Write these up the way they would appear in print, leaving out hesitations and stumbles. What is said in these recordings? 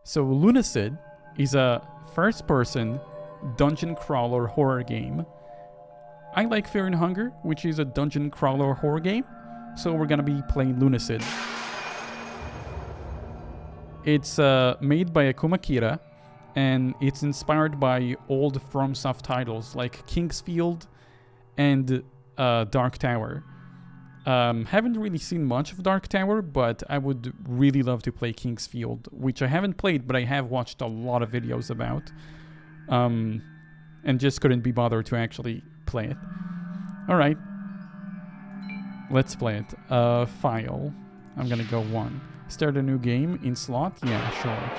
So Lunacid is a first-person dungeon crawler horror game. I like Fear and Hunger, which is a dungeon crawler horror game, so we're gonna be playing Lunacid. It's made by Akuma Kira, and it's inspired by old Fromsoft titles like Kingsfield and Dark Tower. Haven't really seen much of Dark Tower, but I would really love to play Kingsfield, which I haven't played, but I have watched a lot of videos about. And just couldn't be bothered to actually play it. Alright. Let's play it. File. I'm gonna go 1. Start a new game in slot? Yeah, sure.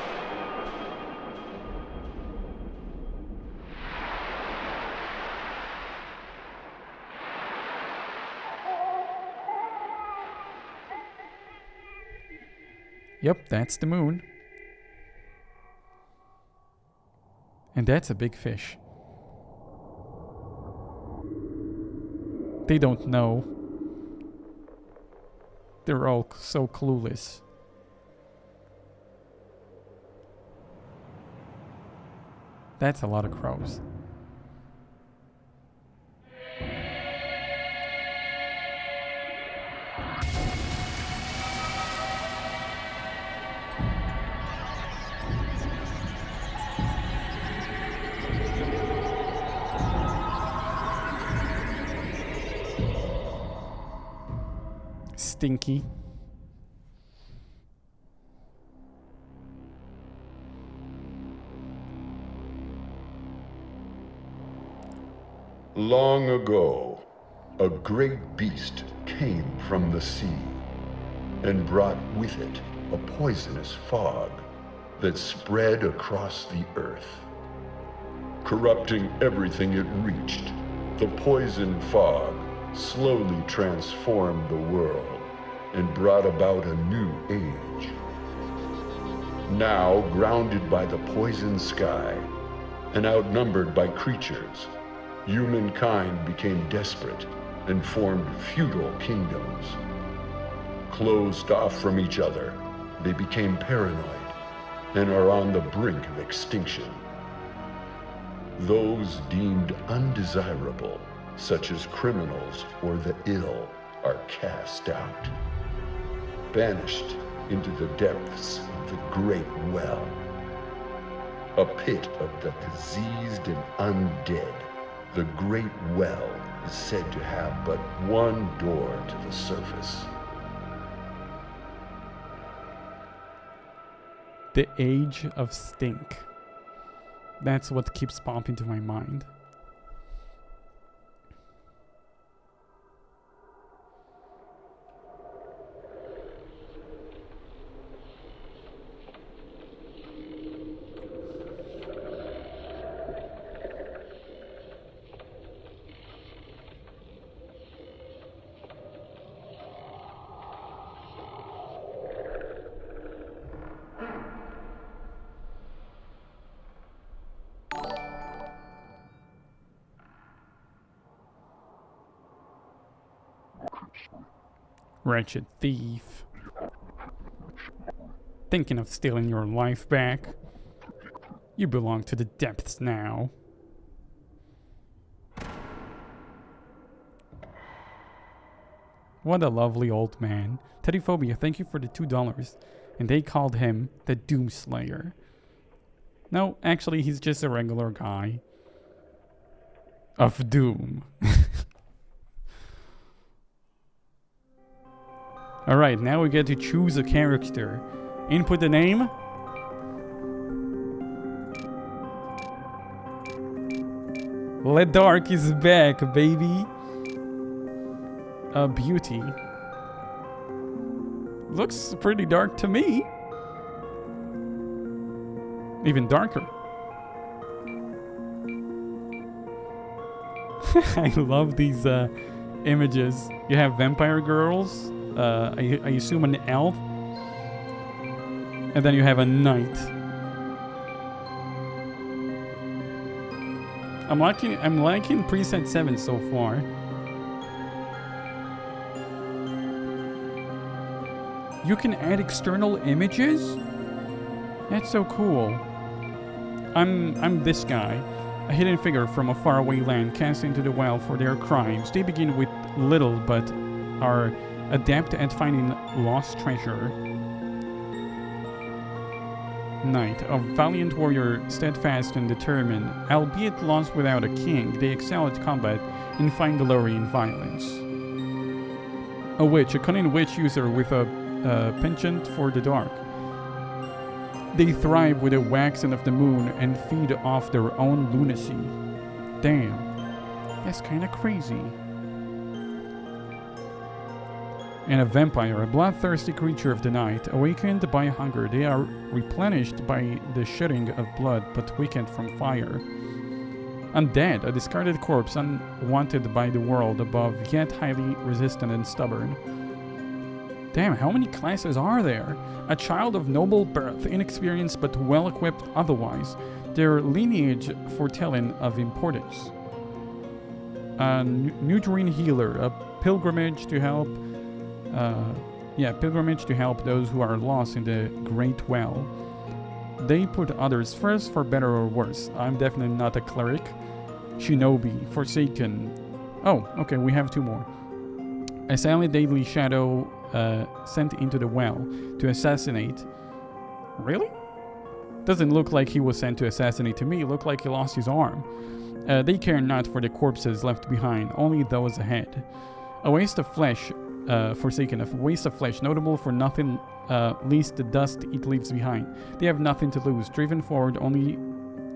Yep, that's the moon. And that's a big fish. They don't know. They're all so clueless. That's a lot of crows. Stinky. Long ago, a great beast came from the sea and brought with it a poisonous fog that spread across the earth. Corrupting everything it reached, the poison fog slowly transformed the world and brought about a new age. Now, grounded by the poison sky and outnumbered by creatures, humankind became desperate and formed feudal kingdoms. Closed off from each other, they became paranoid and are on the brink of extinction. Those deemed undesirable, such as criminals or the ill, are cast out, banished into the depths of the great well, a pit of the diseased and undead. The great well is said to have but one door to the surface. The Age of Stink. That's what keeps popping to my mind. Wretched thief. Thinking of stealing your life back? You belong to the depths now. What a lovely old man. Teddyphobia, thank you for the $2. And they called him the Doomslayer. No, actually, he's just a regular guy. Of Doom. Alright, now we get to choose a character. Input the name. Let Dark is back, baby. Beauty. Looks pretty dark to me. Even darker. I love these images. You have vampire girls. I assume an elf, and then you have a knight. I'm liking preset 7 so far. You can add external images? That's so cool. I'm this guy, a hidden figure from a faraway land cast into the well for their crimes. They begin with little but are adept at finding lost treasure. Knight, a valiant warrior, steadfast and determined. Albeit lost without a king, they excel at combat and find glory in violence. A witch, a cunning witch user with a penchant for the dark. They thrive with the waxing of the moon and feed off their own lunacy. Damn, that's kinda crazy. And a vampire, a bloodthirsty creature of the night. Awakened by hunger, they are replenished by the shedding of blood, but weakened from fire. Undead, a discarded corpse, unwanted by the world above, yet highly resistant and stubborn. Damn, how many classes are there? A child of noble birth, inexperienced but well-equipped otherwise. Their lineage foretelling of importance. A Nutrient healer, a pilgrimage to help those who are lost in the Great Well. They put others first for better or worse. I'm definitely not a cleric. Shinobi, Forsaken. Oh, okay, we have two more. A silent deadly shadow sent into the well to assassinate. Really? Doesn't look like he was sent to assassinate to me. Looked like he lost his arm. They care not for the corpses left behind, only those ahead. A waste of flesh. Forsaken, a waste of flesh, notable for nothing, least the dust it leaves behind. They have nothing to lose, driven forward only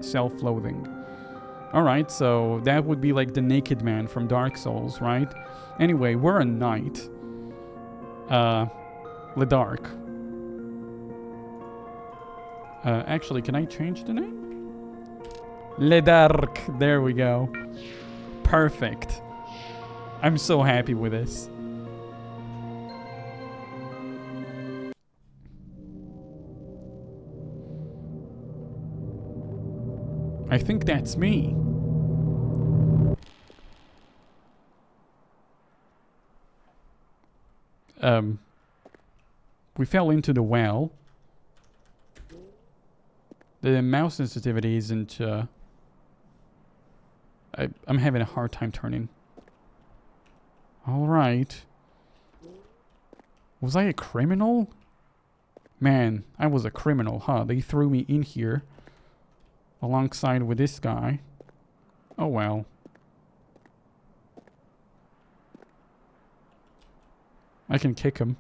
self-loathing. Alright, so that would be like the naked man from Dark Souls, right? Anyway, we're a knight. Le Dark. Actually, can I change the name? Le Dark, there we go. Perfect. I'm so happy with this. I think that's me. We fell into the well. The mouse sensitivity isn't, I'm having a hard time turning. Alright. Was I a criminal? Man, I was a criminal, huh? They threw me in here. Alongside with this guy. Oh well. I can kick him.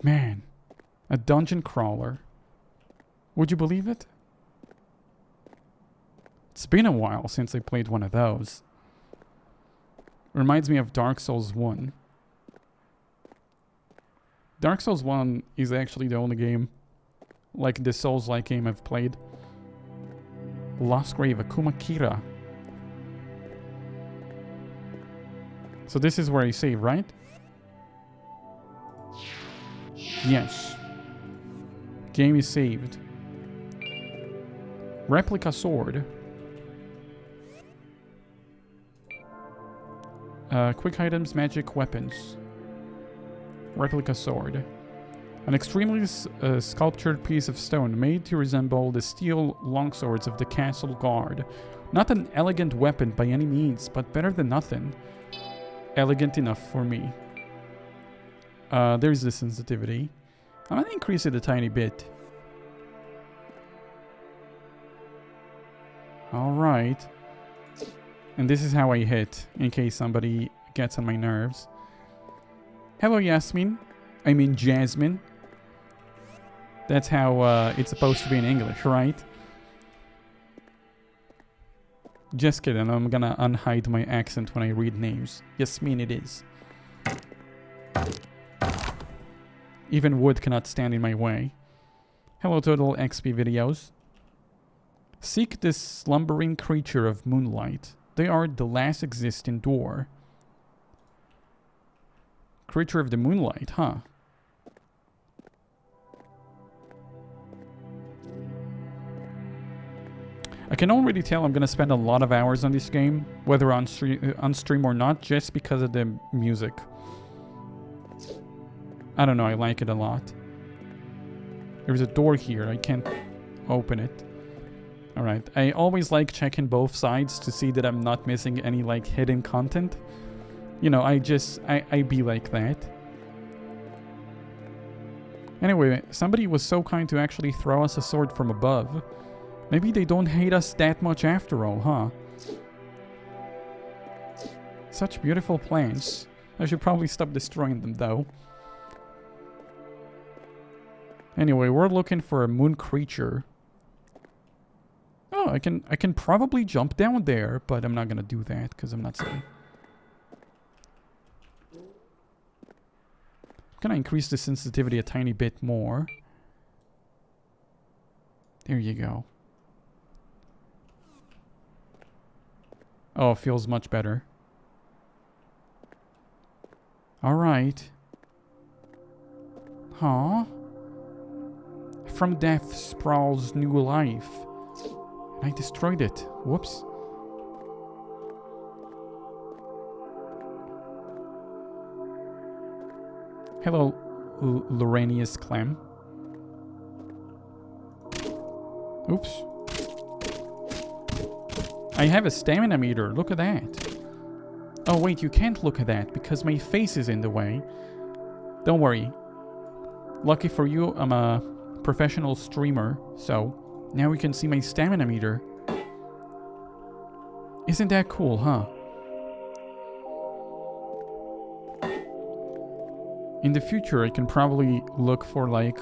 Man, a dungeon crawler. Would you believe it? It's been a while since I played one of those. Reminds me of Dark Souls 1. Dark Souls 1 is actually the only game, like the Souls-like game I've played. Lost Grave, Akuma Kira. So this is where I save, right? Yes. Game is saved. Replica Sword. Quick items, magic, weapons. Replica Sword. An extremely sculptured piece of stone made to resemble the steel longswords of the castle guard. Not an elegant weapon by any means, but better than nothing. Elegant enough for me. There's the sensitivity. I'm gonna increase it a tiny bit. Alright. And this is how I hit, in case somebody gets on my nerves. Hello, Yasmin. I mean, Jasmine. That's how it's supposed to be in English, right? Just kidding. I'm gonna unhide my accent when I read names. Yasmin it is. Even wood cannot stand in my way. Hello, Total XP videos. Seek this slumbering creature of moonlight. They are the last existing door. Creature of the moonlight, huh? I can already tell I'm gonna spend a lot of hours on this game, whether on stream or not, just because of the music. I don't know, I like it a lot. There's a door here, I can't open it. Alright, I always like checking both sides to see that I'm not missing any, like, hidden content. You know, I be like that. Anyway, somebody was so kind to actually throw us a sword from above. Maybe they don't hate us that much after all, huh? Such beautiful plants. I should probably stop destroying them, though. Anyway, we're looking for a moon creature. Oh, I can probably jump down there, but I'm not gonna do that because I'm not silly. I'm gonna increase the sensitivity a tiny bit more. There you go. Oh, it feels much better. Alright. Huh? From death sprawls new life. I destroyed it. Whoops. Hello, Loranius Clem. Oops. I have a stamina meter. Look at that. Oh, wait, you can't look at that because my face is in the way. Don't worry. Lucky for you, I'm a professional streamer, so now we can see my stamina meter. Isn't that cool, huh? In the future, I can probably look for, like,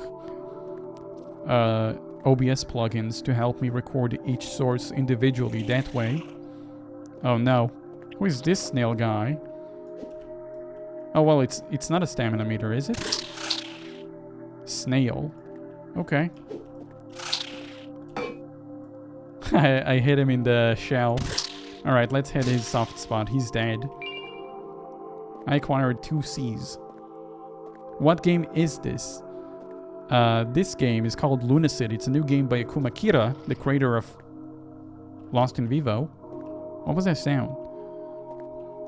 OBS plugins to help me record each source individually that way. Oh no. Who is this snail guy? Oh, well, it's not a stamina meter, is it? Snail. Okay. I hit him in the shell. Alright, let's hit his soft spot. He's dead. I acquired 2 Cs. What game is this? This game is called Lunacid. It's a new game by Akuma Kira, the creator of Lost in Vivo. What was that sound?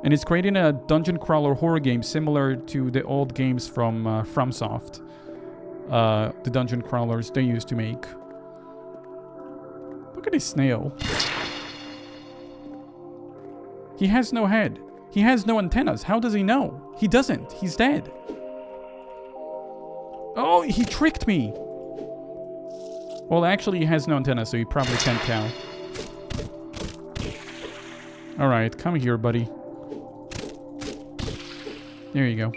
And it's creating a dungeon crawler horror game similar to the old games from Fromsoft. The dungeon crawlers they used to make. Look at this snail. He has no head. He has no antennas. How does he know? He doesn't. He's dead. Oh, he tricked me. Well, actually, he has no antenna, so he probably can't tell. Alright, come here, buddy. There you go.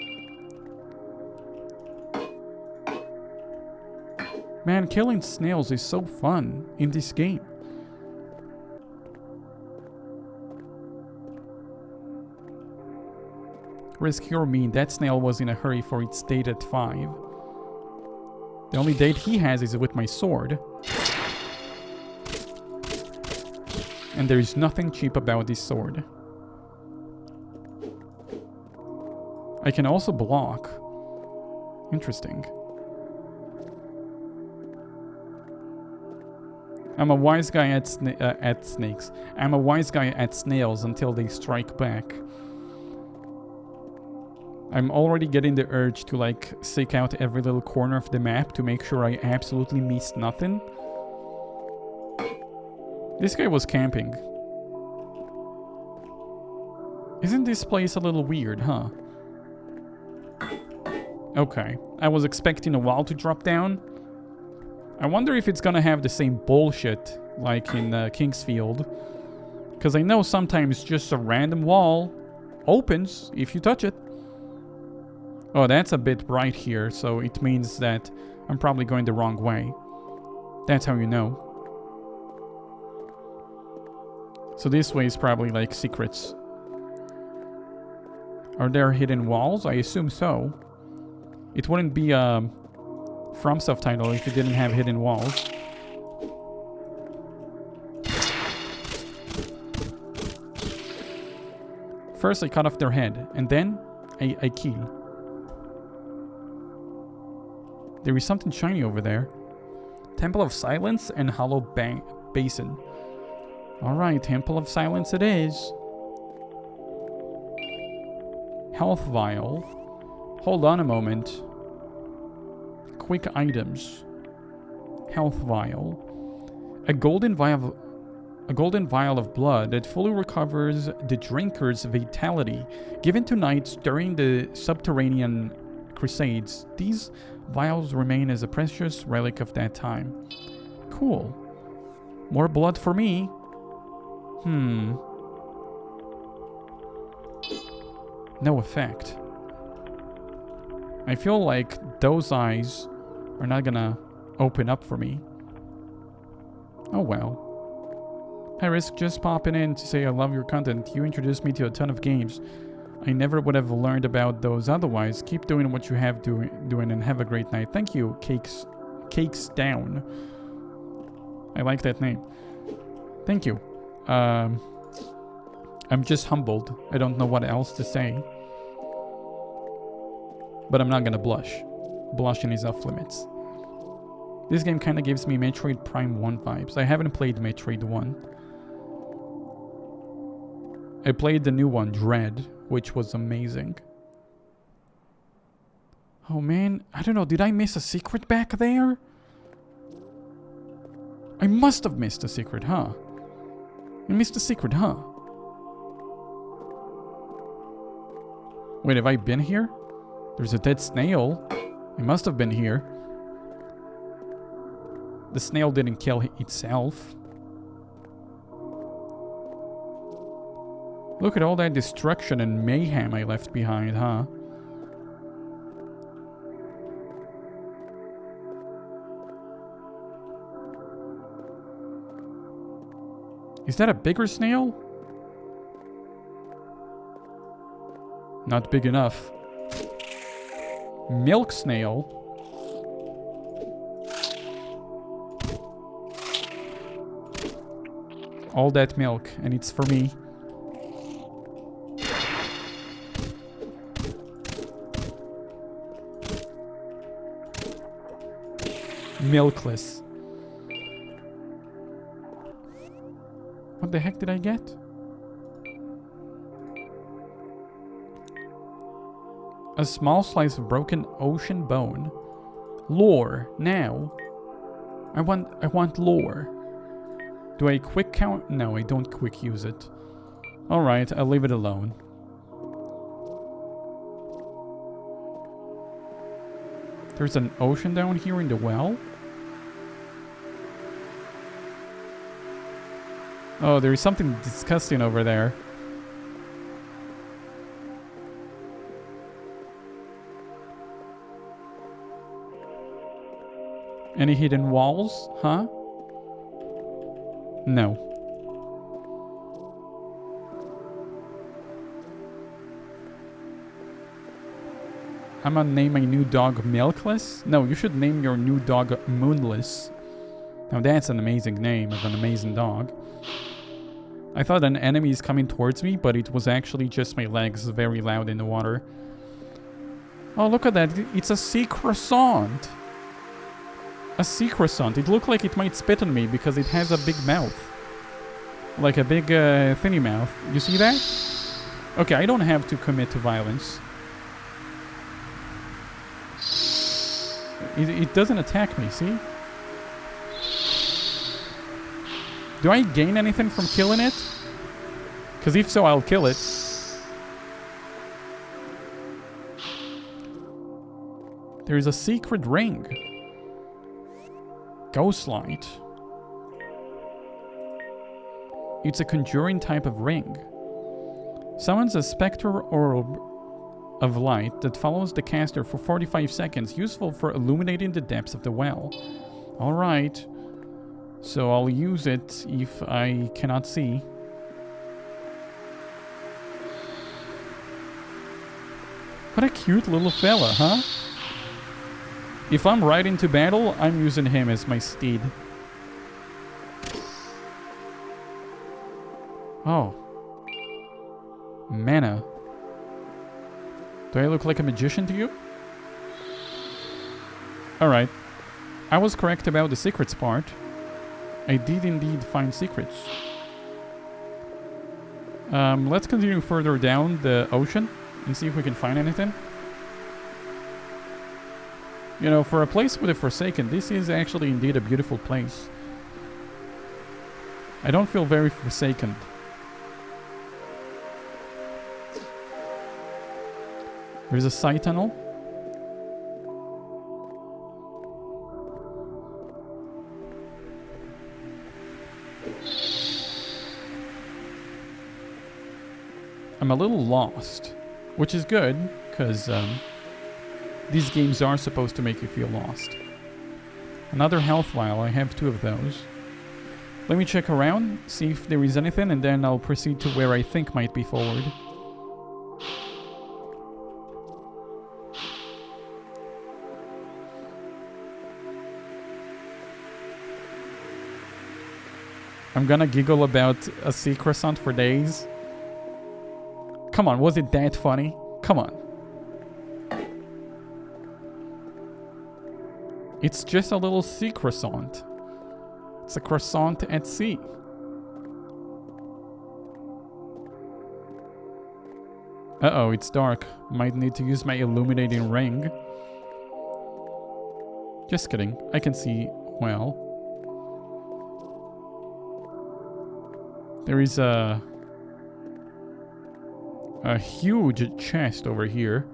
Man, killing snails is so fun in this game. Risk your mean, that snail was in a hurry for its date at 5. The only date he has is with my sword. And there is nothing cheap about this sword. I can also block. Interesting. I'm a wise guy at snakes. I'm a wise guy at snails until they strike back. I'm already getting the urge to, like, seek out every little corner of the map to make sure I absolutely missed nothing. This guy was camping. Isn't this place a little weird, huh? Okay. I was expecting a wall to drop down. I wonder if it's gonna have the same bullshit like in Kingsfield. Because I know sometimes just a random wall opens if you touch it. Oh, that's a bit bright here, so it means that I'm probably going the wrong way. That's how you know. So this way is probably like secrets. Are there hidden walls? I assume so. It wouldn't be a Fromsoft title if it didn't have hidden walls. First I cut off their head, and then I kill. There is something shiny over there. Temple of Silence and Hollow Basin. Alright, Temple of Silence it is. Health vial. Hold on a moment. quick items. Health vial. A golden vial of blood that fully recovers the drinker's vitality, given to knights during the subterranean crusades. These vials remain as a precious relic of that time. Cool. More blood for me. No effect. I feel like those eyes are not gonna open up for me. Oh well. Hi Risk, just popping in to say I love your content. You introduced me to a ton of games. I never would have learned about those otherwise. Keep doing what you have doing and have a great night. Thank you, Cakes Down. I like that name. Thank you. I'm just humbled. I don't know what else to say. But I'm not gonna blush. Blushing is off limits. This game kinda gives me Metroid Prime 1 vibes. I haven't played Metroid 1. I played the new one, Dread, which was amazing. Oh man, I don't know, did I miss a secret back there? I must have missed a secret, huh? I missed a secret, huh? Wait, have I been here? There's a dead snail. I must have been here. The snail didn't kill itself. Look at all that destruction and mayhem I left behind, huh? Is that a bigger snail? Not big enough. Milk snail. All that milk, and it's for me. Milkless. What the heck did I get? A small slice of broken ocean bone. Lore, now. I want lore. Do I quick count? No, I don't quick use it. Alright, I'll leave it alone. There's an ocean down here in the well? Oh, there is something disgusting over there. Any hidden walls? Huh? No. I'm gonna name my new dog Milkless? No, you should name your new dog Moonless. Now that's an amazing name of an amazing dog. I thought an enemy is coming towards me, but it was actually just my legs very loud in the water. Oh, look at that. It's a sea croissant. A sea croissant. It looked like it might spit on me because it has a big mouth. Like a big thinny mouth. You see that? Okay, I don't have to commit to violence. It doesn't attack me, see? Do I gain anything from killing it? Because if so, I'll kill it. There's a secret ring. Ghost light. It's a conjuring type of ring. Summons a specter orb of light that follows the caster for 45 seconds, useful for illuminating the depths of the well. Alright. So I'll use it if I cannot see. What a cute little fella, huh? If I'm right into battle, I'm using him as my steed. Oh. Mana. Do I look like a magician to you? Alright. I was correct about the secrets part. I did indeed find secrets. Let's continue further down the ocean and see if we can find anything. You know, for a place with a Forsaken, this is actually indeed a beautiful place. I don't feel very forsaken. There's a side tunnel. I'm a little lost, which is good, because these games are supposed to make you feel lost. Another health vial, I have 2 of those. Let me check around, see if there is anything, and then I'll proceed to where I think might be forward. I'm gonna giggle about a sea croissant for days. Come on, was it that funny? Come on. It's just a little sea croissant. It's a croissant at sea. Uh-oh, it's dark. Might need to use my illuminating ring. Just kidding. I can see well. There is a huge chest over here.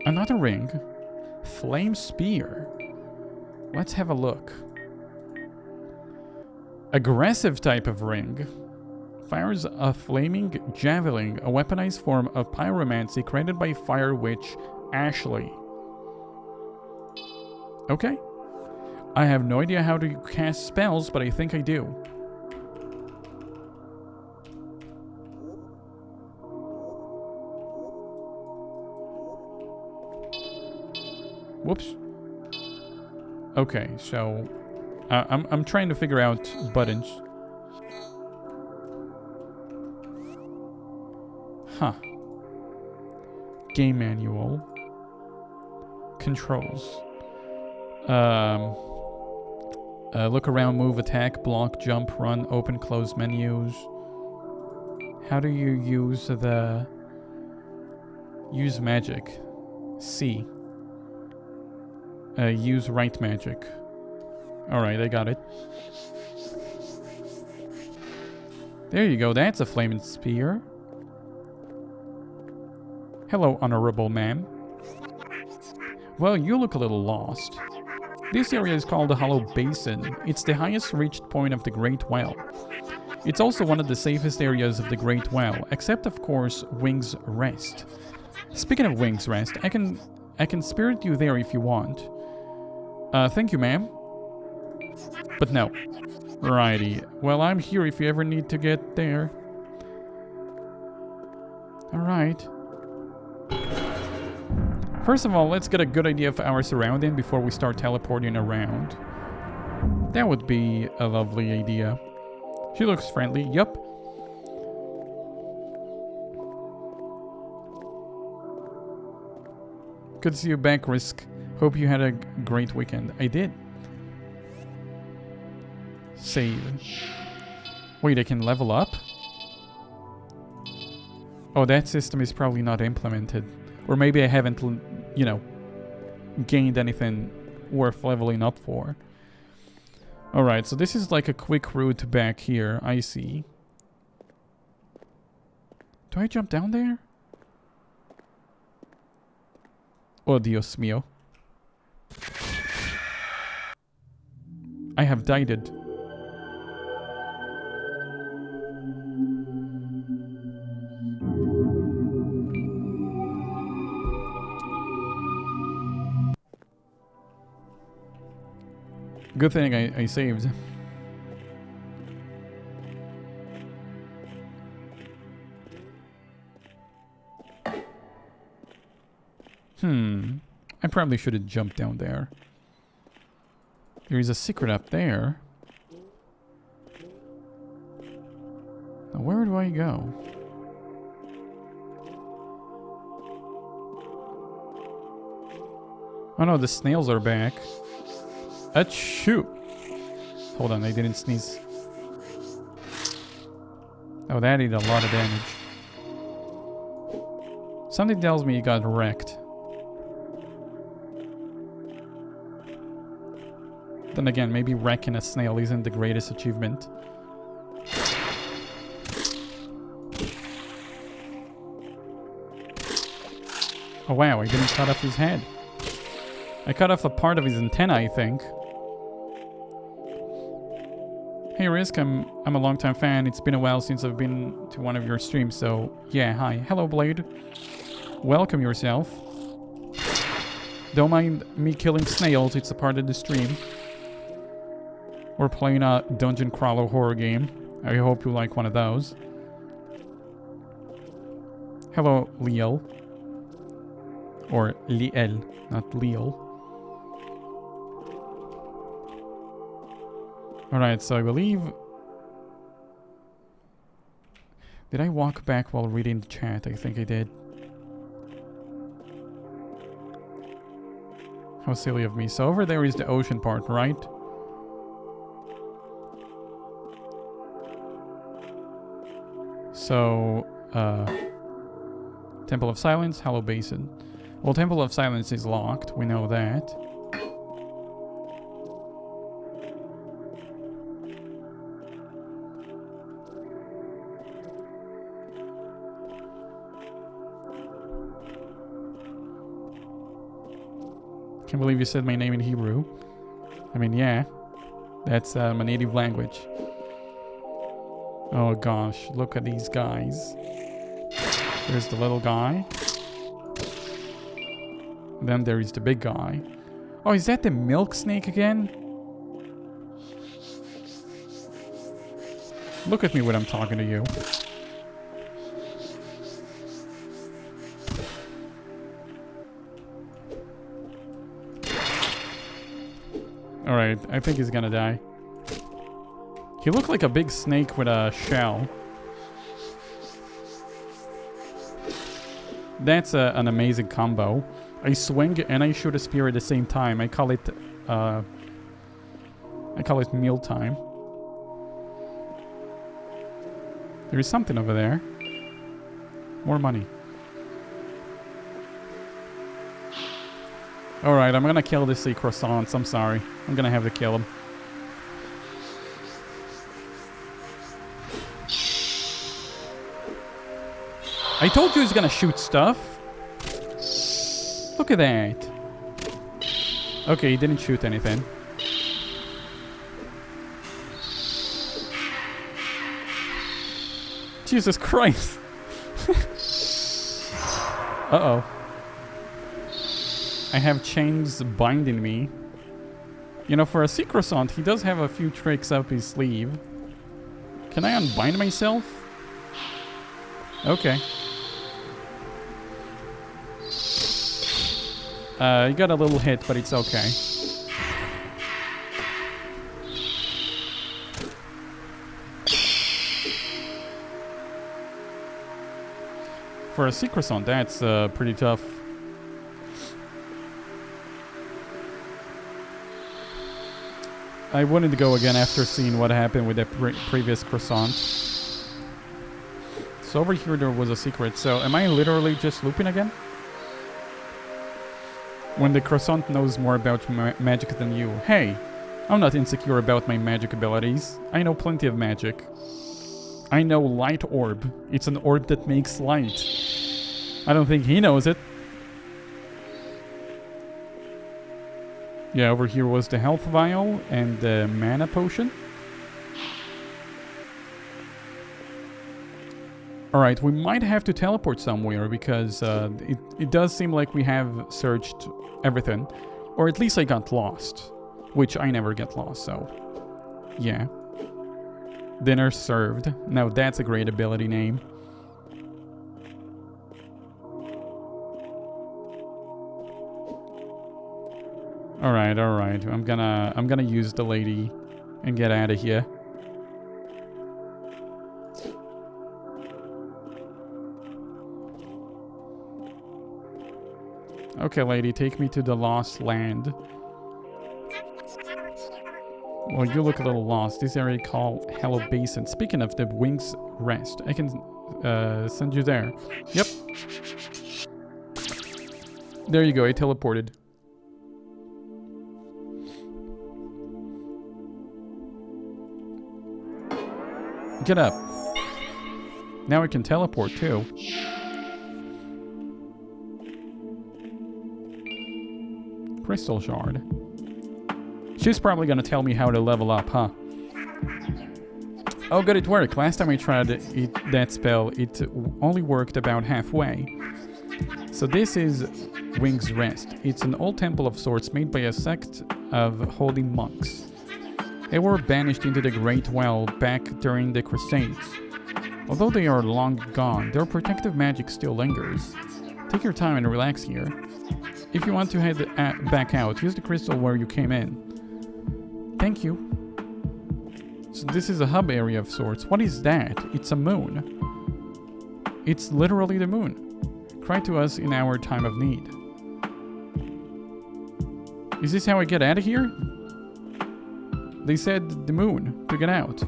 Another ring. Flame spear. Let's have a look. Aggressive type of ring. Fires a flaming javelin, a weaponized form of pyromancy created by Fire Witch Ashley. Okay. I have no idea how to cast spells, but I think I do. Whoops. Okay, so I'm trying to figure out buttons. Huh. Game manual. Controls. Look around, move, attack, block, jump, run, open, close menus. How do you use the... Use magic. C. Use right magic. Alright, I got it. There you go, that's a flaming spear. Hello, honorable ma'am. Well, you look a little lost. This area is called the Hollow Basin. It's the highest reached point of the Great Well. It's also one of the safest areas of the Great Well, except of course Wing's Rest. Speaking of Wing's Rest, I can spirit you there if you want. Thank you, ma'am. But no. Righty. Well, I'm here if you ever need to get there. Alright. First of all, let's get a good idea of our surrounding before we start teleporting around. That would be a lovely idea. She looks friendly. Yup. Good to see you back, Risk. Hope you had a great weekend. I did. Save. Wait, I can level up? Oh, that system is probably not implemented. Or maybe I haven't, you know, gained anything worth leveling up for. Alright, so this is like a quick route back here. I see. Do I jump down there? Oh, Dios mío. I have died it. Good thing I saved. I probably should have jumped down there. There is a secret up there. Now where do I go? Oh no, the snails are back. Achoo! Hold on, I didn't sneeze. Oh, that did a lot of damage. Something tells me he got wrecked. Then again, maybe wrecking a snail isn't the greatest achievement. Oh wow, I didn't cut off his head. I cut off a part of his antenna, I think. Hey Risk, I'm a longtime fan. It's been a while since I've been to one of your streams, so yeah, hi. Hello Blade. Welcome yourself. Don't mind me killing snails, it's a part of the stream. We're playing a dungeon crawler horror game. I hope you like one of those. Hello, Liel. Or Liel, not Liel. Alright, so I believe... Did I walk back while reading the chat? I think I did. How silly of me. So over there is the ocean part, right? So, Temple of Silence, Hollow Basin. Well, Temple of Silence is locked, we know that. Can't believe you said my name in Hebrew. I mean, yeah. That's my native language. Oh gosh, look at these guys. There's the little guy. And then there is the big guy. Oh, is that the milk snake again? Look at me when I'm talking to you. Alright, I think he's gonna die. He looked like a big snake with a shell. That's an amazing combo. I swing and I shoot a spear at the same time. I call it meal time. There is something over there. More money. Alright, I'm gonna kill this sea croissants. I'm sorry. I'm gonna have to kill him. I told you he's gonna shoot stuff. Look at that. Okay, he didn't shoot anything. Jesus Christ. Uh-oh. I have chains binding me. You know, for a sea croissant, he does have a few tricks up his sleeve. Can I unbind myself? Okay. You got a little hit, but it's okay. For a sea croissant, that's pretty tough. I wanted to go again after seeing what happened with that previous croissant. So over here there was a secret. So am I literally just looping again? When the croissant knows more about magic than you. Hey, I'm not insecure about my magic abilities. I know plenty of magic. I know light orb. It's an orb that makes light. I don't think he knows it. Yeah, over here was the health vial and the mana potion. Alright, we might have to teleport somewhere because it does seem like we have searched everything. Or at least I got lost. Which I never get lost, so... yeah. Dinner served. Now that's a great ability name. Alright, alright. I'm gonna use the lady and get out of here. Okay, lady, take me to the lost land. Well, you look a little lost. This area called Hollow Basin. Speaking of the Wings Rest, I can send you there. Yep. There you go, I teleported. Get up. Now I can teleport too. Crystal shard. She's probably gonna tell me how to level up, huh? Oh good, it worked. Last time I tried that spell, it only worked about halfway. So this is Wing's Rest. It's an old temple of sorts made by a sect of holy monks. They were banished into the Great Well back during the Crusades. Although they are long gone, their protective magic still lingers. Take your time and relax here. If you want to head back out, use the crystal where you came in. Thank you. So this is a hub area of sorts. What is that? It's a moon. It's literally the moon. Cry to us in our time of need. Is this how I get out of here? They said the moon to get out.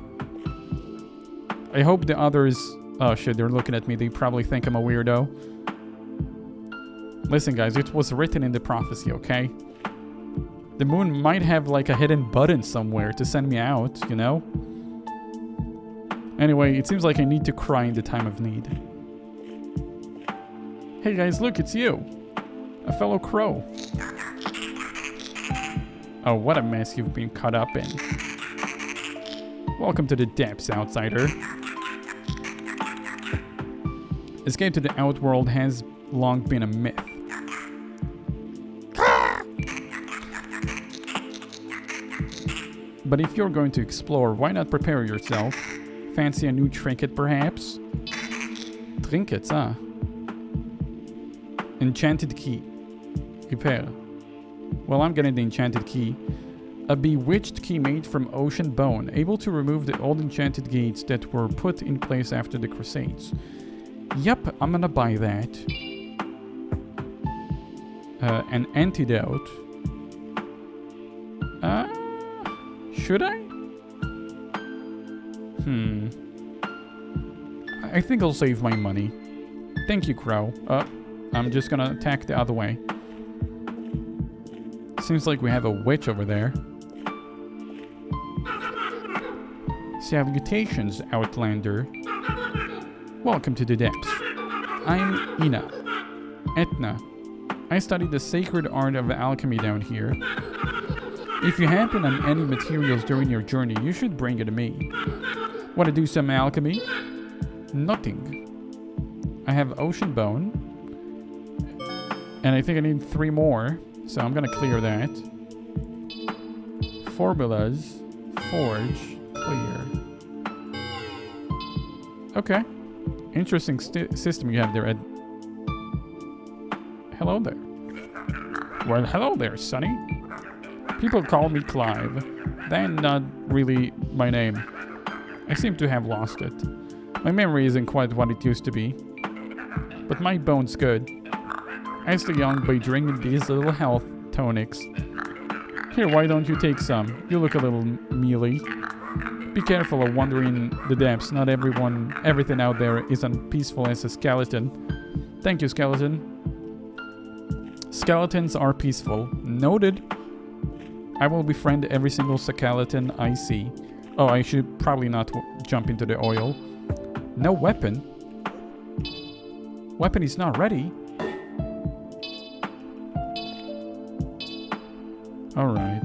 I hope the others... Oh shit, they're looking at me. They probably think I'm a weirdo. Listen guys, it was written in the prophecy, okay? The moon might have like a hidden button somewhere to send me out, you know? Anyway, it seems like I need to cry in the time of need. Hey guys, look, it's you. A fellow crow. Oh, what a mess you've been caught up in. Welcome to the depths, outsider. Escape to the outworld has long been a myth. But if you're going to explore, why not prepare yourself? Fancy a new trinket, perhaps? Trinkets, huh? Enchanted key. Repair. Well, I'm getting the enchanted key. A bewitched key made from ocean bone, able to remove the old enchanted gates that were put in place after the Crusades. Yep, I'm gonna buy that. An antidote. Should I? I think I'll save my money. Thank you, Crow. I'm just gonna attack the other way. Seems like we have a witch over there. Salutations, Outlander. Welcome to the depths. I'm Ina. Etna. I studied the sacred art of alchemy down here. If you happen on any materials during your journey, you should bring it to me. Want to do some alchemy? Nothing. I have ocean bone. And I think I need 3 more. So I'm gonna clear that. Formulas. Forge. Clear. Okay. Interesting system you have there, Ed. Hello there. Well, hello there, Sonny. People call me Clive. That's not really my name. I seem to have lost it. My memory isn't quite what it used to be. But my bone's good. I stay young by drinking these little health tonics. Here, why don't you take some? You look a little mealy. Be careful of wandering the depths. Not everything out there is as peaceful as a skeleton. Thank you, skeleton. Skeletons are peaceful. Noted. I will befriend every single skeleton I see. Oh, I should probably not jump into the oil. No weapon. Weapon is not ready. Alright.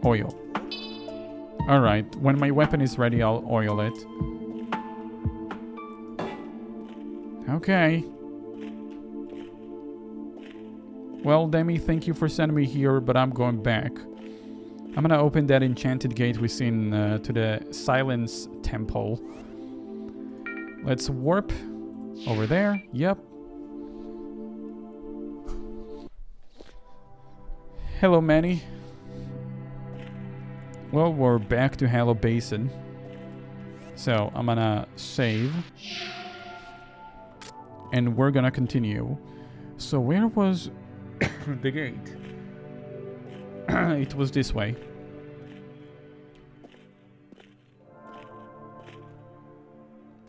Oil. Alright, when my weapon is ready, I'll oil it. Okay. Well, Demi, thank you for sending me here, but I'm going back. I'm gonna open that enchanted gate we've seen to the Silence Temple. Let's warp over there. Yep. Hello, Manny. Well, we're back to Hollow Basin. So, I'm gonna save. And we're gonna continue. So, where was the gate? It was this way.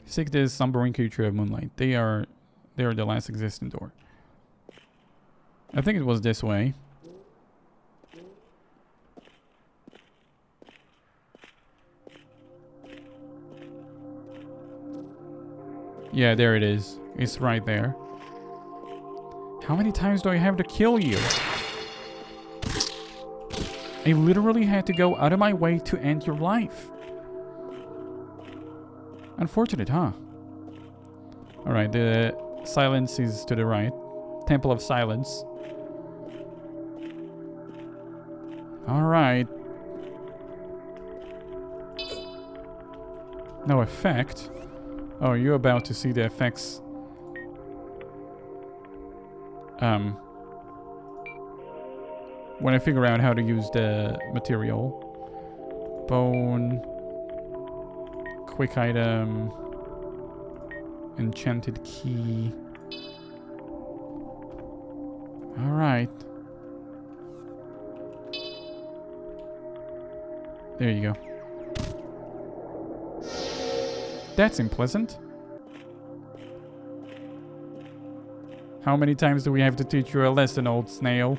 Seek this slumbering creature of moonlight. They are the last existing door. I think it was this way. Yeah, there it is. It's right there. How many times do I have to kill you? I literally had to go out of my way to end your life. Unfortunate, huh? Alright, the silence is to the right. Temple of Silence. Alright. No effect. Oh, you're about to see the effects. When I figure out how to use the material. Bone. Quick item. Enchanted key. Alright. There you go. That's unpleasant. How many times do we have to teach you a lesson, old snail?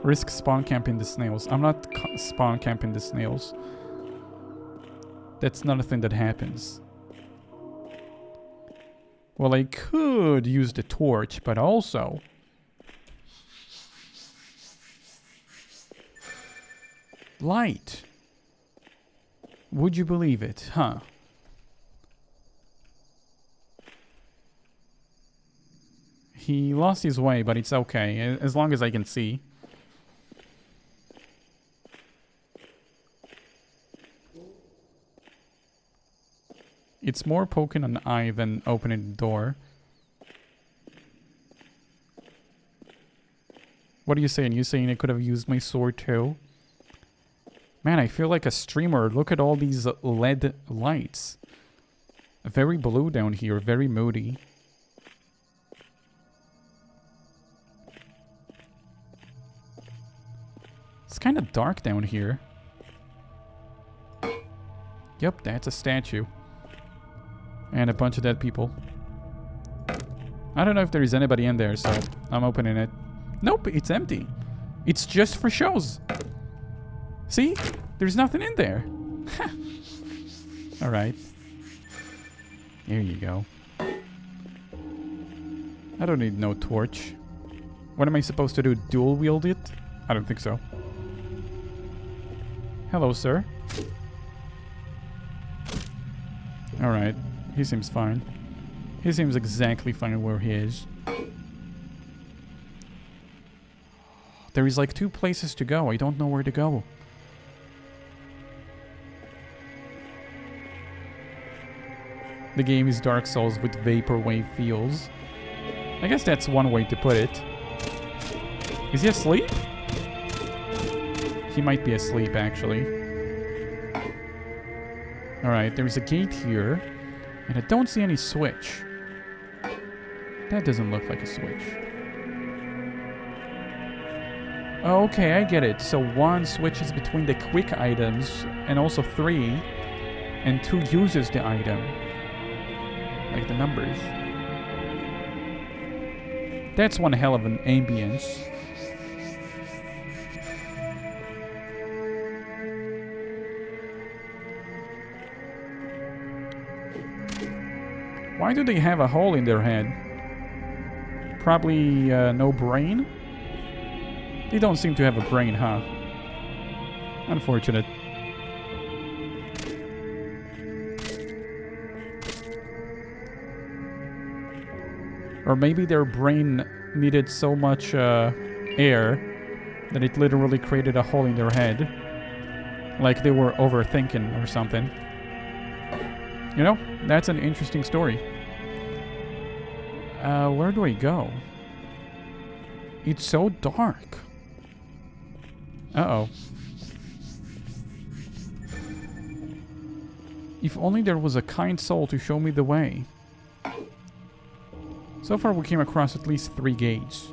Risk spawn camping the snails. I'm not spawn camping the snails. That's not a thing that happens. Well, I could use the torch, but also... light. Would you believe it, huh? He lost his way, but it's okay, as long as I can see. It's more poking an eye than opening the door. What are you saying? You saying I could have used my sword too? Man, I feel like a streamer. Look at all these LED lights. Very blue down here, very moody. It's kind of dark down here. Yep, that's a statue. And a bunch of dead people. I don't know if there is anybody in there, so I'm opening it. Nope, it's empty. It's just for shows. See? There's nothing in there. Alright. There you go. I don't need no torch. What am I supposed to do? Dual wield it? I don't think so. Hello, sir. Alright. He seems fine. He seems exactly fine where he is. There is like 2 places to go. I don't know where to go. The game is Dark Souls with vaporwave feels. I guess that's one way to put it. Is he asleep? He might be asleep, actually. Alright, there's a gate here. And I don't see any switch. That doesn't look like a switch. Oh, okay, I get it. So 1 switches between the quick items, and also 3, and 2 uses the item. Like the numbers. That's one hell of an ambience. Why do they have a hole in their head? Probably no brain? They don't seem to have a brain, huh? Unfortunate. Or maybe their brain needed so much air that it literally created a hole in their head. Like they were overthinking or something. You know, that's an interesting story. Where do I go? It's so dark. Uh-oh. If only there was a kind soul to show me the way. So far we came across at least 3 gates.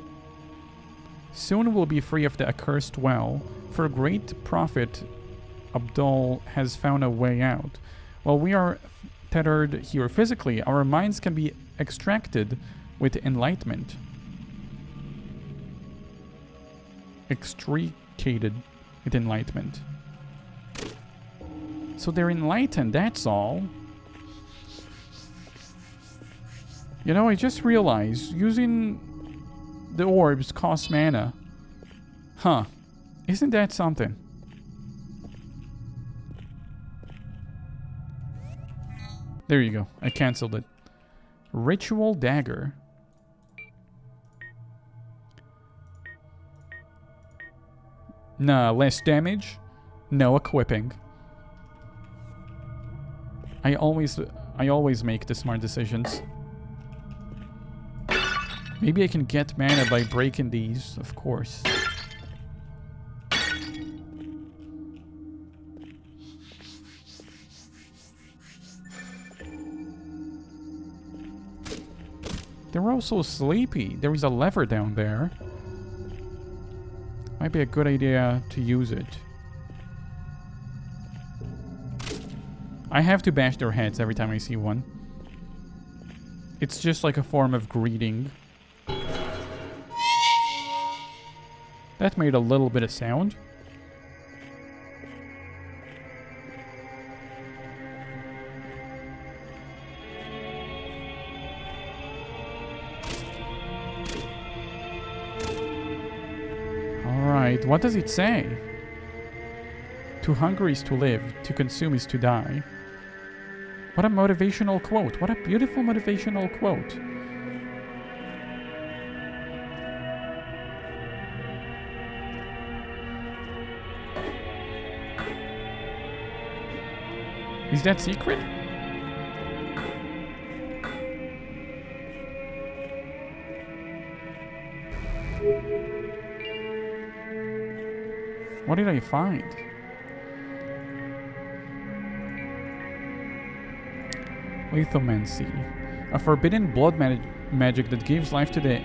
Soon we'll be free of the accursed well. For great profit, Abdul has found a way out. While we are tethered here physically, our minds can be extracted with enlightenment. Extricated with enlightenment. So they're enlightened, that's all. You know, I just realized using the orbs costs mana. Huh. Isn't that something? There you go. I cancelled it. Ritual Dagger. Nah, less damage. No equipping. I always make the smart decisions. Maybe I can get mana by breaking these, of course. They're also sleepy. There is a lever down there. Might be a good idea to use it. I have to bash their heads every time I see one. It's just like a form of greeting. That made a little bit of sound. Alright, what does it say? To hunger is to live, to consume is to die. What a motivational quote. What a beautiful motivational quote. Is that secret? What did I find? Lithomancy. A forbidden blood magic that gives life to the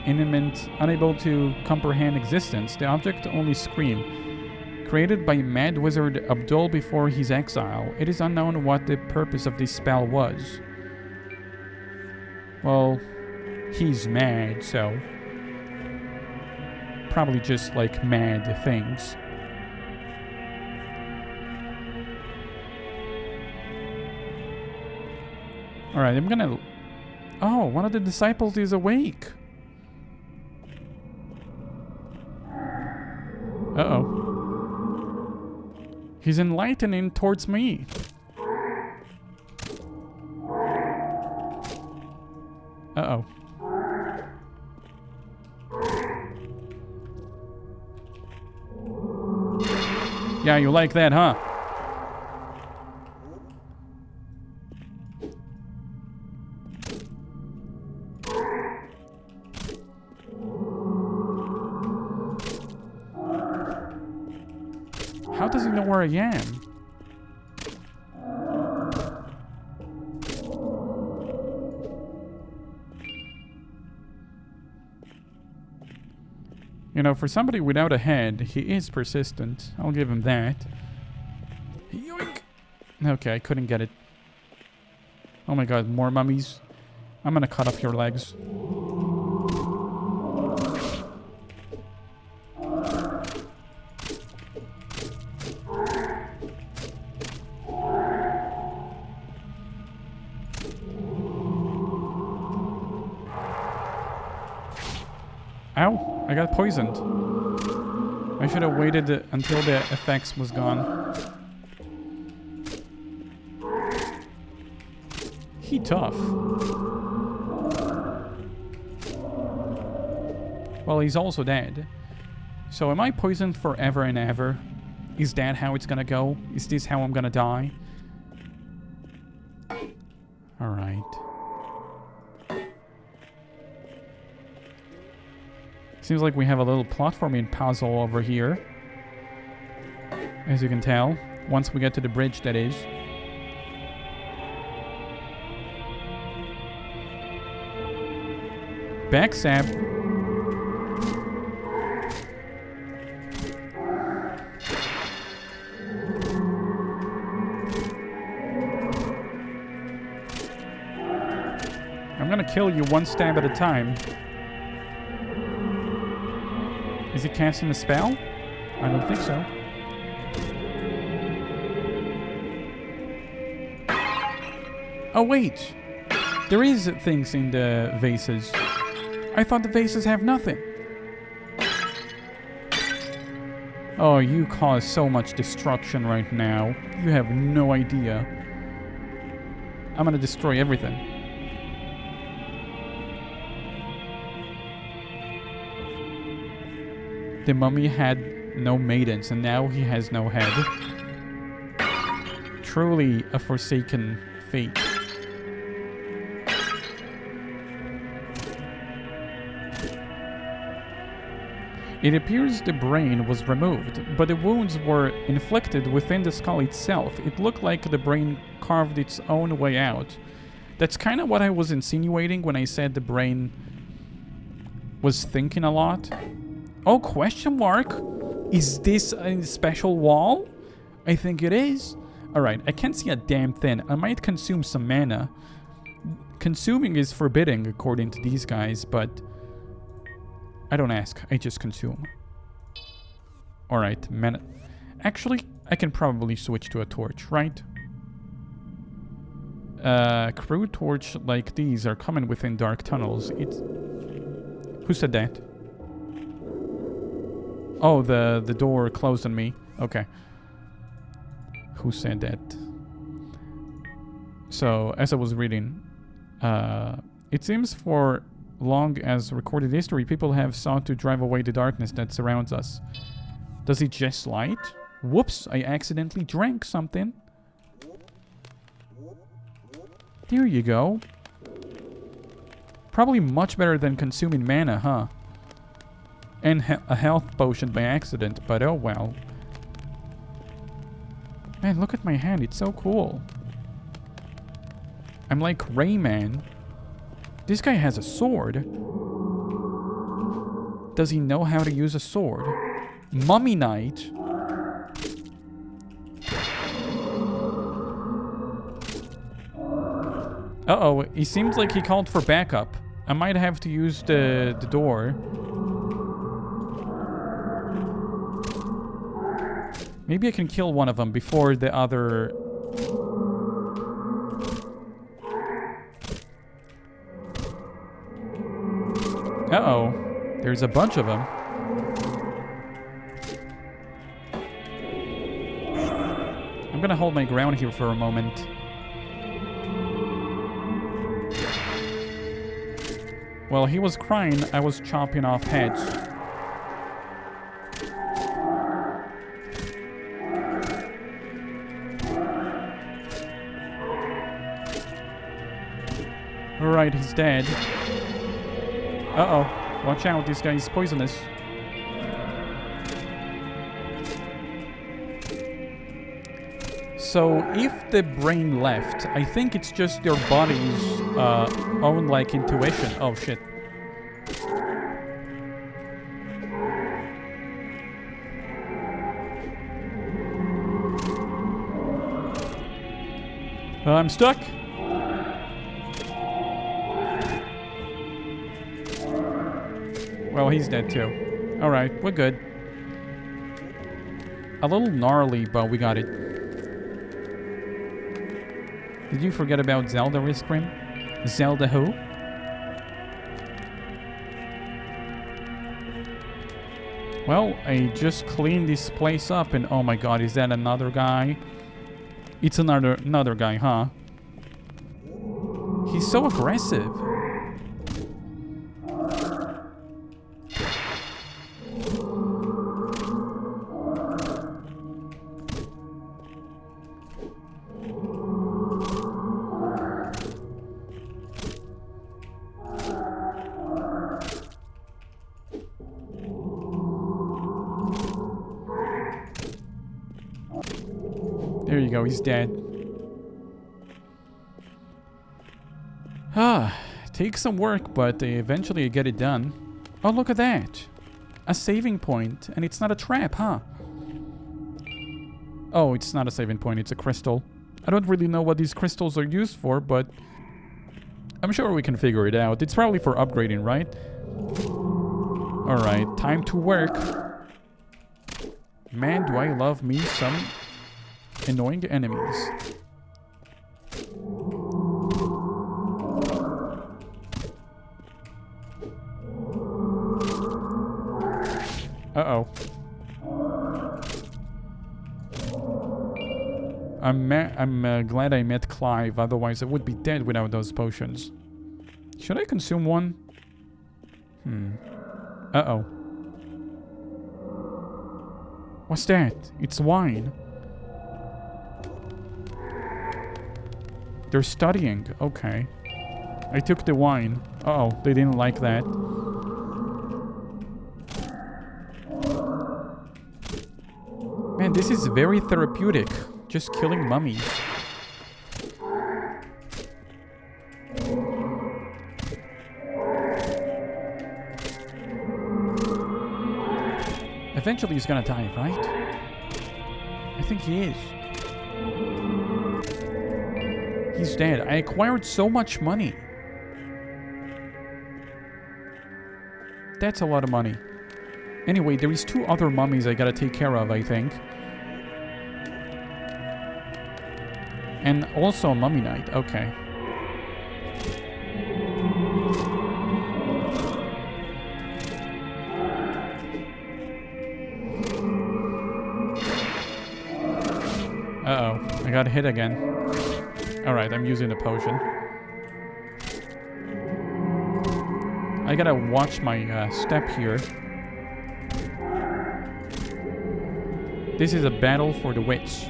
inanimate, unable to comprehend existence. The object only scream. Created by Mad Wizard Abdul before his exile, it is unknown what the purpose of this spell was. Well, he's mad, so... probably just like mad things. Alright, I'm gonna... Oh, one of the disciples is awake. Uh-oh. He's enlightening towards me. Uh-oh. Yeah, you like that, huh? How does he know where I am? You know, for somebody without a head, he is persistent. I'll give him that. Yoink! Okay, I couldn't get it. Oh my god, more mummies. I'm gonna cut off your legs. Ow! I got poisoned. I should have waited until the effects was gone. He tough. Well, he's also dead. So am I poisoned forever and ever? Is that how it's gonna go? Is this how I'm gonna die? Alright. Seems like we have a little platforming puzzle over here. As you can tell. Once we get to the bridge, that is. Backstab. I'm gonna kill you one stab at a time. Is he casting a spell? I don't think so. Oh, wait. There is things in the vases. I thought the vases have nothing. Oh, you cause so much destruction right now. You have no idea. I'm gonna destroy everything. The mummy had no maidens, and now he has no head. Truly a forsaken fate. It appears the brain was removed, but the wounds were inflicted within the skull itself. It looked like the brain carved its own way out. That's kind of what I was insinuating when I said the brain was thinking a lot. Oh, question mark? Is this a special wall? I think it is. Alright, I can't see a damn thing. I might consume some mana. Consuming is forbidden according to these guys, but I don't ask, I just consume. Alright, mana. Actually, I can probably switch to a torch, right? Crude torch like these are common within dark tunnels. It's... Who said that? Oh, the door closed on me. Okay. Who said that? So, as I was reading, it seems for long as recorded history, people have sought to drive away the darkness that surrounds us. Does it just light? Whoops, I accidentally drank something. There you go. Probably much better than consuming mana, huh? And a health potion by accident, but oh well. Man, look at my hand, it's so cool. I'm like Rayman. This guy has a sword. Does he know how to use a sword? Mummy Knight. Uh-oh, he seems like he called for backup. I might have to use the door. Maybe I can kill one of them before the other... Uh-oh. There's a bunch of them. I'm gonna hold my ground here for a moment. While he was crying, I was chopping off heads. Alright, he's dead. Uh-oh. Watch out, this guy is poisonous. So, if the brain left, I think it's just your body's own, like, intuition. Oh, shit. I'm stuck. Well, he's dead too. Alright, we're good. A little gnarly, but we got it. Did you forget about Zelda Risk Cream? Zelda who? Well, I just cleaned this place up and oh my god, is that another guy? It's another guy, huh? He's so aggressive. There you go, he's dead. Takes some work, but eventually I get it done. Oh, look at that. A saving point, and it's not a trap, huh? Oh, it's not a saving point, it's a crystal. I don't really know what these crystals are used for, but I'm sure we can figure it out. It's probably for upgrading, right? Alright, time to work. Man, do I love me some annoying enemies. Uh-oh. I'm glad I met Clive, otherwise I would be dead without those potions. Should I consume one? Uh-oh. What's that? It's wine. They're studying. Okay. I took the wine. Uh-oh, they didn't like that. Man, this is very therapeutic. Just killing mummies. Eventually he's gonna die, right? I think he is. He's dead. I acquired so much money. That's a lot of money. Anyway, there is 2 other mummies I gotta take care of, I think. And also a mummy knight. Okay. Uh-oh. I got hit again. Alright, I'm using the potion. I gotta watch my step here. This is a battle for the wits.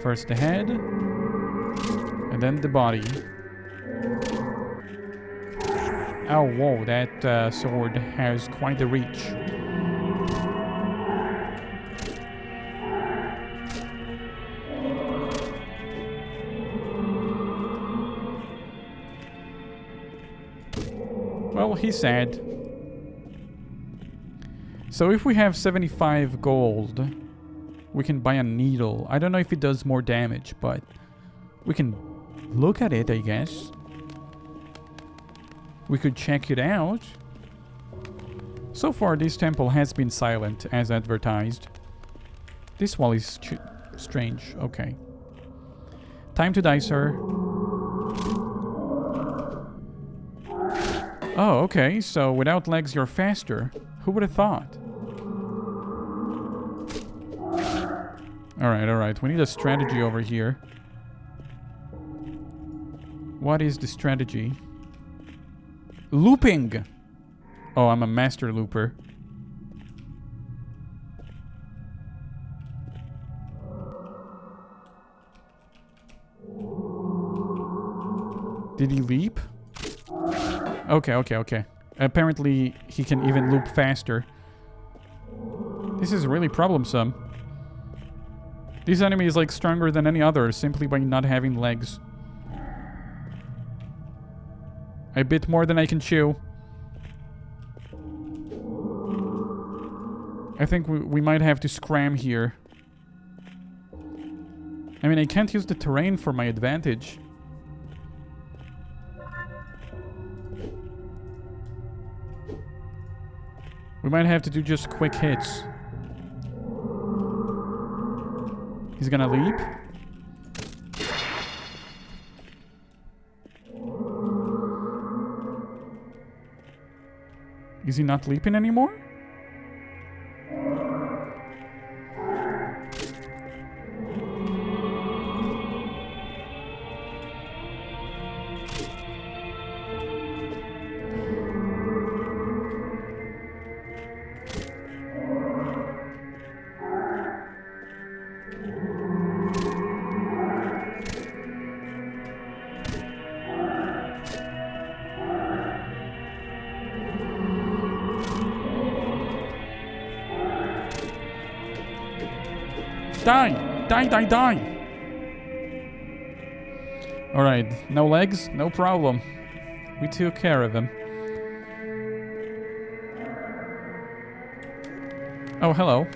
First the head, and then the body. Oh, whoa, that sword has quite the reach. Well, he's sad. So if we have 75 gold, we can buy a needle. I don't know if it does more damage, but we can look at it, I guess. We could check it out. So far, this temple has been silent, as advertised. This wall is strange. Okay. Time to die, sir. Oh, okay. So without legs, you're faster. Who would have thought? Alright. We need a strategy over here. What is the strategy? Looping! Oh, I'm a master looper. Did he leap? Okay. Apparently, he can even loop faster. This is really troublesome. This enemy is like stronger than any other simply by not having legs. I bit more than I can chew. I think we might have to scram here. I mean, I can't use the terrain for my advantage. We might have to do just quick hits. He's gonna leap. Is he not leaping anymore? Die! Alright, no legs, no problem. We took care of him. Oh, hello.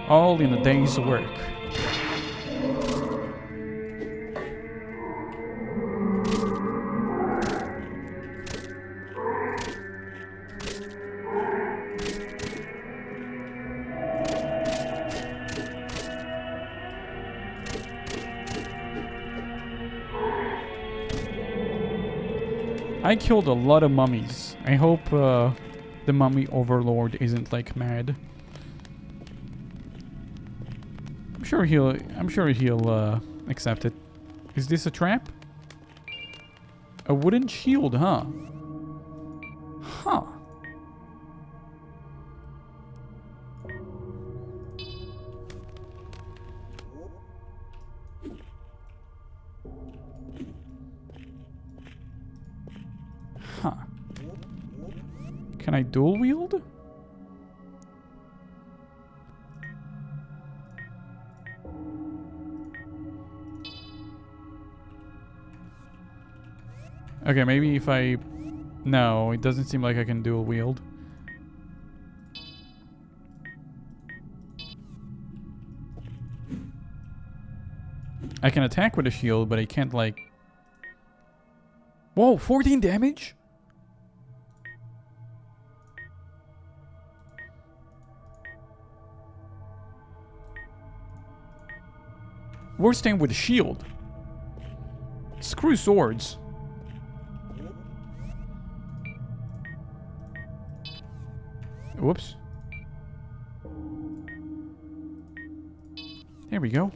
All in a day's work. I killed a lot of mummies. I hope the mummy overlord isn't like mad. I'm sure he'll accept it. Is this a trap? A wooden shield, huh? Huh. Huh. Can I dual wield? Okay, maybe if I... No, it doesn't seem like I can dual wield. I can attack with a shield, but I can't like... Whoa, 14 damage? We're staying with a shield. Screw swords. Whoops. There we go.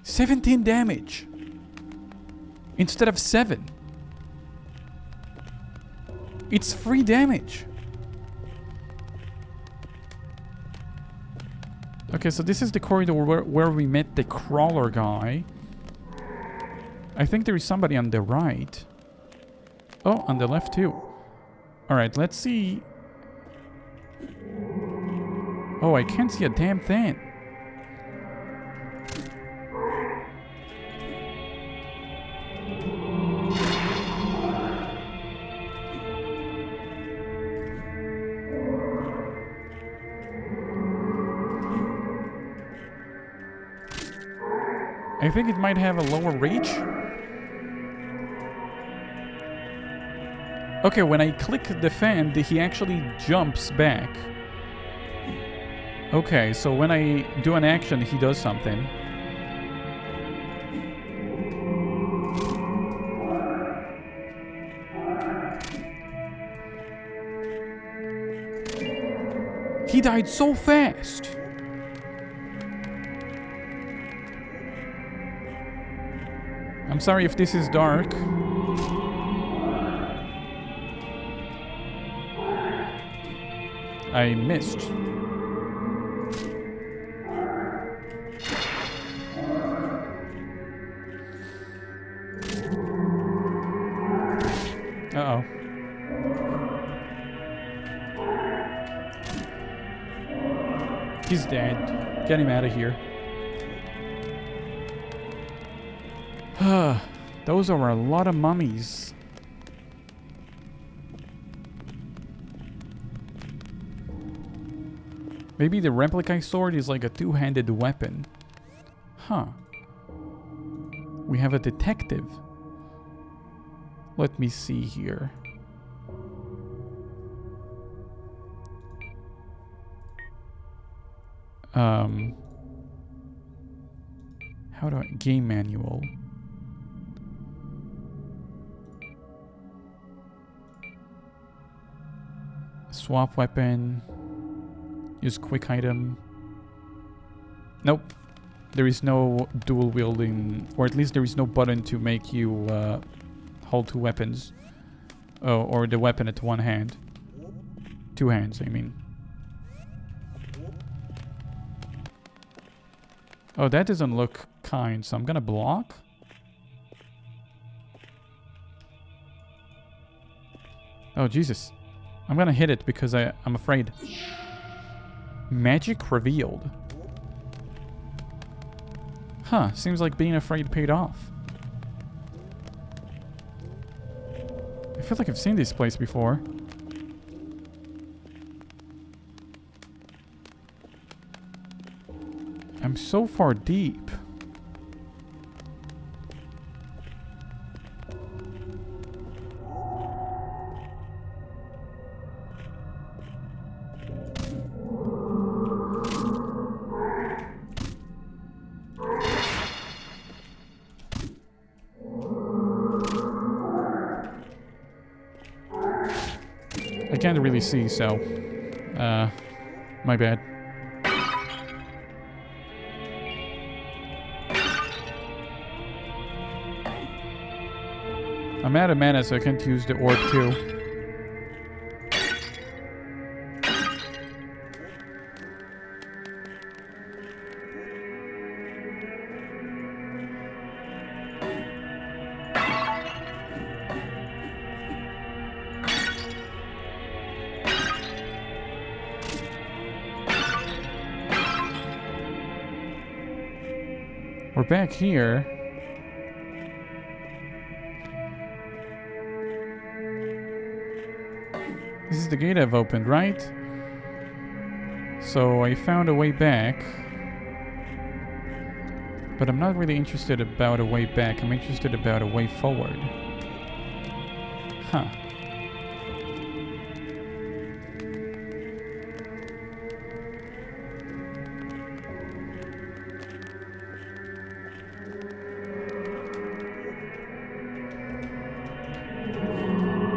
17 damage. Instead of 7. It's 3 damage. Okay, so this is the corridor where we met the crawler guy. I think there is somebody on the right. Oh, on the left too. Alright, let's see. Oh, I can't see a damn thing. I think it might have a lower reach. Okay, when I click defend, he actually jumps back. Okay, so when I do an action, he does something. He died so fast. I'm sorry if this is dark. I missed. Uh-oh. He's dead. Get him out of here. Those are a lot of mummies. Maybe the Replica Sword is like a two-handed weapon. Huh. We have a detective. Let me see here. How do I... Game manual. Swap weapon. Use quick item. Nope. There is no dual wielding, or at least there is no button to make you hold two weapons. Oh, or the weapon at one hand. Two hands, I mean. Oh, that doesn't look kind, so I'm gonna block. Oh, Jesus. I'm gonna hit it because I'm afraid. Magic revealed. Huh, seems like being afraid paid off. I feel like I've seen this place before. I'm so far deep. can't really see, so... my bad. I'm out of mana, so I can't use the orb too. We're back here. This is the gate I've opened, right? So I found a way back. But I'm not really interested about a way back. I'm interested about a way forward. Huh.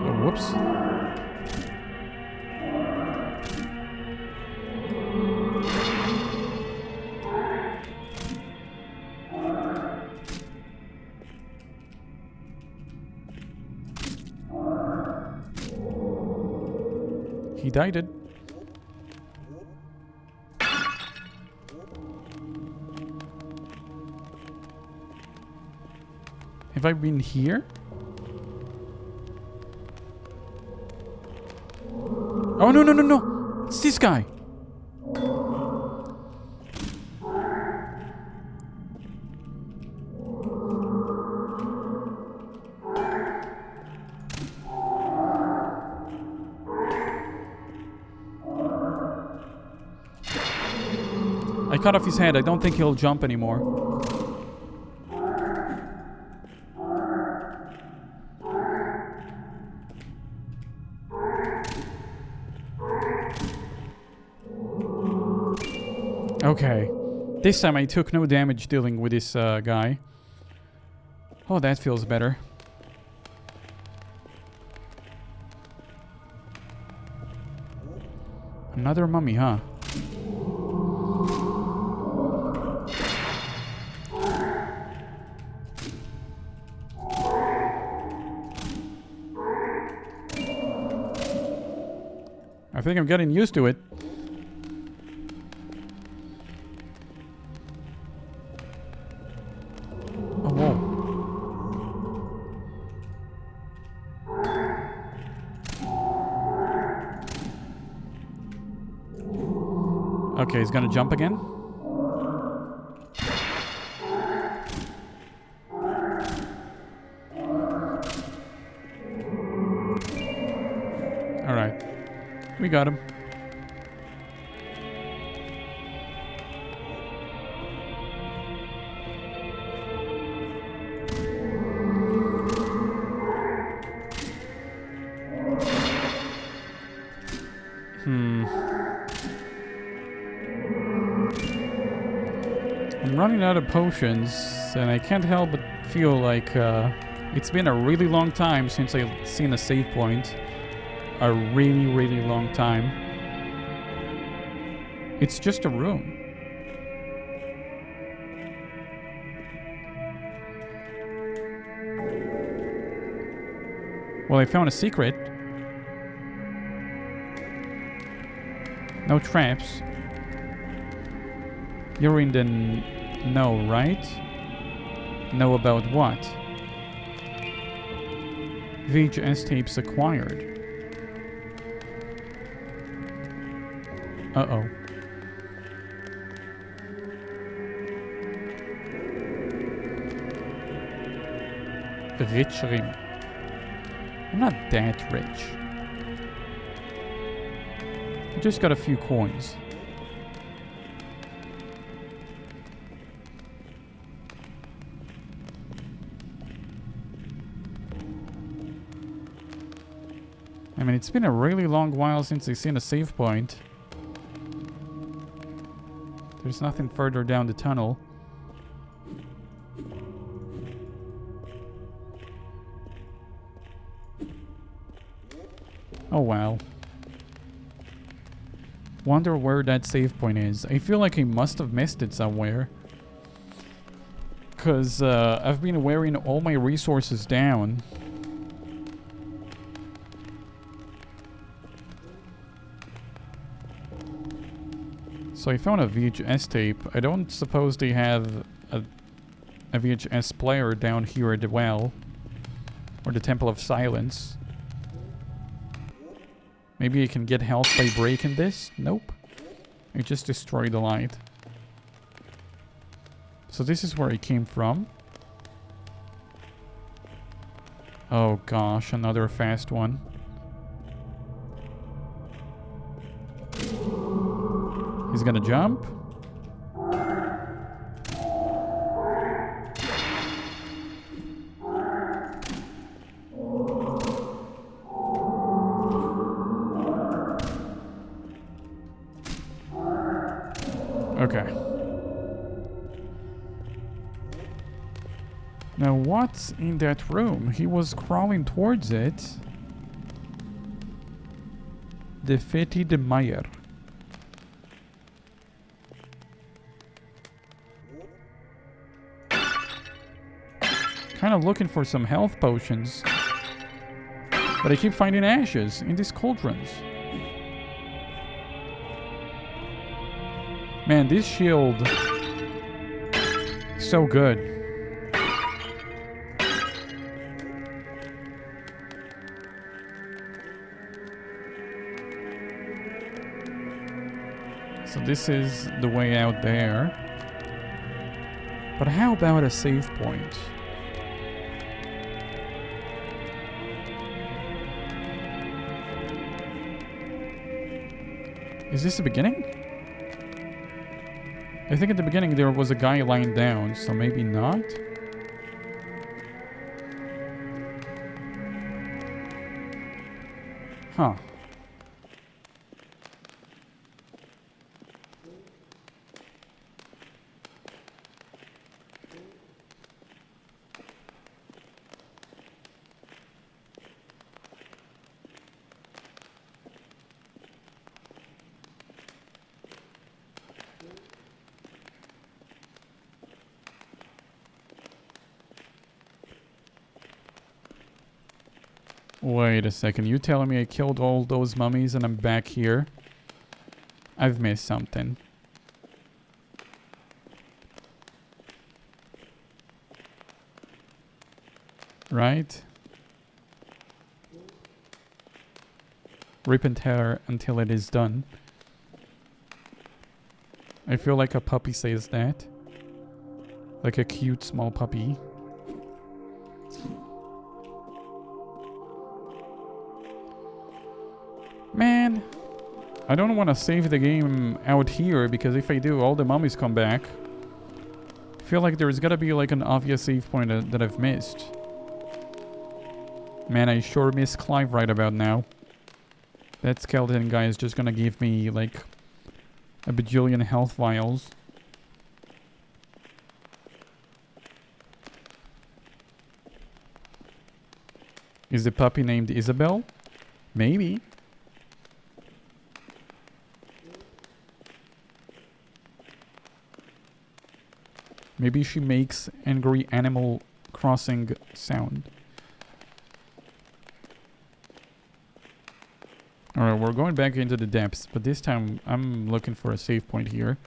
Oh, whoops. He died it. Have I been here? Oh, no, no, no, no! It's this guy! I cut off his head. I don't think he'll jump anymore. Okay. This time I took no damage dealing with this guy. Oh, that feels better. Another mummy, huh? I think I'm getting used to it. Oh, whoa. Okay, he's gonna jump again. Alright. We got him. I'm running out of potions, and I can't help but feel like it's been a really long time since I've seen a save point. A really, really long time. It's just a room. Well, I found a secret. No traps. You're in the no, right? Know about what? VHS tapes acquired. Uh-oh. Rich ring. I'm not that rich. I just got a few coins. I mean, it's been a really long while since I've seen a save point. There's nothing further down the tunnel. Oh, wow. Wonder where that save point is. I feel like I must have missed it somewhere. Because I've been wearing all my resources down. So I found a VHS tape. I don't suppose they have a VHS player down here at the well. Or the Temple of Silence. Maybe I can get health by breaking this? Nope. I just destroyed the light. So this is where I came from. Oh gosh, another fast one. He's gonna jump. Okay. Now what's in that room? He was crawling towards it. The Feti de Meyer. Kind of looking for some health potions. But I keep finding ashes in these cauldrons. Man, this shield is so good. So this is the way out there. But how about a save point? Is this the beginning? I think at the beginning there was a guy lying down, so maybe not? Huh. Wait a second, you telling me I killed all those mummies and I'm back here? I've missed something. Right? Rip and tear until it is done. I feel like a puppy says that. Like a cute small puppy. Man, I don't want to save the game out here because if I do, all the mummies come back. I feel like there's gotta be like an obvious save point that I've missed. Man, I sure miss Clive right about now. That skeleton guy is just gonna give me like a bajillion health vials. Is the puppy named Isabel? Maybe. Maybe she makes angry Animal Crossing sound. Alright, we're going back into the depths, but this time I'm looking for a save point here.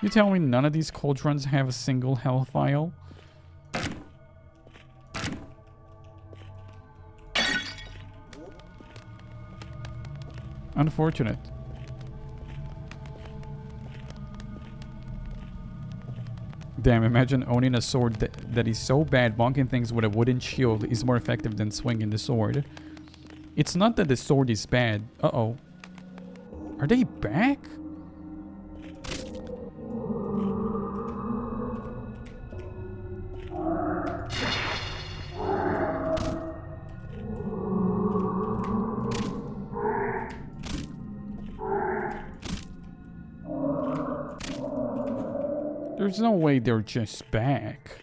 You tell me none of these cauldrons have a single health vial? Unfortunate. Damn, imagine owning a sword that is so bad bonking things with a wooden shield is more effective than swinging the sword. It's not that the sword is bad. Uh-oh. Are they back? There's no way they're just back.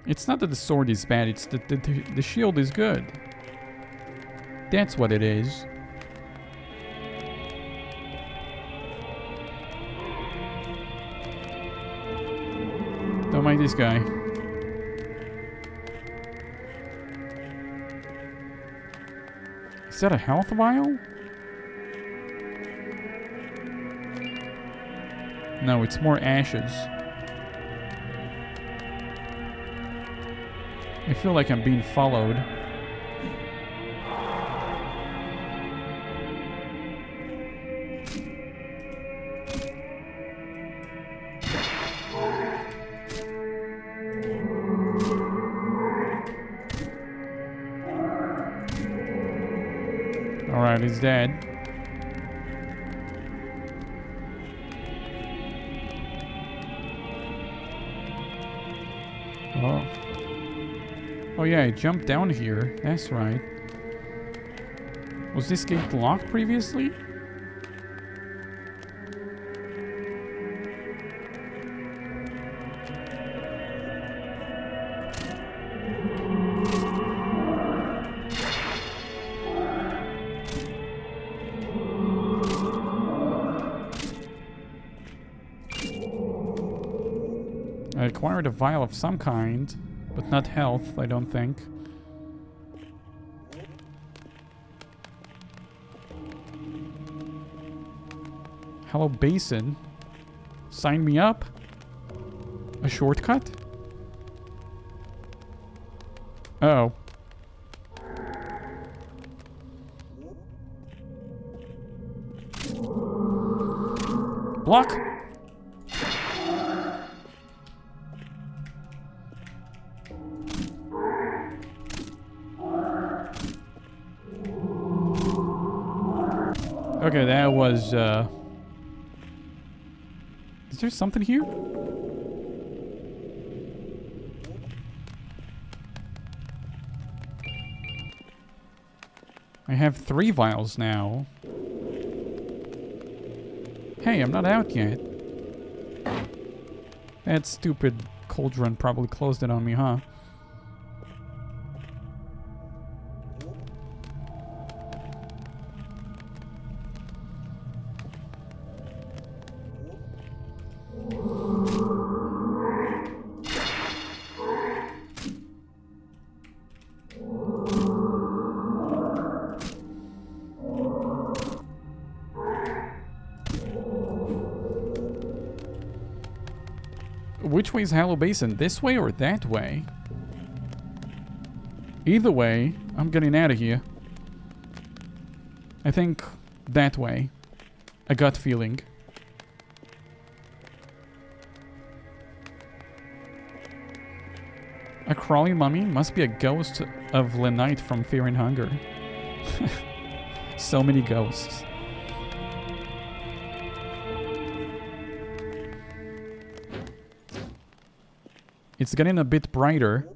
It's not that the sword is bad, it's that the shield is good. That's what it is. Don't mind this guy. Is that a health vial? No, it's more ashes. I feel like I'm being followed. Alright, he's dead. Oh. Oh yeah, I jumped down here. That's right. Was this gate locked previously? I acquired a vial of some kind, but not health, I don't think. Hollow Basin. Sign me up. A shortcut? Uh-oh. Block! Okay, that was, Is there something here? I have 3 vials now. Hey, I'm not out yet. That stupid cauldron probably closed it on me, huh? Which way is Hollow Basin? This way or that way? Either way, I'm getting out of here. I think that way. A gut feeling. A crawling mummy must be a ghost of Lenite from Fear and Hunger. So many ghosts. It's getting a bit brighter.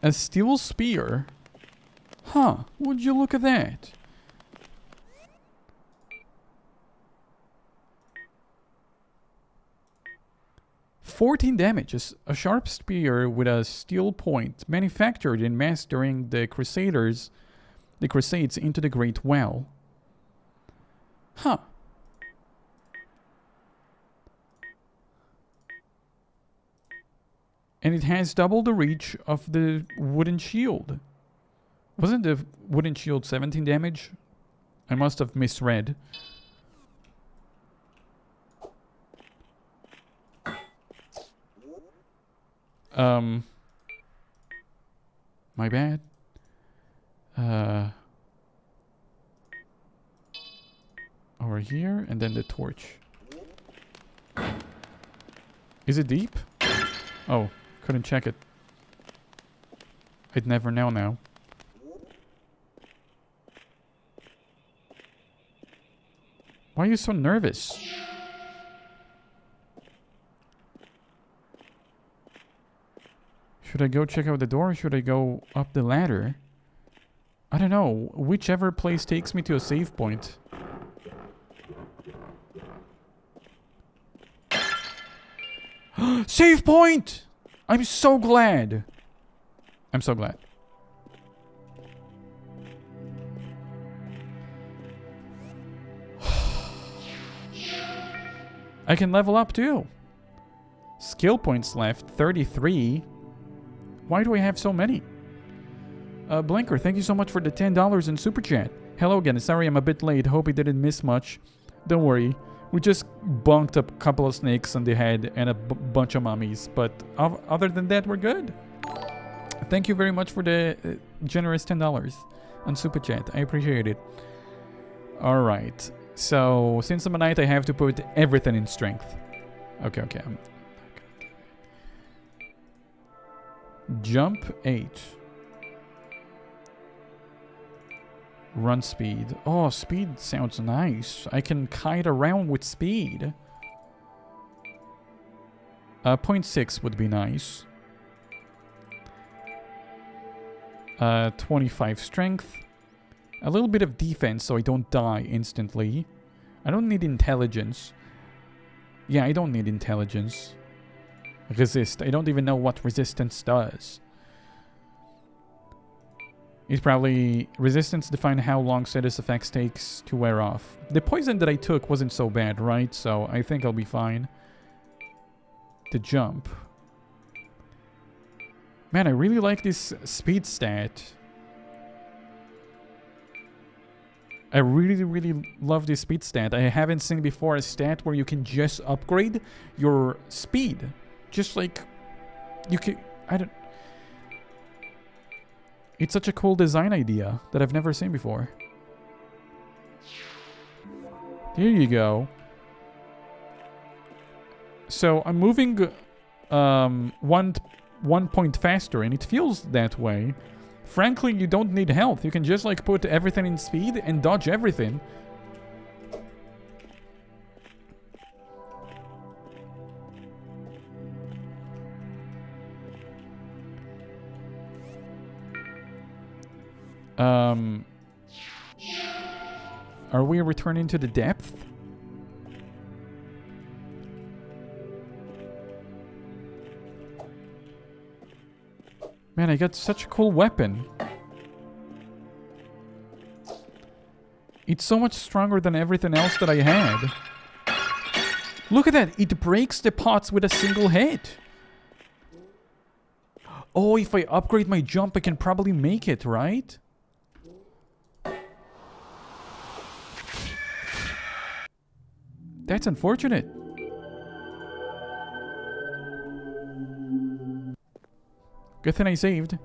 A steel spear? Huh, would you look at that? "14 damage. A sharp spear with a steel point, manufactured in mass during the Crusades into the Great Well." Huh. And it has double the reach of the wooden shield. Wasn't the wooden shield 17 damage? I must have misread. My bad. Over here, and then the torch. Is it deep? Oh, couldn't check it. I'd never know now. Why are you so nervous? Should I go check out the door or should I go up the ladder? I don't know. Whichever place takes me to a save point. Save point! I'm so glad. I'm so glad. I can level up too. Skill points left, 33. Why do I have so many? Blinker, thank you so much for the $10 in Super Chat. Hello again, sorry I'm a bit late, hope I didn't miss much. Don't worry, we just bonked a couple of snakes on the head and a bunch of mummies. But other than that, we're good. Thank you very much for the generous $10 on Super Chat, I appreciate it. Alright, so since I'm a knight, I have to put everything in strength. Okay, I'm not gonna do that. Jump 8. Run speed. Oh, speed sounds nice. I can kite around with speed. 0.6 would be nice. 25 strength. A little bit of defense so I don't die instantly. I don't need intelligence. Yeah, I don't need intelligence. Resist. I don't even know what resistance does. It's probably resistance define how long status effects takes to wear off. The poison that I took wasn't so bad, right? So I think I'll be fine. The jump. Man, I really like this speed stat. I really love this speed stat. I haven't seen before a stat where you can just upgrade your speed. Just like you can... I don't... It's such a cool design idea that I've never seen before. Here you go. So I'm moving one point faster, and it feels that way. Frankly, you don't need health. You can just like put everything in speed and dodge everything. Are we returning to the depth? Man, I got such a cool weapon. It's so much stronger than everything else that I had. Look at that! It breaks the pots with a single hit. Oh, if I upgrade my jump, I can probably make it, right? That's unfortunate. Good thing I saved.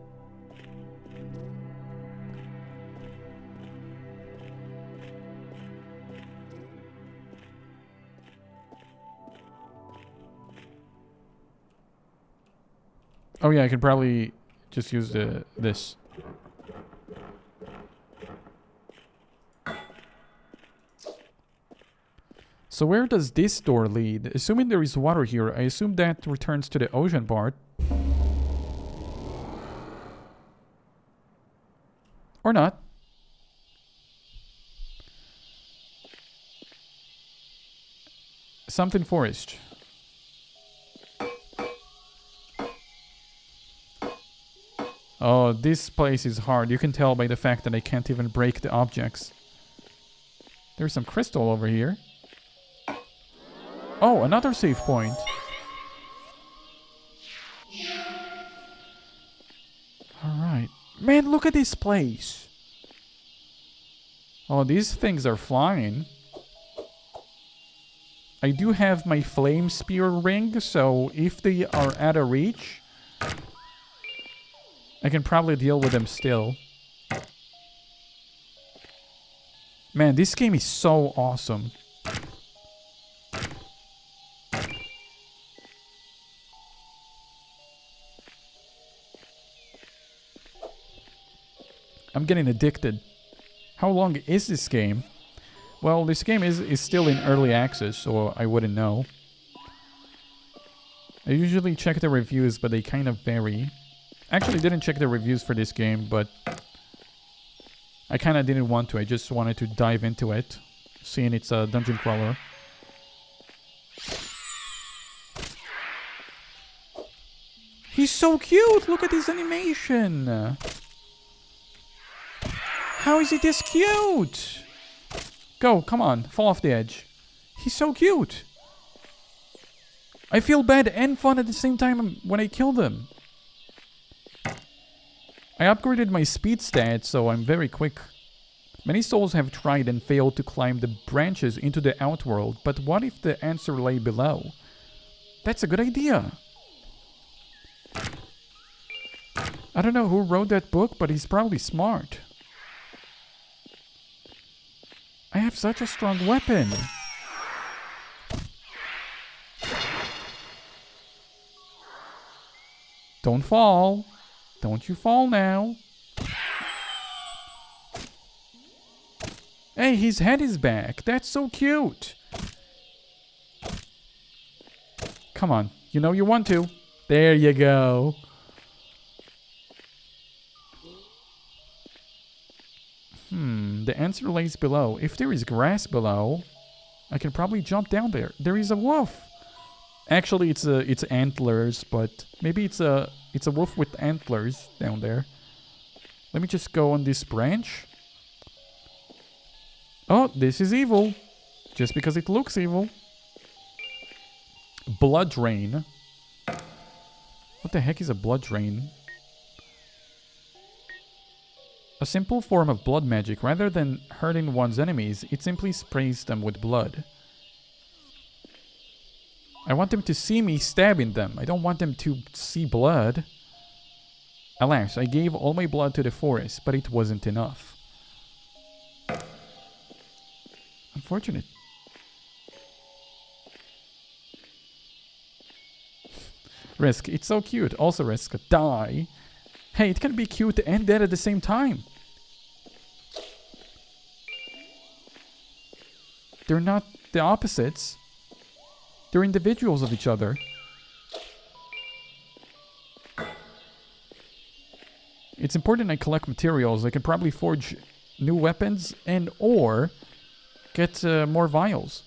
Oh yeah, I could probably just use this. So where does this door lead? Assuming there is water here, I assume that returns to the ocean part. Or not. Something forest. Oh, this place is hard. You can tell by the fact that I can't even break the objects. There's some crystal over here. Oh, another save point. Alright. Man, look at this place. Oh, these things are flying. I do have my flame spear ring, so if they are out of reach, I can probably deal with them still. Man, this game is so awesome. I'm getting addicted. How long is this game? Well, this game is still in early access, so I wouldn't know. I usually check the reviews, but they kind of vary. Actually, didn't check the reviews for this game, but I kind of didn't want to. I just wanted to dive into it, seeing it's a dungeon crawler. He's so cute! Look at his animation! How is he this cute? Go, come on, fall off the edge. He's so cute! I feel bad and fun at the same time when I killed him. I upgraded my speed stat, so I'm very quick. Many souls have tried and failed to climb the branches into the outworld, but what if the answer lay below? That's a good idea. I don't know who wrote that book, but he's probably smart. I have such a strong weapon. Don't fall. Don't you fall now. Hey, his head is back. That's so cute. Come on. You know you want to. There you go. The answer lays below. If there is grass below, I can probably jump down there. There is a wolf. Actually, it's antlers, but maybe it's a wolf with antlers down there. Let me just go on this branch. Oh, this is evil. Just because it looks evil. Blood drain. What the heck is a blood drain? A simple form of blood magic. Rather than hurting one's enemies, it simply sprays them with blood. I want them to see me stabbing them. I don't want them to see blood. Alas, I gave all my blood to the forest, but it wasn't enough. Unfortunate. Risk. It's so cute. Also Risk. Die. Hey, it can be cute and dead at the same time. They're not the opposites. They're individuals of each other. It's important I collect materials. I can probably forge new weapons and or get more vials.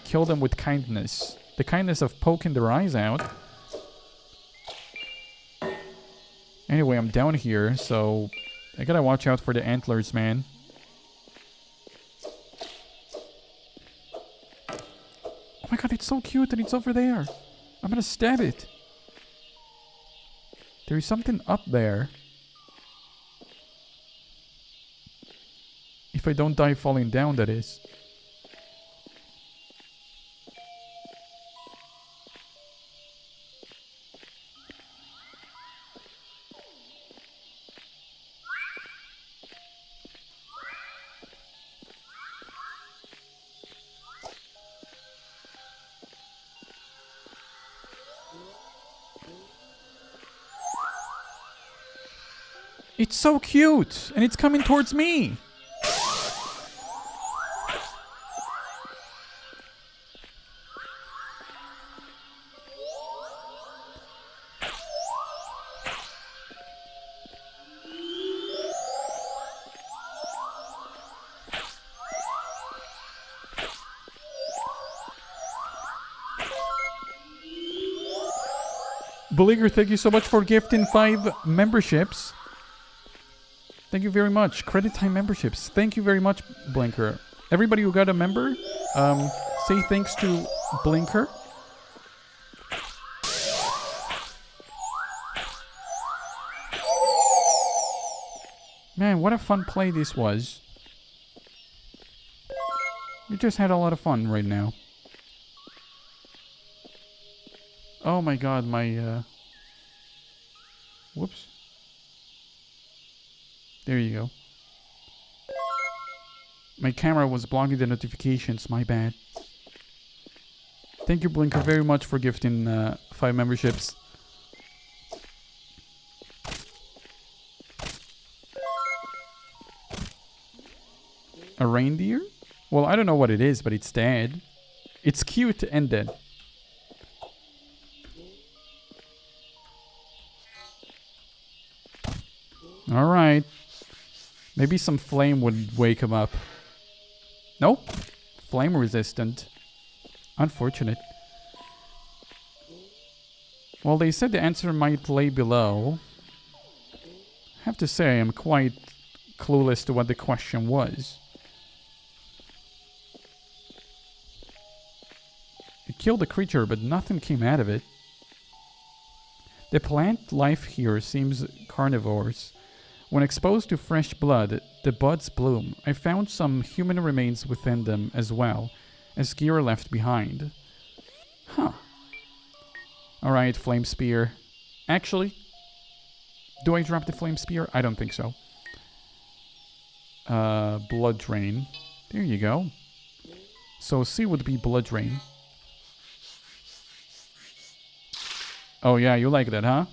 Kill them with kindness. The kindness of poking their eyes out. Anyway, I'm down here, so I gotta watch out for the antlers, man. Oh my god, it's so cute and it's over there. I'm gonna stab it. There is something up there. If I don't die falling down, that is. It's so cute, and it's coming towards me. Beleaguer, thank you so much for gifting 5 memberships. Thank you very much. Credit time memberships. Thank you very much, Blinker. Everybody who got a member, say thanks to Blinker. Man, what a fun play this was. We just had a lot of fun right now. Oh my god, my, whoops. There you go. My camera was blocking the notifications, my bad. Thank you, Blinker, very much for gifting 5 memberships. A reindeer? Well, I don't know what it is, but it's dead. It's cute and dead. Alright. Maybe some flame would wake him up. Nope. Flame resistant. Unfortunate. Well, they said the answer might lay below. I have to say, I'm quite clueless to what the question was. It killed the creature, but nothing came out of it. The plant life here seems carnivorous. When exposed to fresh blood, the buds bloom. I found some human remains within them as well, as gear left behind. Huh. Alright, flame spear. Actually, do I drop the flame spear? I don't think so. Blood drain. There you go. So C would be blood drain. Oh yeah, you like that, huh?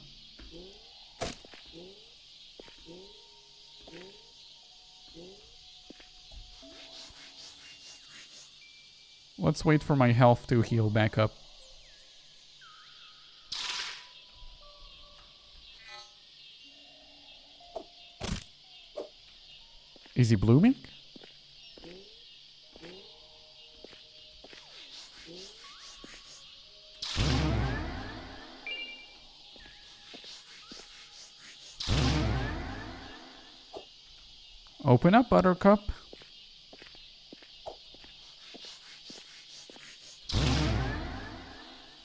Let's wait for my health to heal back up. Is he blooming? Open up, Buttercup.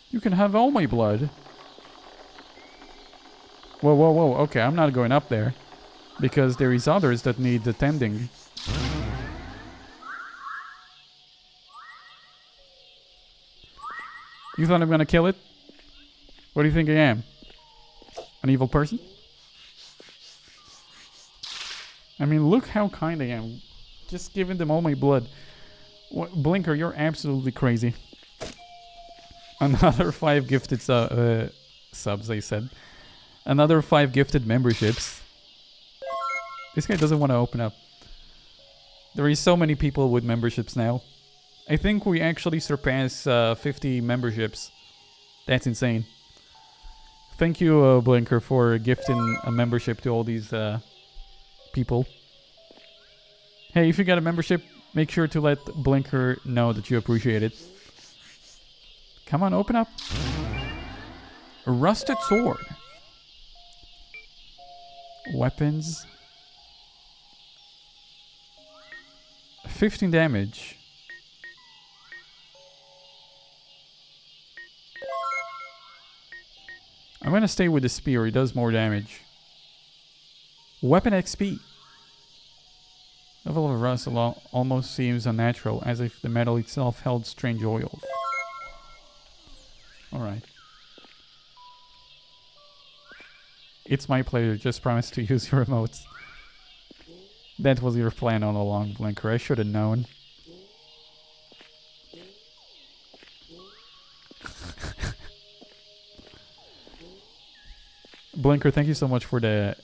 You can have all my blood. Whoa, whoa, whoa. Okay, I'm not going up there. Because there is others that need attending. You thought I'm gonna kill it? What do you think I am? An evil person? I mean, look how kind I am. Just giving them all my blood. Blinker, you're absolutely crazy. Another 5 gifted subs, they said. Another 5 gifted memberships. This guy doesn't want to open up. There is so many people with memberships now. I think we actually surpassed 50 memberships. That's insane. Thank you, Blinker, for gifting a membership to all these people. Hey, if you got a membership, make sure to let Blinker know that you appreciate it. Come on, open up. A rusted sword. Weapons. 15 damage. I'm gonna stay with the spear, it does more damage. Weapon XP. Level of rust almost seems unnatural, as if the metal itself held strange oils. Alright. It's my pleasure, just promise to use your emotes. That was your plan all along, Blinker. I should have known. Blinker, thank you so much for the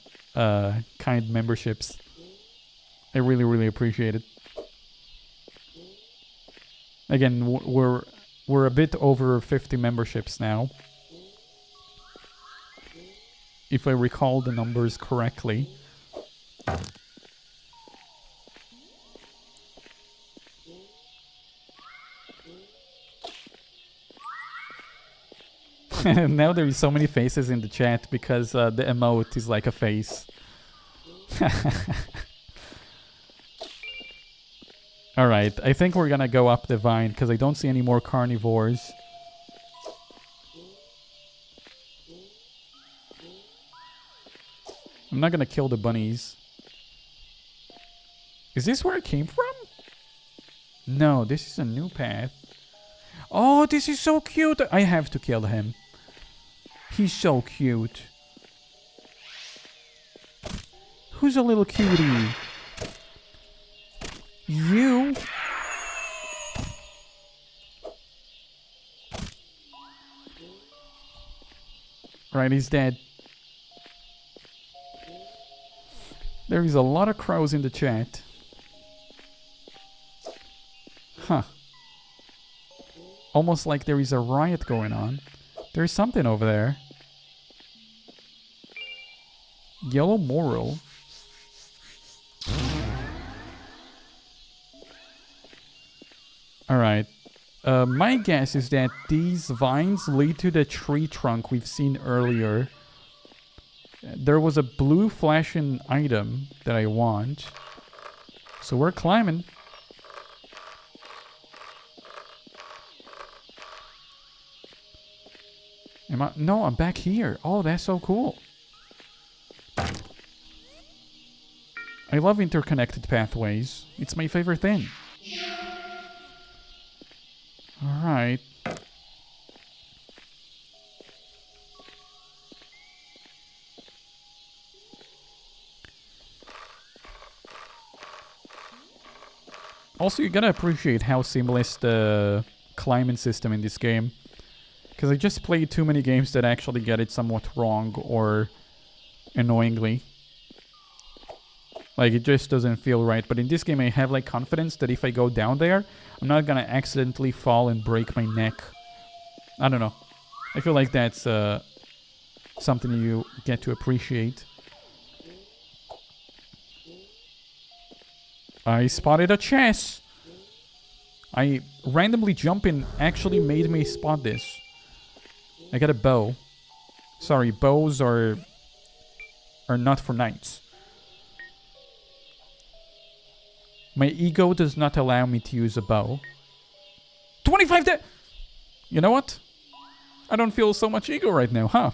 kind memberships. I really, really appreciate it. Again, we're a bit over 50 memberships now. If I recall the numbers correctly. Now there is so many faces in the chat because the emote is like a face. Alright, I think we're gonna go up the vine because I don't see any more carnivores. I'm not gonna kill the bunnies. Is this where it came from? No, this is a new path. Oh, this is so cute! I have to kill him. He's so cute. Who's a little cutie? You? Right, he's dead. There is a lot of crows in the chat. Huh. Almost like there is a riot going on. There's something over there. Yellow moral. Alright. My guess is that these vines lead to the tree trunk we've seen earlier. There was a blue flashing item that I want. So we're climbing. No, I'm back here. Oh, that's so cool. I love interconnected pathways. It's my favorite thing. Alright. Also, you gotta appreciate how seamless the climbing system in this game. Because I just played too many games that actually get it somewhat wrong or annoyingly. Like, it just doesn't feel right. But in this game, I have, like, confidence that if I go down there, I'm not gonna accidentally fall and break my neck. I don't know. I feel like that's something you get to appreciate. I spotted a chest! I randomly jumping actually made me spot this. I got a bow. Sorry, bows are not for knights. My ego does not allow me to use a bow. 25 You know what? I don't feel so much ego right now, huh?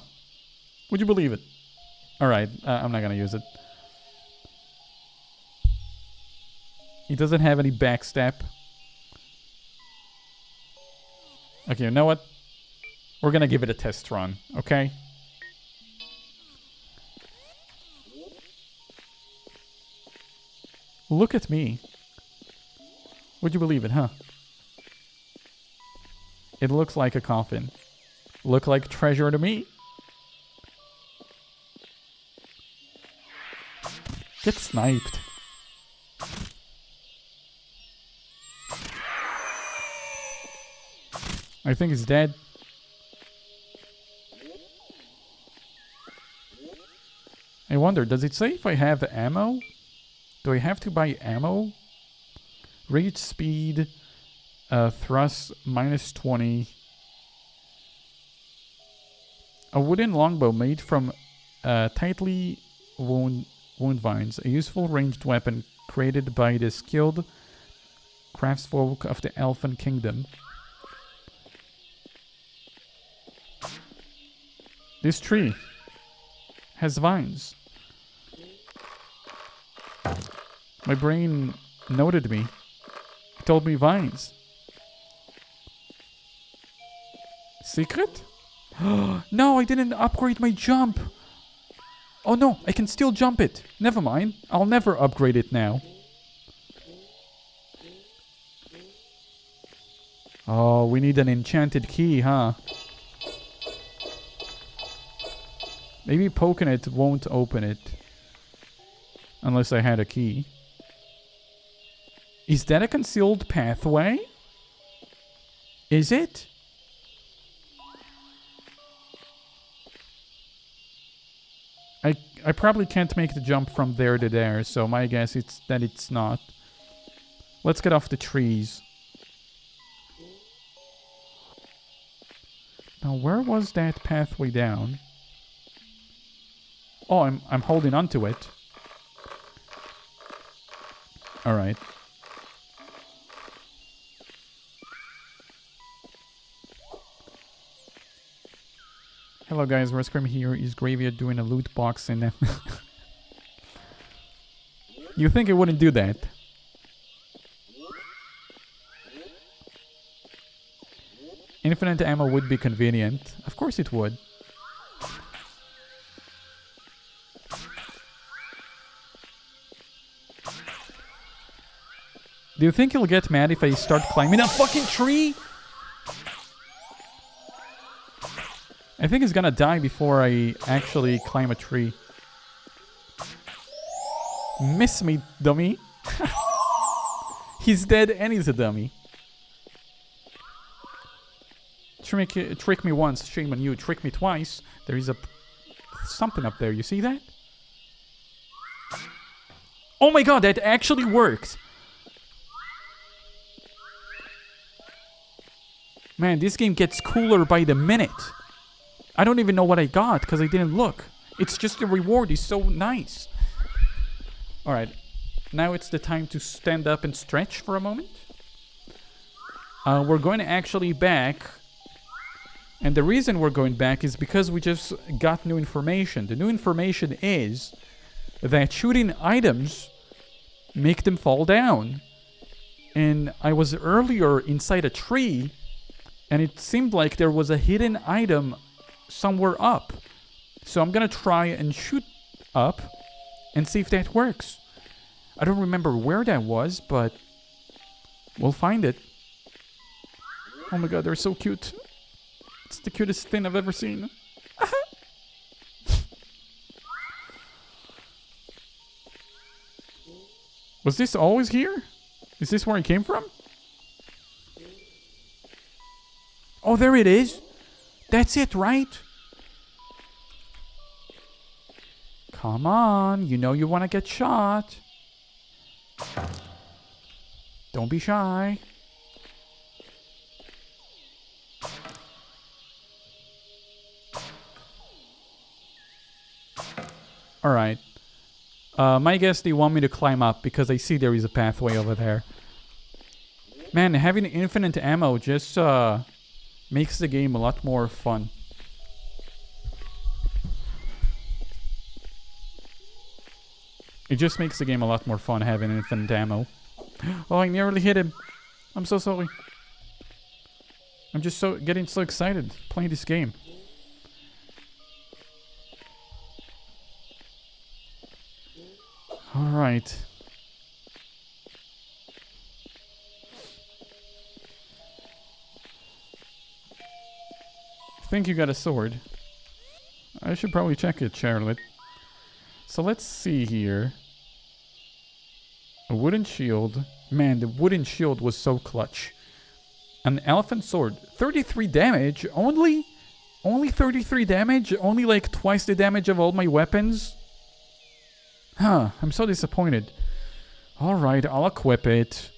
Would you believe it? Alright, I'm not gonna use it. He doesn't have any backstep. Okay, you know what? We're gonna give it a test run, okay? Look at me. Would you believe it, huh? It looks like a coffin. Look like treasure to me. Get sniped. I think he's dead. I wonder, does it say if I have ammo? Do I have to buy ammo? Rage speed, thrust minus 20. A wooden longbow made from tightly wound vines. A useful ranged weapon created by the skilled craftsfolk of the Elfin Kingdom. This tree has vines. My brain noted me. It told me vines. Secret? No, I didn't upgrade my jump. Oh no, I can still jump it. Never mind. I'll never upgrade it now. Oh, we need an enchanted key, huh? Maybe poking it won't open it. Unless I had a key. Is that a concealed pathway? Is it? I probably can't make the jump from there to there, so my guess is that it's not. Let's get off the trees. Now, where was that pathway down? Oh, I'm holding on to it. All right. Hello guys, Rescrim here is Graveyard doing a loot box and you think I wouldn't do that? Infinite ammo would be convenient. Of course it would. Do you think he'll get mad if I start climbing a fucking tree? I think he's gonna die before I actually climb a tree. Miss me, dummy. He's dead and he's a dummy. Trick me once, shame on you. Trick me twice. There is something up there. You see that? Oh my god, that actually worked. Man, this game gets cooler by the minute. I don't even know what I got because I didn't look. It's just the reward is so nice. Alright, now it's the time to stand up and stretch for a moment. We're going actually back. And the reason we're going back is because we just got new information. The new information is that shooting items make them fall down. And I was earlier inside a tree, and it seemed like there was a hidden item somewhere up. So I'm gonna try and shoot up and see if that works. I don't remember where that was, but we'll find it. Oh my god, they're so cute. It's the cutest thing I've ever seen. Was this always here? Is this where I came from? Oh, there it is. That's it, right? Come on, you know you want to get shot. Don't be shy. Alright. My guess they want me to climb up because I see there is a pathway over there. Man, having infinite ammo just makes the game a lot more fun. It just makes the game a lot more fun having infinite ammo. Oh, I nearly hit him. I'm so sorry. I'm just getting so excited playing this game. Alright. I think you got a sword. I should probably check it, Charlotte. So let's see here. A wooden shield. Man, the wooden shield was so clutch. An elephant sword. 33 damage? Only 33 damage? Only like twice the damage of all my weapons? Huh, I'm so disappointed. Alright, I'll equip it.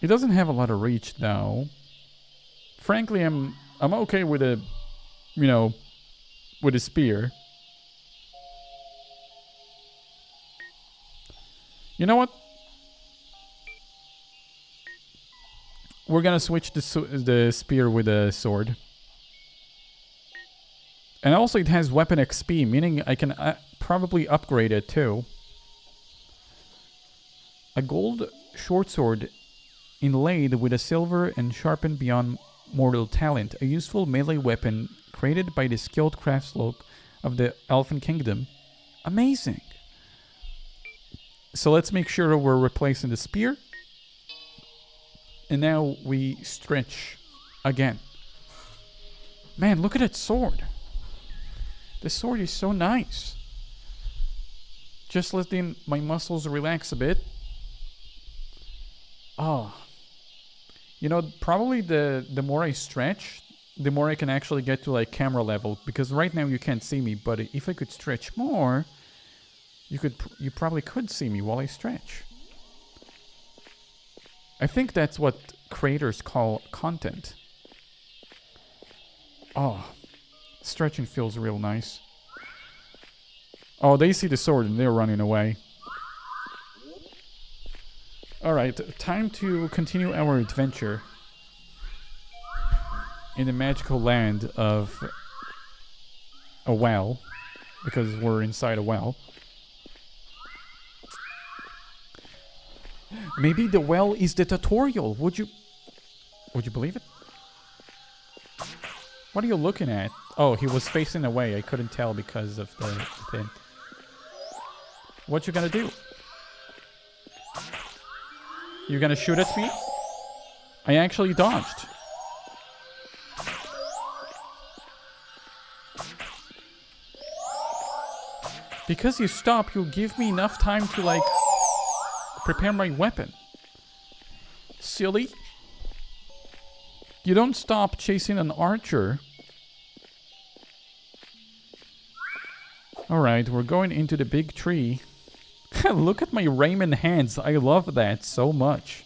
It doesn't have a lot of reach though. Frankly, I'm okay with a, you know, with a spear. You know what? We're gonna switch the spear with a sword. And also it has weapon XP, meaning I can probably upgrade it too. A gold short sword inlaid with a silver and sharpened beyond mortal talent. A useful melee weapon created by the skilled craftsfolk of the Elfin Kingdom. Amazing! So let's make sure we're replacing the spear. And now we stretch again. Man, look at that sword. The sword is so nice. Just letting my muscles relax a bit. Oh. You know, probably the more I stretch, the more I can actually get to like camera level. Because right now you can't see me, but if I could stretch more, you probably could see me while I stretch. I think that's what creators call content. Oh, stretching feels real nice. Oh, they see the sword and they're running away. Alright, time to continue our adventure in the magical land of a well, because we're inside a well. Maybe the well is the tutorial. Would you believe it? What are you looking at? Oh, he was facing away. I couldn't tell because of the thing. What you gonna do? You gonna shoot at me? I actually dodged. Because you stop, you'll give me enough time to like prepare my weapon. Silly. You don't stop chasing an archer. Alright, we're going into the big tree. Look at my Rayman hands. I love that so much.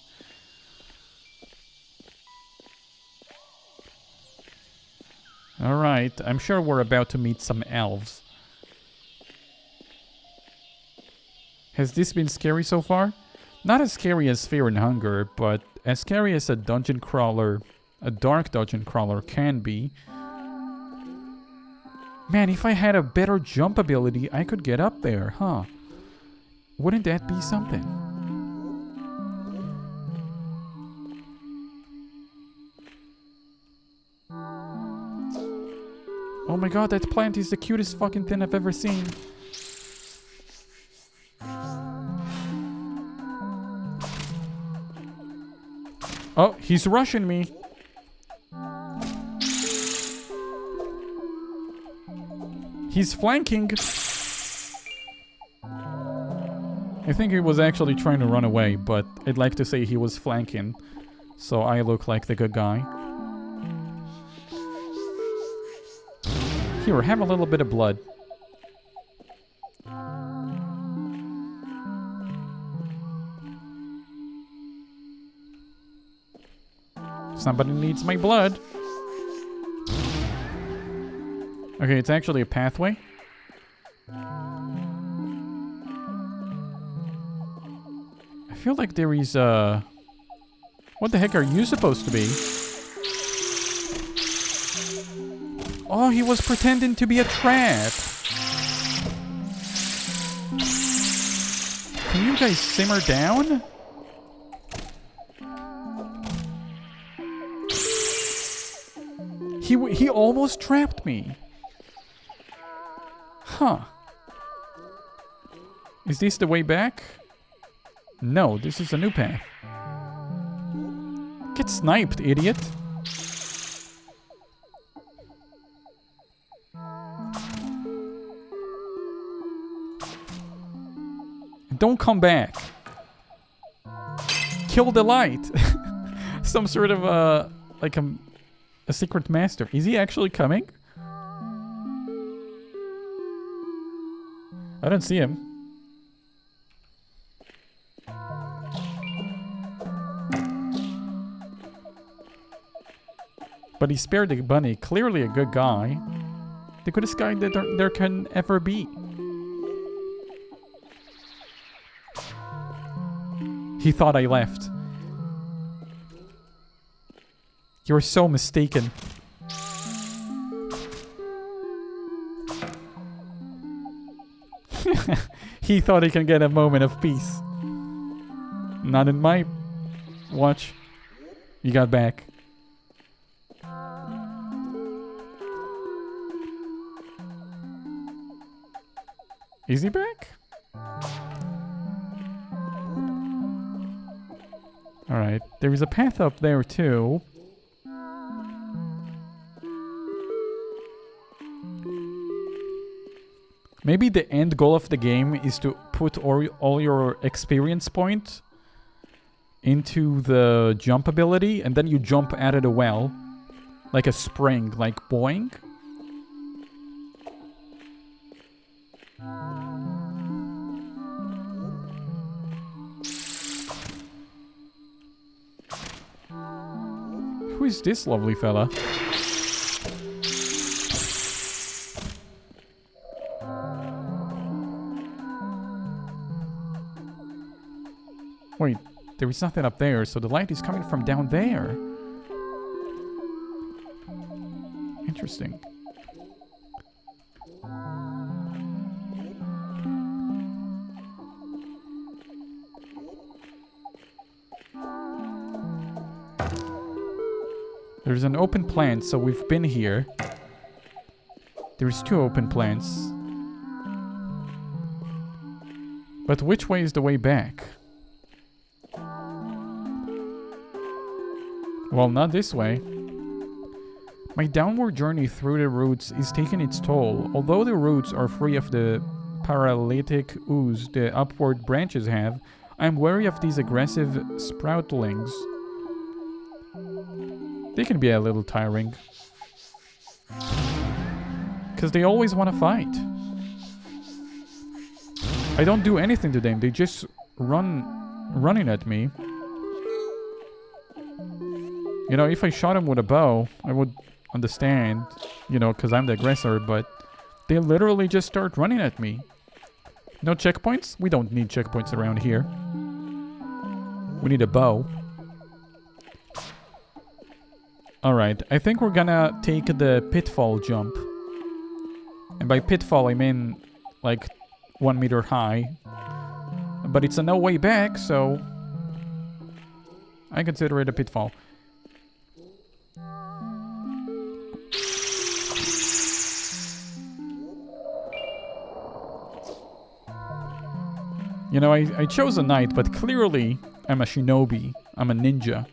Alright, I'm sure we're about to meet some elves. Has this been scary so far? Not as scary as Fear and Hunger, but as scary as a dungeon crawler, a dark dungeon crawler can be. Man, if I had a better jump ability, I could get up there, huh? Wouldn't that be something? Oh my god, that plant is the cutest fucking thing I've ever seen. Oh, he's rushing me. He's flanking. I think he was actually trying to run away, but I'd like to say he was flanking. So I look like the good guy. Here, have a little bit of blood. Somebody needs my blood. Okay, it's actually a pathway. I feel like there is a... What the heck are you supposed to be? Oh, he was pretending to be a trap. Can you guys simmer down? He almost trapped me. Huh. Is this the way back? No, this is a new path. Get sniped, idiot. Don't come back. Kill the light. Some sort of like a secret master. Is he actually coming? I don't see him. But he spared the bunny. Clearly a good guy. The goodest guy that there can ever be. He thought I left. You're so mistaken. He thought he can get a moment of peace. Not in my watch. You got back. Is he back? Alright, there is a path up there too. Maybe the end goal of the game is to put all your experience point into the jump ability, and then you jump out of the well. Like a spring, like boing. Who is this lovely fella? Wait, there is nothing up there, so the light is coming from down there. Interesting. There's an open plant, so we've been here. There's 2 open plants. But which way is the way back? Well, not this way. My downward journey through the roots is taking its toll. Although the roots are free of the paralytic ooze the upward branches have, I am wary of these aggressive sproutlings. They can be a little tiring. Because they always want to fight. I don't do anything to them. They just running at me. You know, if I shot him with a bow, I would understand, you know, because I'm the aggressor, but they literally just start running at me. No checkpoints? We don't need checkpoints around here. We need a bow. Alright, I think we're gonna take the pitfall jump. And by pitfall, I mean like 1 meter high. But it's a no way back, so I consider it a pitfall. You know, I chose a knight, but clearly I'm a shinobi. I'm a ninja.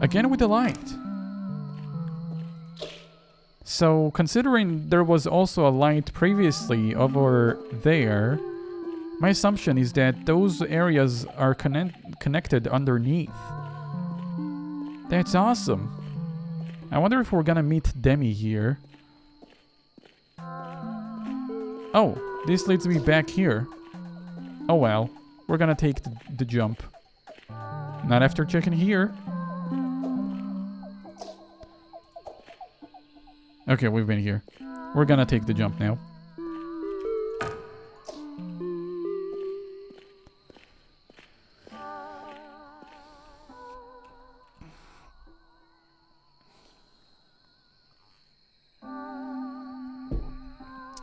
Again with the light. So, considering there was also a light previously over there, my assumption is that those areas are connected underneath. That's awesome. I wonder if we're gonna meet Demi here. Oh, this leads me back here. Oh well, we're gonna take the jump. Not after checking here. Okay, we've been here. We're gonna take the jump now.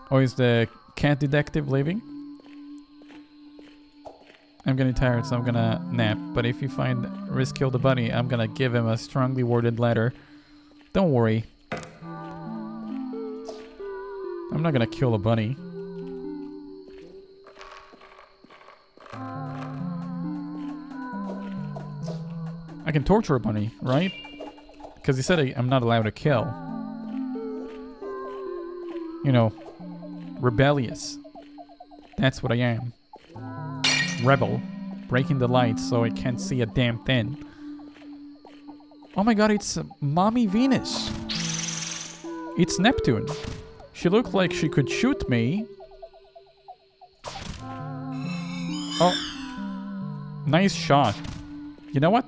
Oh, is the cat detective leaving? I'm getting tired, so I'm gonna nap. But if you find Riz killed the bunny, I'm gonna give him a strongly worded letter. Don't worry. I'm not gonna kill a bunny. I can torture a bunny, right? Because he said I'm not allowed to kill. You know, rebellious. That's what I am. Rebel. Breaking the lights so I can't see a damn thing. Oh my god, it's Mommy Venus. It's Neptune. She looked like she could shoot me. Oh. Nice shot. You know what?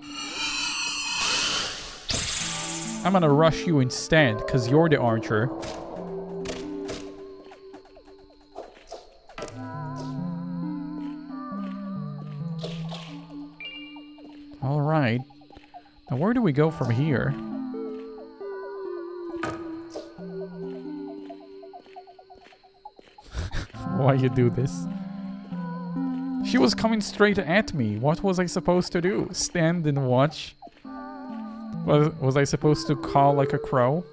I'm gonna rush you instead, because you're the archer. Alright. Now where do we go from here? Why you do this? She was coming straight at me. What was I supposed to do? Stand and watch? Was I supposed to call like a crow?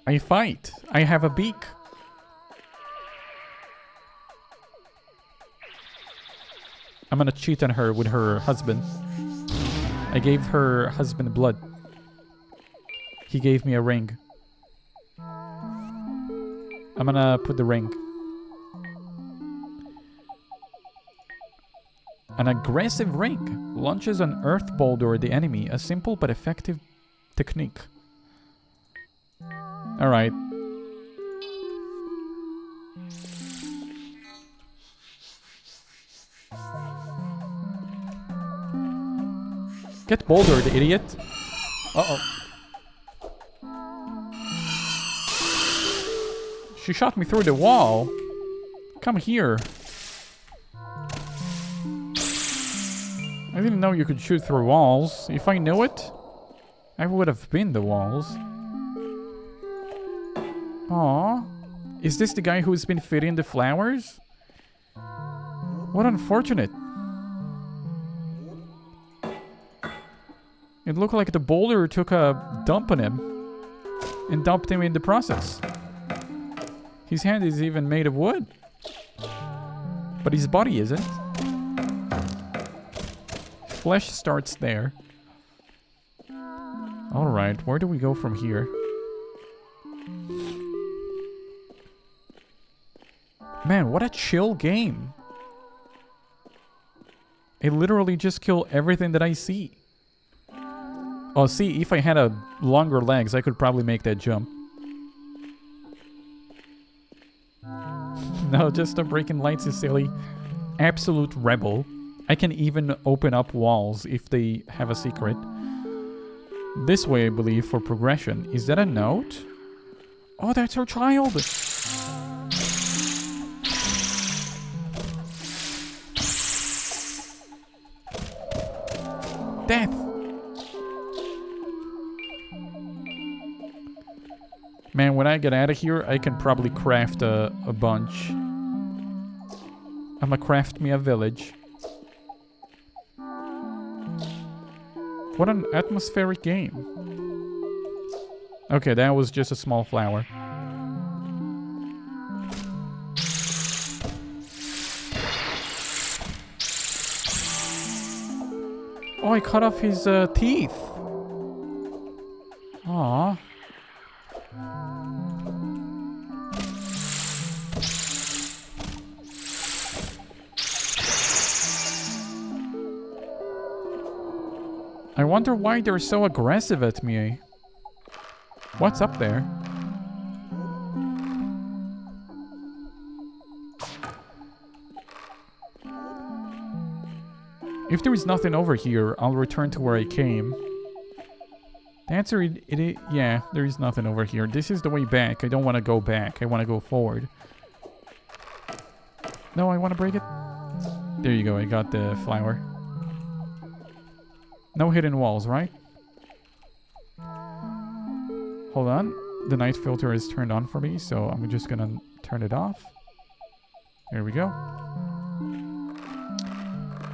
I fight. I have a beak. I'm gonna cheat on her with her husband. I gave her husband blood. He gave me a ring. I'm gonna put the ring. An aggressive ring launches an earth boulder at the enemy, a simple but effective technique. Alright. Get bouldered, idiot. Uh-oh. She shot me through the wall. Come here. I didn't know you could shoot through walls. If I knew it, I would have been the walls. Aww. Is this the guy who's been feeding the flowers? What unfortunate. It looked like the boulder took a dump on him and dumped him in the process. His hand is even made of wood. But his body isn't. Flesh starts there. Alright, where do we go from here? Man, what a chill game. I literally just kill everything that I see. Oh, see, if I had a longer legs, I could probably make that jump. No, just stop breaking lights, you silly. Absolute rebel. I can even open up walls if they have a secret. This way, I believe, for progression. Is that a note? Oh, that's her child! Death! Man, when I get out of here, I can probably craft a bunch. I'ma craft me a village. What an atmospheric game. Okay, that was just a small flower. Oh, I cut off his teeth. Aww. I wonder why they're so aggressive at me. What's up there? If there is nothing over here, I'll return to where I came. The answer is, yeah, there is nothing over here. This is the way back. I don't want to go back. I want to go forward. No, I want to break it. There you go. I got the flower. No hidden walls, right? Hold on. The night filter is turned on for me, so I'm just gonna turn it off. There we go.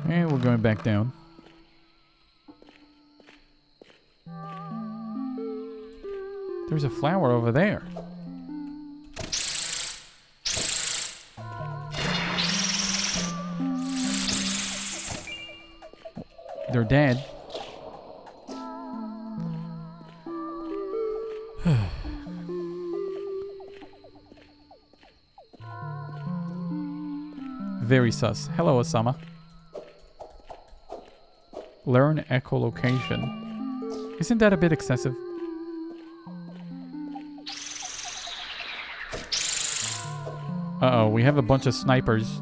And we're going back down. There's a flower over there. They're dead. Very sus. Hello, Osama. Learn echolocation. Isn't that a bit excessive? Uh-oh, we have a bunch of snipers.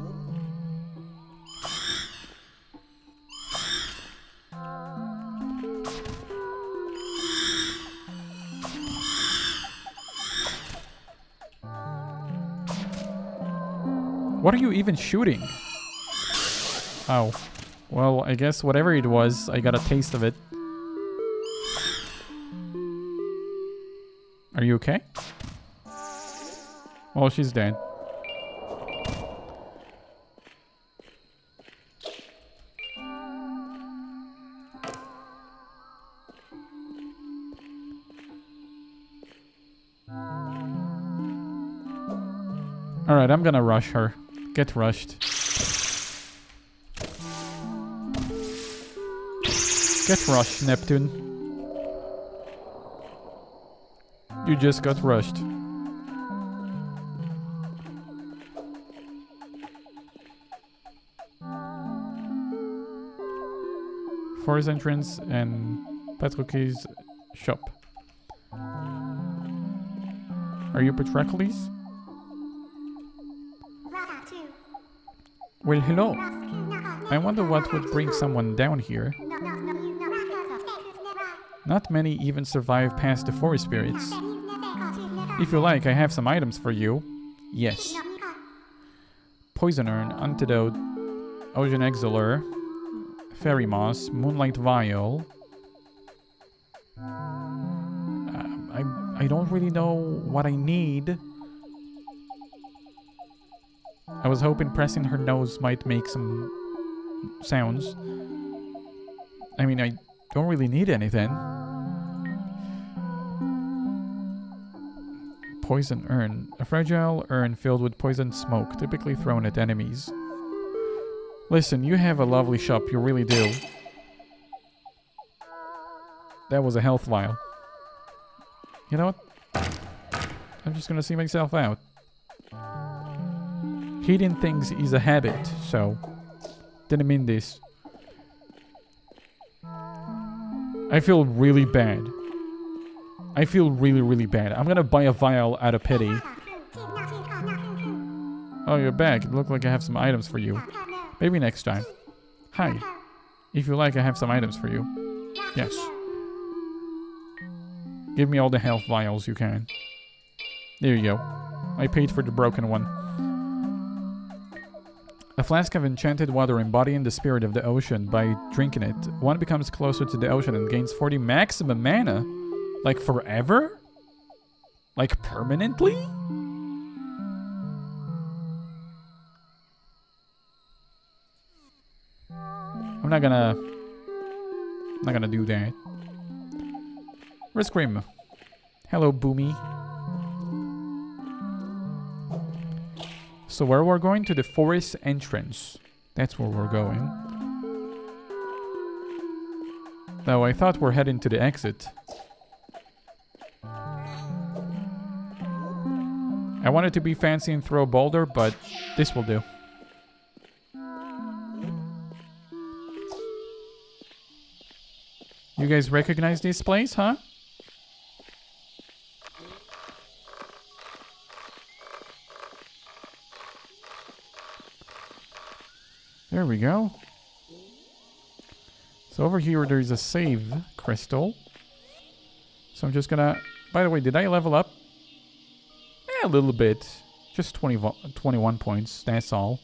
What are you even shooting? Oh. Well, I guess whatever it was, I got a taste of it. Are you okay? Well, she's dead. Alright, I'm gonna rush her. Get rushed. Get rushed, Neptune. You just got rushed. Forest entrance and Patrocles shop. Are you Patrocles? Well, hello. I wonder what would bring someone down here. Not many even survive past the forest spirits. If you like, I have some items for you. Yes. Poison urn, antidote, ocean exhaler, fairy moss, moonlight vial. I don't really know what I need. I was hoping pressing her nose might make some sounds. I mean, I don't really need anything. Poison urn. A fragile urn filled with poison smoke, typically thrown at enemies. Listen, you have a lovely shop, you really do. That was a health vial. You know what? I'm just gonna see myself out. Heating things is a habit, so didn't mean this. I feel really bad. I feel really, really bad. I'm gonna buy a vial out of pity. Oh, you're back. It looked like I have some items for you. Maybe next time. Hi. If you like, I have some items for you. Yes. Give me all the health vials you can. There you go. I paid for the broken one. A flask of enchanted water embodying the spirit of the ocean. By drinking it, one becomes closer to the ocean and gains 40 maximum mana. Like forever? Like permanently? I'm not gonna do that. Where's Grim? Hello, Boomy. So where we're going? To the forest entrance. That's where we're going. Though I thought we're heading to the exit. I wanted to be fancy and throw a boulder, but this will do. You guys recognize this place, huh? There we go. So over here there's a save crystal. So I'm just gonna... By the way, did I level up? Yeah, a little bit. Just 21 points, that's all.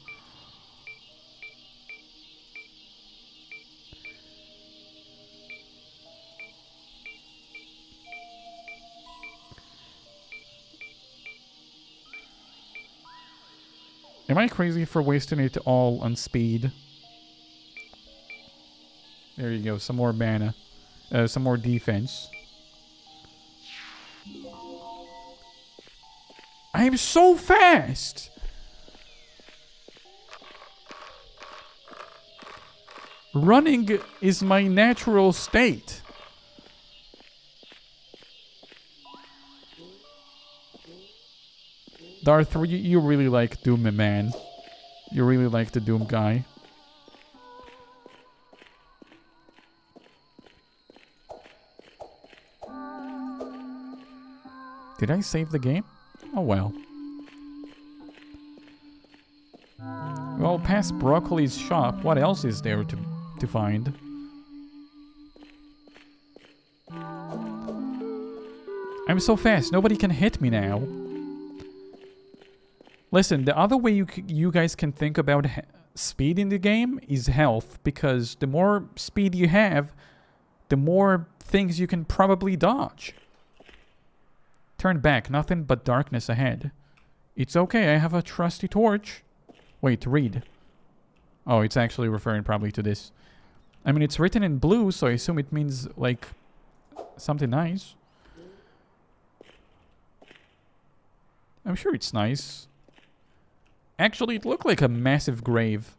Am I crazy for wasting it all on speed? There you go, some more mana. Some more defense. I am so fast! Running is my natural state. Darth, you really like Doom, man. You really like the Doom guy. Did I save the game? Oh well. Well, past Broccoli's shop, what else is there to find? I'm so fast, nobody can hit me now. Listen, the other way you guys can think about speed in the game is health, because the more speed you have, the more things you can probably dodge. Turn back, nothing but darkness ahead. It's okay, I have a trusty torch. Wait, read. Oh, it's actually referring probably to this. I mean, it's written in blue, so I assume it means, like, something nice. I'm sure it's nice. Actually, it looked like a massive grave.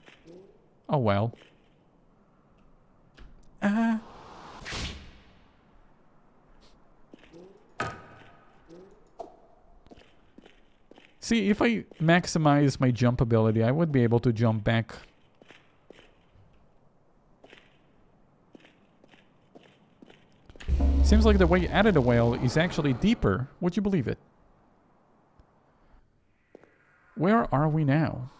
Oh well. See, if I maximize my jump ability, I would be able to jump back. Seems like the way out of the whale is actually deeper. Would you believe it? Where are we now?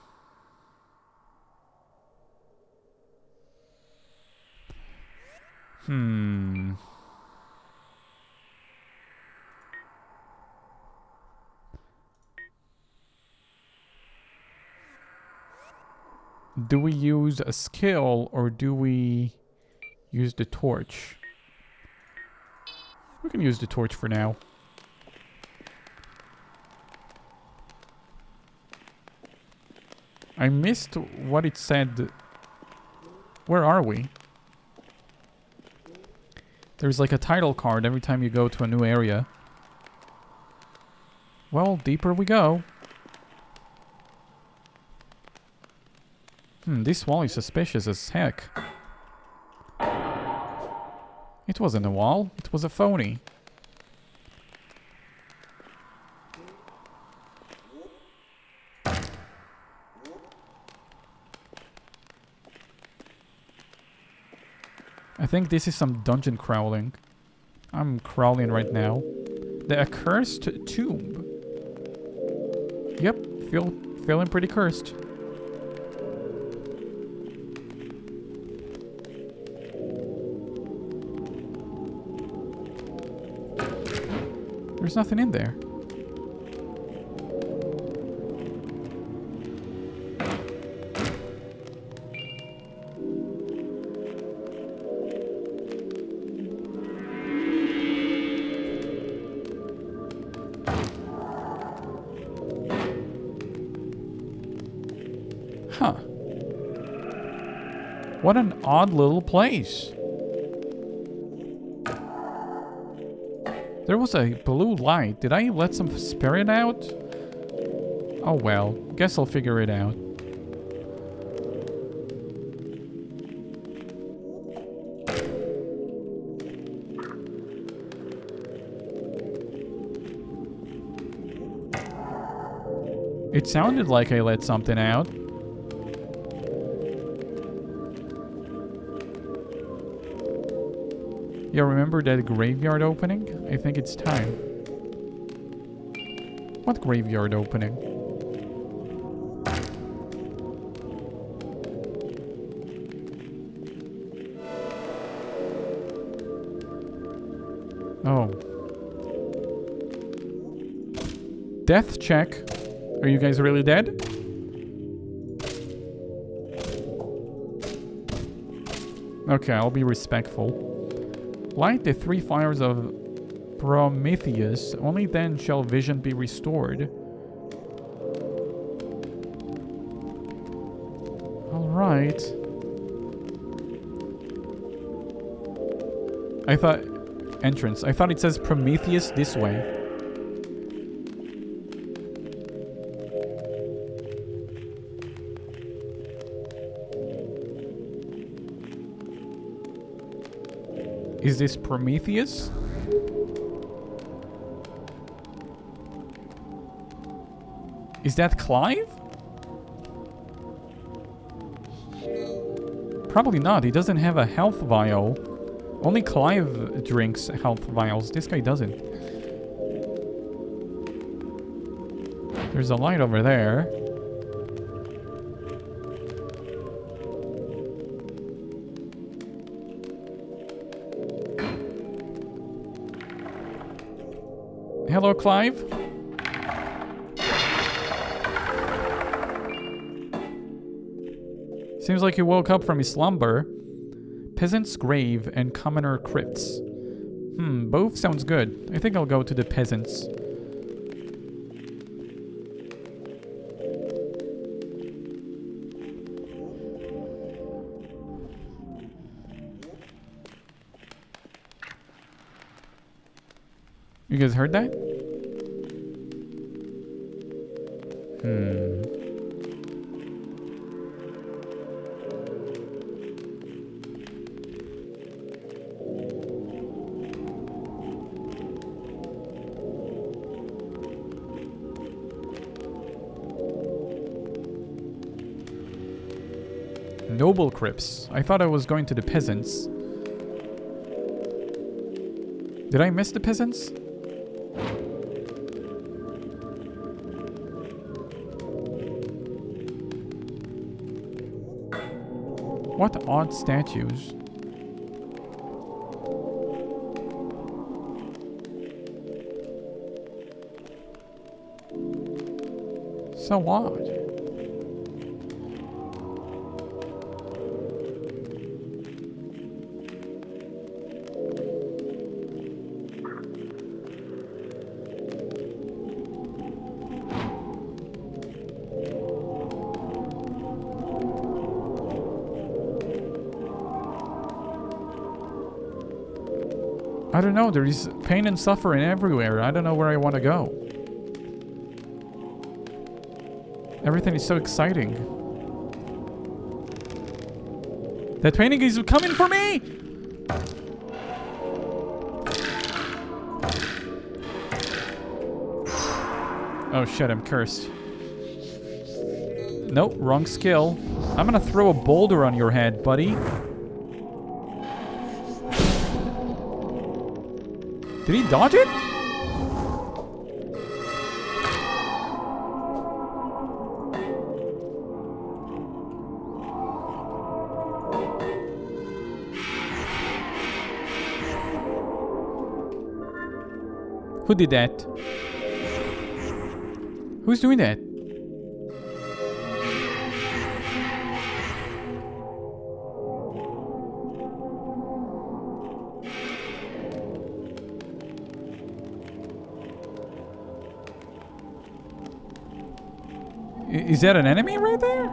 Do we use a skill or do we use the torch? We can use the torch for now. I missed what it said. Where are we? There's like a title card every time you go to a new area. Well, deeper we go. This wall is suspicious as heck. It wasn't a wall, it was a phony. I think this is some dungeon crawling. I'm crawling right now. The accursed tomb. Yep, feeling pretty cursed. There's nothing in there. Huh. What an odd little place. There was a blue light. Did I let some spirit out? Oh well. Guess I'll figure it out. It sounded like I let something out. Yeah, remember that graveyard opening? I think it's time. What graveyard opening? Oh. Death check. Are you guys really dead? Okay, I'll be respectful. Light the 3 fires of Prometheus, only then shall vision be restored. Alright. I thought... Entrance. I thought it says Prometheus this way. Is this Prometheus? Is that Clive? Probably not. He doesn't have a health vial. Only Clive drinks health vials. This guy doesn't. There's a light over there. Hello, Clive. Seems like he woke up from his slumber. Peasant's grave and commoner crypts. Both sounds good. I think I'll go to the peasants. You guys heard that? Noble crypts. I thought I was going to the peasants. Did I miss the peasants? What odd statues. So odd. I don't know, there is pain and suffering everywhere. I don't know where I want to go. Everything is so exciting. That painting is coming for me! Oh shit, I'm cursed. Nope, wrong skill. I'm gonna throw a boulder on your head, buddy. Did he dodge it? Who did that? Who's doing that? Is that an enemy right there?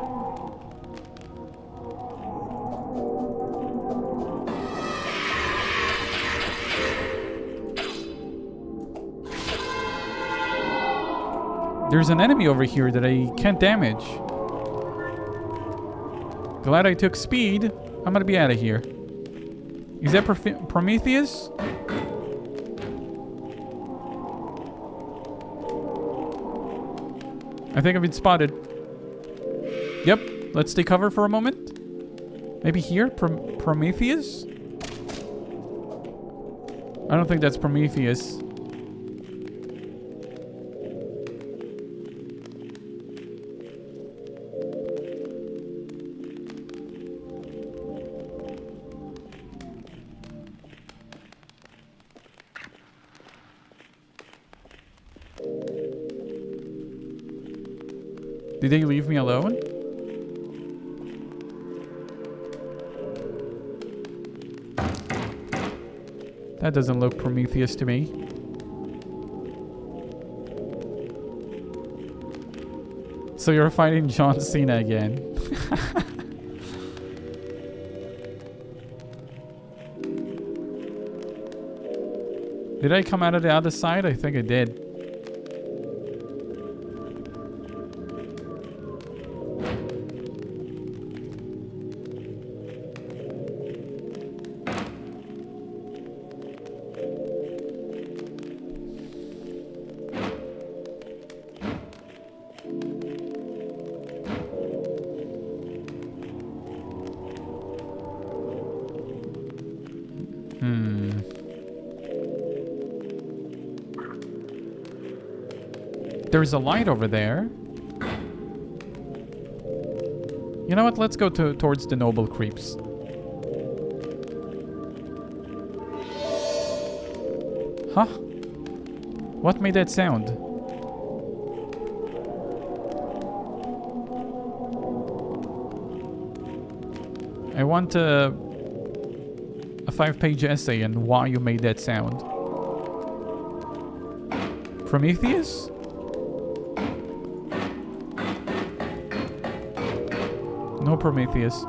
There's an enemy over here that I can't damage. Glad I took speed. I'm gonna be out of here. Is that Prometheus? I think I've been spotted. Yep. Let's take cover for a moment. Maybe here? Prometheus? I don't think that's Prometheus. Did they leave me alone? That doesn't look Prometheus to me. So you're fighting John Cena again. Did I come out of the other side? I think I did. There's a light over there. You know what? Let's go towards the noble creeps. Huh? What made that sound? I want a 5-page essay on why you made that sound. Prometheus? No Prometheus.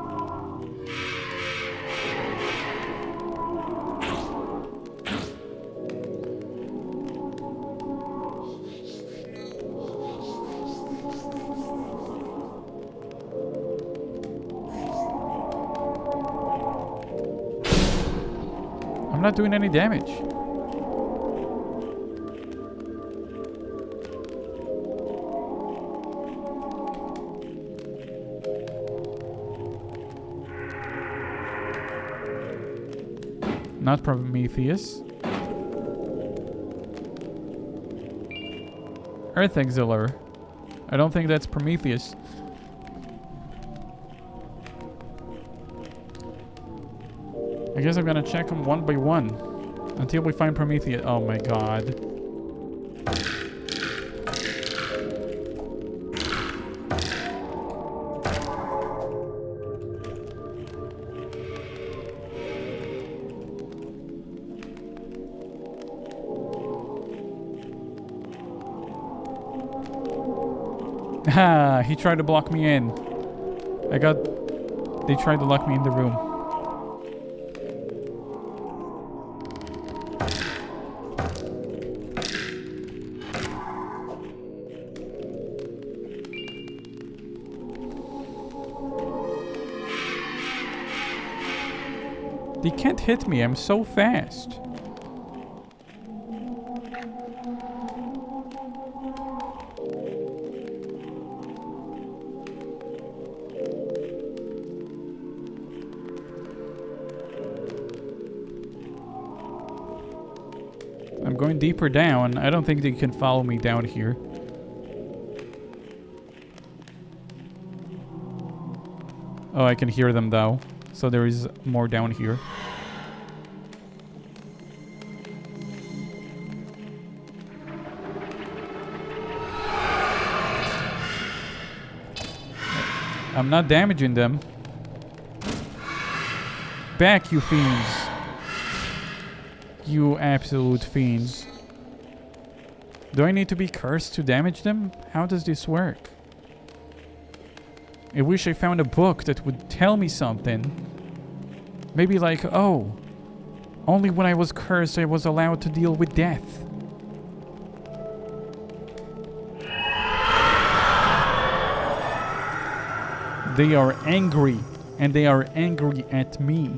I'm not doing any damage. Not Prometheus. Earth Exiler. I don't think that's Prometheus. I guess I'm gonna check them one by one until we find Prometheus. Oh my god. Ha! He tried to block me in. They tried to lock me in the room. They can't hit me, I'm so fast. I'm going deeper down. I don't think they can follow me down here. Oh, I can hear them though. So there is more down here. I'm not damaging them. Back, you fiends. You absolute fiends. Do I need to be cursed to damage them? How does this work? I wish I found a book that would tell me something. Maybe like, oh, only when I was cursed I was allowed to deal with death. They are angry, and they are angry at me.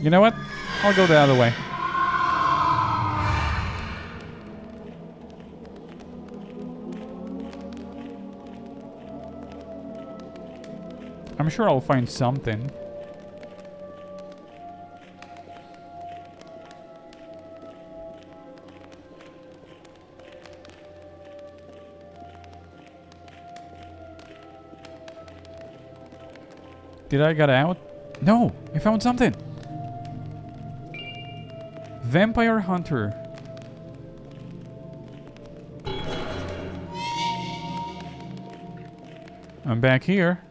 You know what? I'll go the other way. I'm sure I'll find something. Did I get out? No! I found something! Vampire Hunter. I'm back here.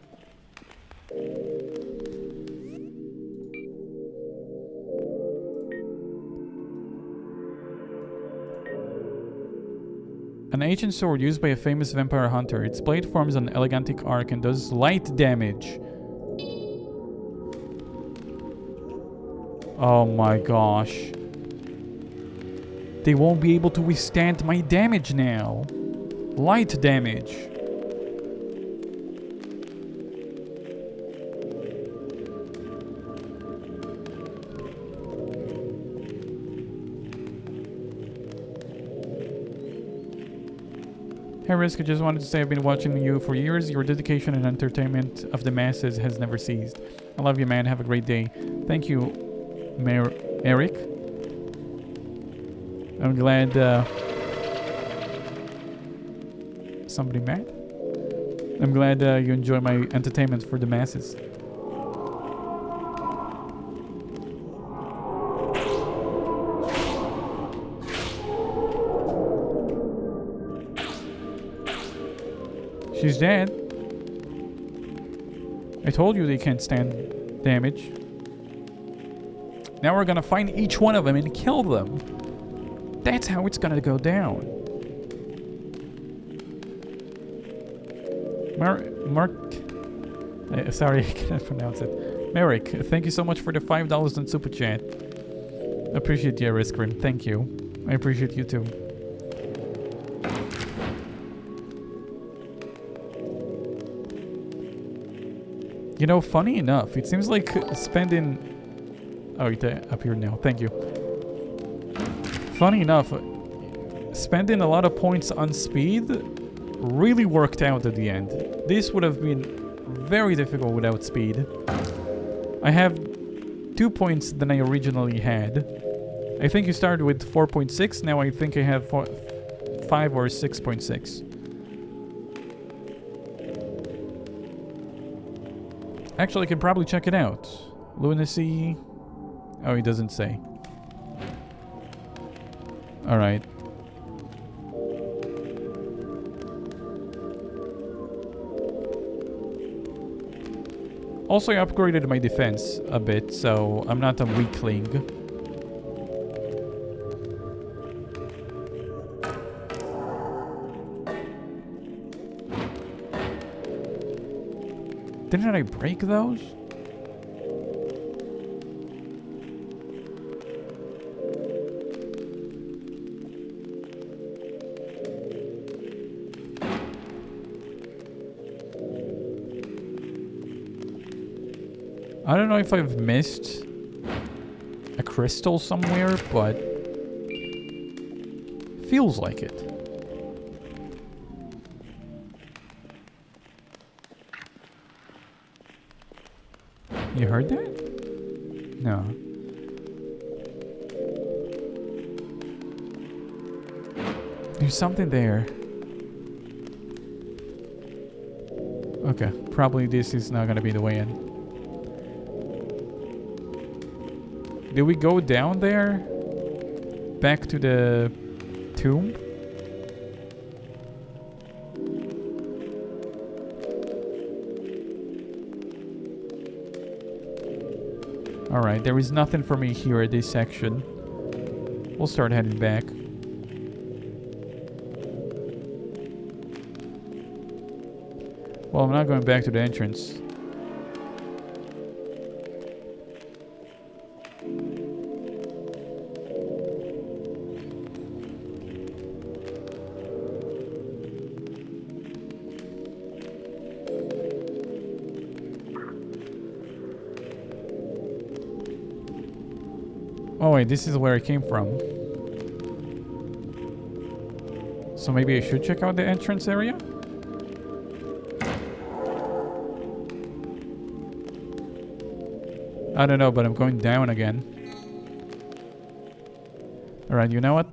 An ancient sword used by a famous vampire hunter. Its blade forms an elegantic arc and does light damage. Oh my gosh. They won't be able to withstand my damage now. Light damage. Hey Risk, I just wanted to say I've been watching you for years. Your dedication and entertainment of the masses has never ceased. I love you, man. Have a great day. Thank you, Eric. I'm glad somebody mad? I'm glad you enjoy my entertainment for the masses. She's dead. I told you they can't stand damage. Now we're gonna find each one of them and kill them. That's how it's gonna go down. Sorry, I can't pronounce it. Merrick, thank you so much for the $5 on Super Chat. Appreciate you, Riskrim. Thank you. I appreciate you too. You know, funny enough, it seems like spending... Oh, it appeared now. Thank you. Funny enough, spending a lot of points on speed really worked out at the end. This would have been very difficult without speed. I have 2 points than I originally had. I think you started with 4.6. Now I think I have 5 or 6.6. Actually, I can probably check it out. Lunacy. Oh, he doesn't say. Alright. Also, I upgraded my defense a bit, so I'm not a weakling. Didn't I break those? I don't know if I've missed a crystal somewhere, but feels like it. You heard that? No. There's something there. Okay, probably this is not gonna be the way in. Did we go down there? Back to the tomb? Alright, there is nothing for me here at this section. We'll start heading back. Well, I'm not going back to the entrance. Oh wait, this is where I came from. So maybe I should check out the entrance area? I don't know, but I'm going down again. Alright, you know what?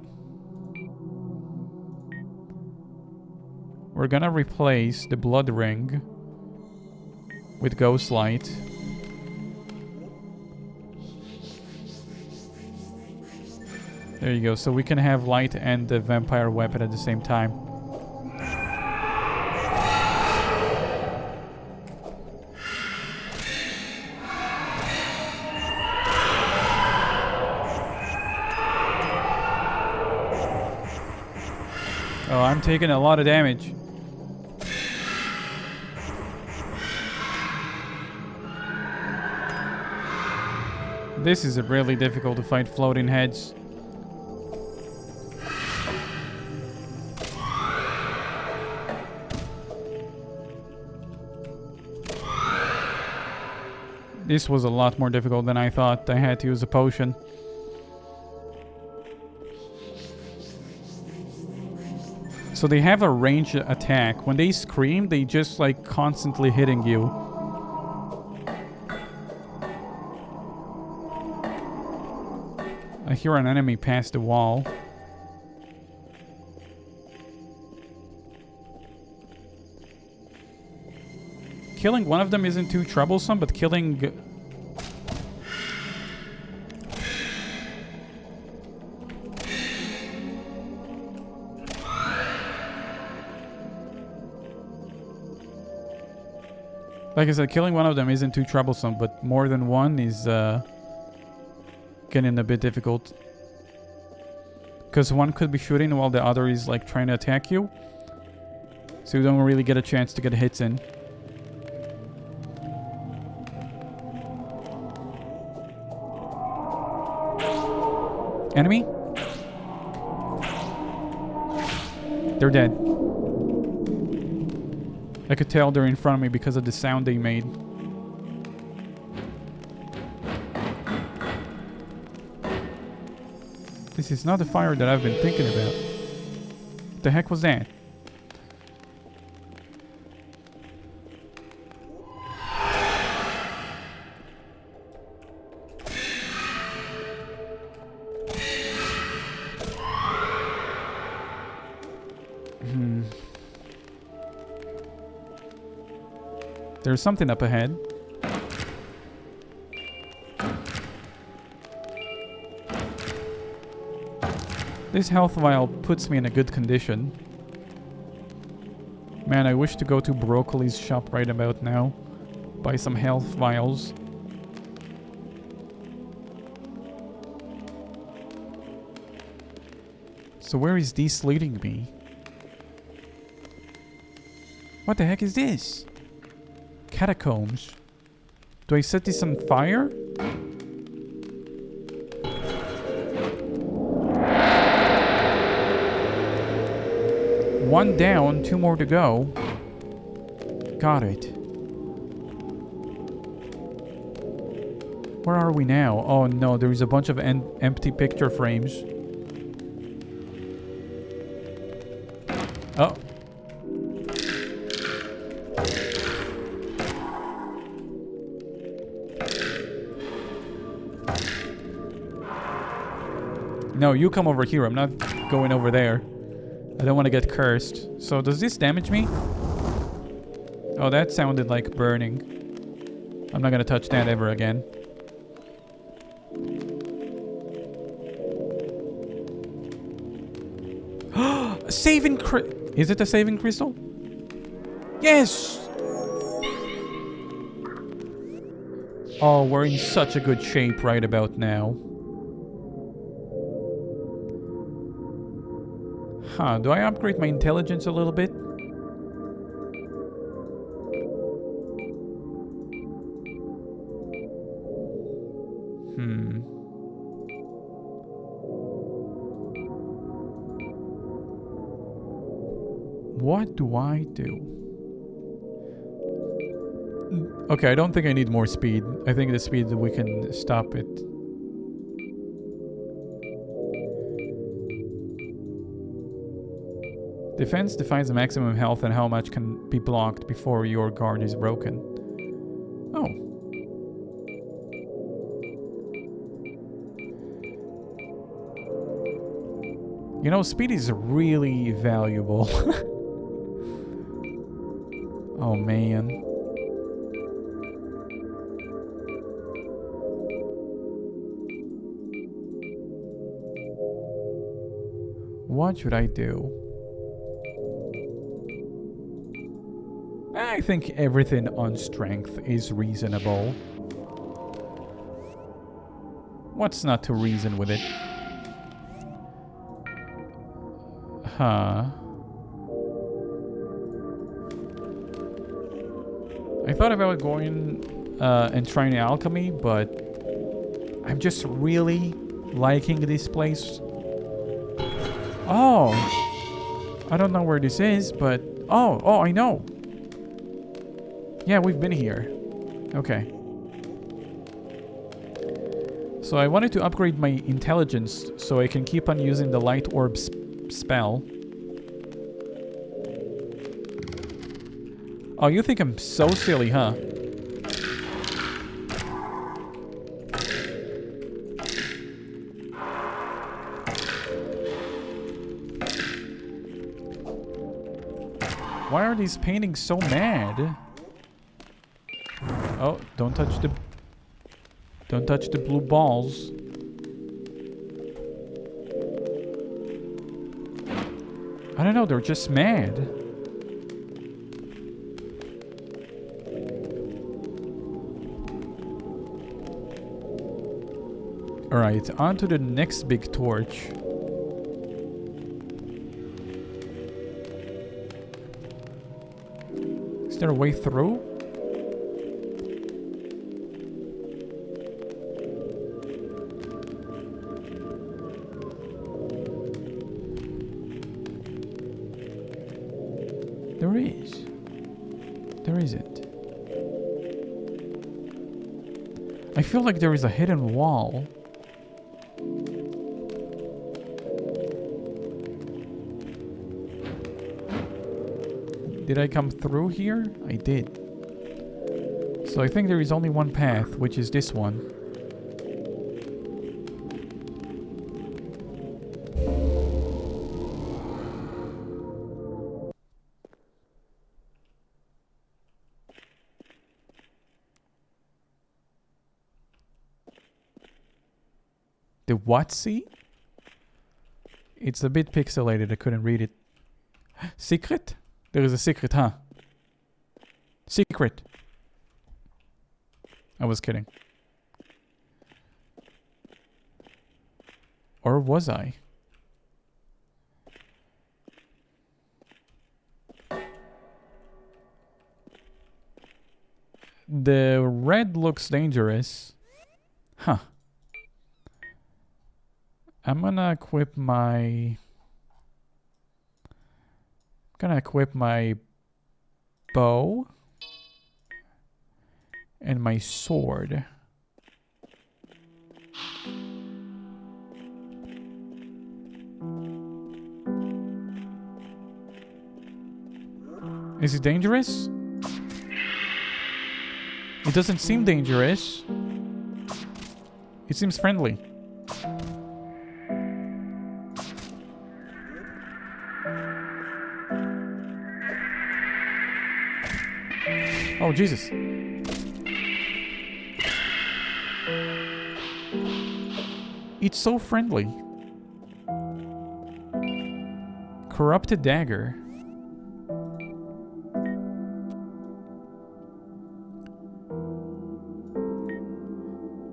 We're gonna replace the blood ring with ghost light. There you go, so we can have light and the vampire weapon at the same time. Oh, I'm taking a lot of damage. This is really difficult to fight floating heads. This was a lot more difficult than I thought. I had to use a potion. So they have a ranged attack. When they scream, they just like constantly hitting you. I hear an enemy pass the wall. Killing one of them isn't too troublesome, but killing... Like I said, killing one of them isn't too troublesome, but more than one is getting a bit difficult. Because one could be shooting while the other is like trying to attack you. So you don't really get a chance to get hits in. Enemy? They're dead. I could tell they're in front of me because of the sound they made. This is not the fire that I've been thinking about. What the heck was that? There's something up ahead. This health vial puts me in a good condition. Man, I wish to go to Broccoli's shop right about now. Buy some health vials. So where is this leading me? What the heck is this? Catacombs. Do I set this on fire? One down, 2 more to go. Got it. Where are we now? Oh no, there's a bunch of empty picture frames. Oh. No, you come over here. I'm not going over there. I don't want to get cursed. So does this damage me? Oh, that sounded like burning. I'm not gonna touch that ever again. Saving Is it a saving crystal? Yes! Oh, we're in such a good shape right about now. Huh, do I upgrade my intelligence a little bit? What do I do? Okay, I don't think I need more speed. I think the speed we can stop it. Defense defines the maximum health and how much can be blocked before your guard is broken. Oh. You know, speed is really valuable. Oh, man. What should I do? I think everything on strength is reasonable. What's not to reason with it? Huh. I thought about going and trying alchemy, but I'm just really liking this place. Oh! I don't know where this is, but... Oh, I know! Yeah, we've been here. Okay. So I wanted to upgrade my intelligence so I can keep on using the light orb spell. Oh, you think I'm so silly, huh? Why are these paintings so mad? Oh, don't touch the blue balls. I don't know, they're just mad. Alright, on to the next big torch. Is there a way through? There is. There isn't. I feel like there is a hidden wall. Did I come through here? I did. So I think there is only one path, which is this one. The what sea? It's a bit pixelated, I couldn't read it. Secret? There is a secret, huh? Secret. I was kidding. Or was I? The red looks dangerous. Huh. I'm gonna equip my... gonna equip my bow and my sword. Is it dangerous? It doesn't seem dangerous. It seems friendly. Oh, Jesus. It's so friendly. Corrupted dagger.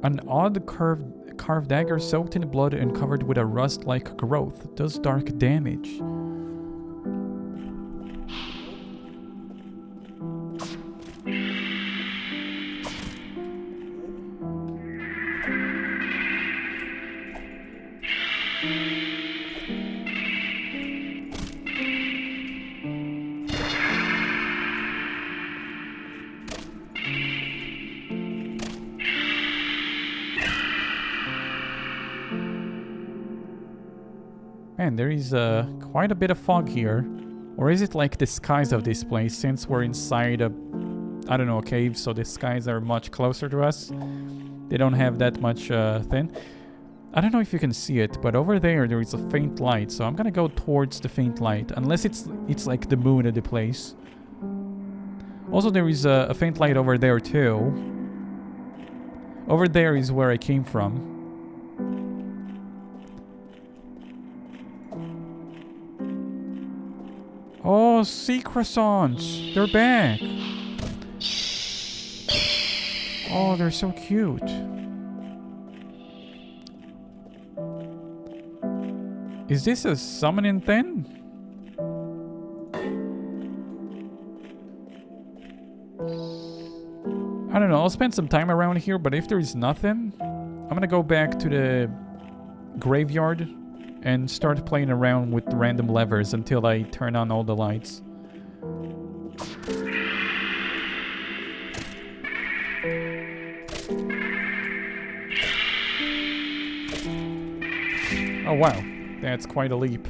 An odd carved dagger soaked in blood and covered with a rust-like growth. Does dark damage. Man, there is quite a bit of fog here. Or is it like the skies of this place, since we're inside a, I don't know, a cave, so the skies are much closer to us. They don't have that much thin. I don't know if you can see it, but over there is a faint light, so I'm gonna go towards the faint light, unless it's like the moon at the place. Also, there is a faint light over there too. Over there is where I came from. Oh, sea croissants! They're back! Oh, they're so cute. Is this a summoning thing? I don't know, I'll spend some time around here, but if there is nothing, I'm gonna go back to the graveyard and start playing around with random levers until I turn on all the lights. Oh wow, that's quite a leap.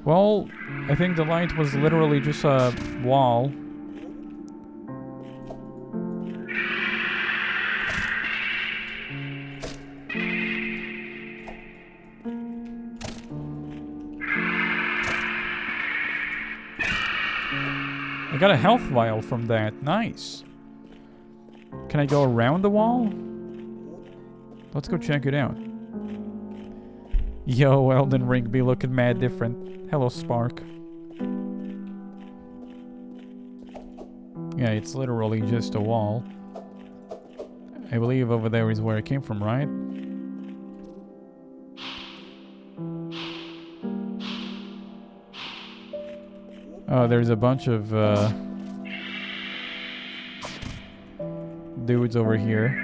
Well, I think the light was literally just a wall. I got a health vial from that. Nice. Can I go around the wall? Let's go check it out. Yo, Elden Ring be looking mad different. Hello, Spark. Yeah, it's literally just a wall. I believe over there is where it came from, right? Oh, there's a bunch of dudes over here.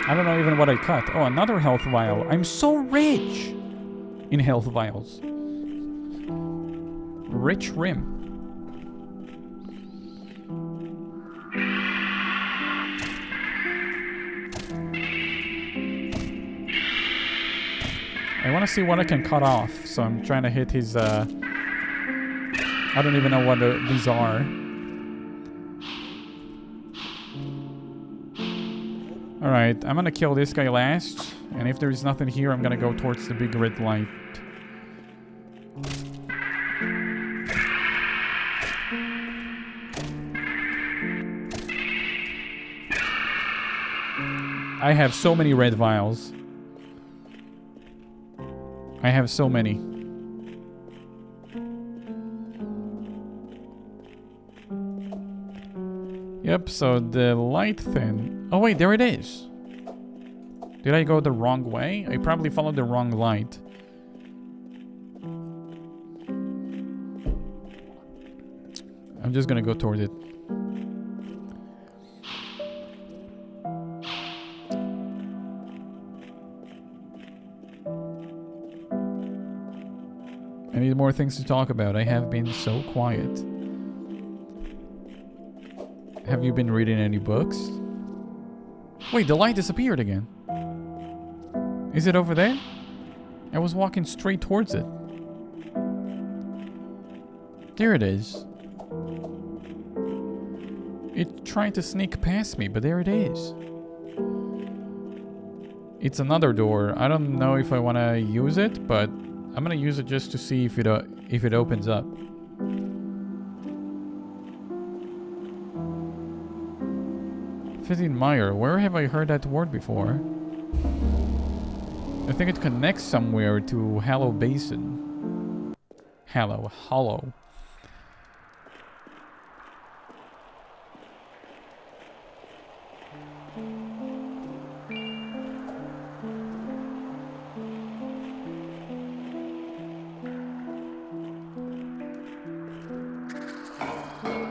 I don't know even what I cut. Oh, another health vial. I'm so rich in health vials. Rich rim. I want to see what I can cut off, so I'm trying to hit his, I don't even know what these are. Alright, I'm gonna kill this guy last, and if there is nothing here, I'm gonna go towards the big red light. I have so many red vials. I have so many. Yep, so the light thing... Oh wait, there it is. Did I go the wrong way? I probably followed the wrong light. I'm just gonna go towards it. I need more things to talk about. I have been so quiet. Have you been reading any books? Wait, the light disappeared again. Is it over there? I was walking straight towards it. There it is. It tried to sneak past me, but there it is. It's another door. I don't know if I want to use it, but I'm gonna use it just to see if it opens up. Fitting Mire. Where have I heard that word before? I think it connects somewhere to Hollow Basin. Hollow.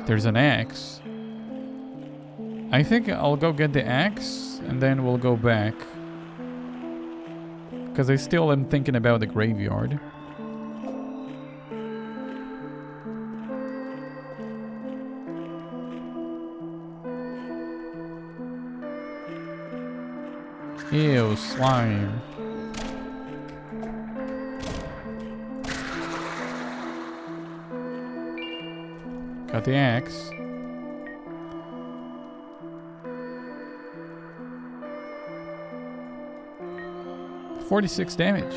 There's an axe. I think I'll go get the axe and then we'll go back. Because I still am thinking about the graveyard. Ew, slime. Got the axe. $46 damage.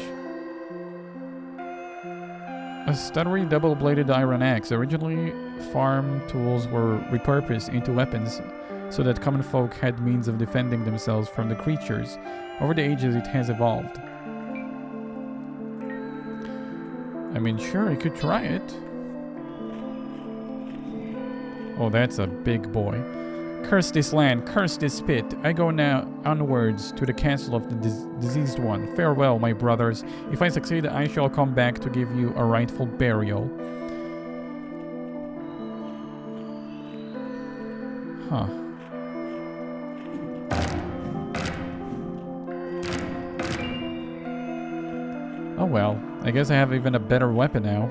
A stuttery double-bladed iron axe. Originally, farm tools were repurposed into weapons so that common folk had means of defending themselves from the creatures. Over the ages, it has evolved. I mean, sure, I could try it. Oh, that's a big boy. Curse this land, curse this pit. I go now onwards to the castle of the diseased one. Farewell, my brothers. If I succeed, I shall come back to give you a rightful burial. Huh. Oh well, I guess I have even a better weapon now.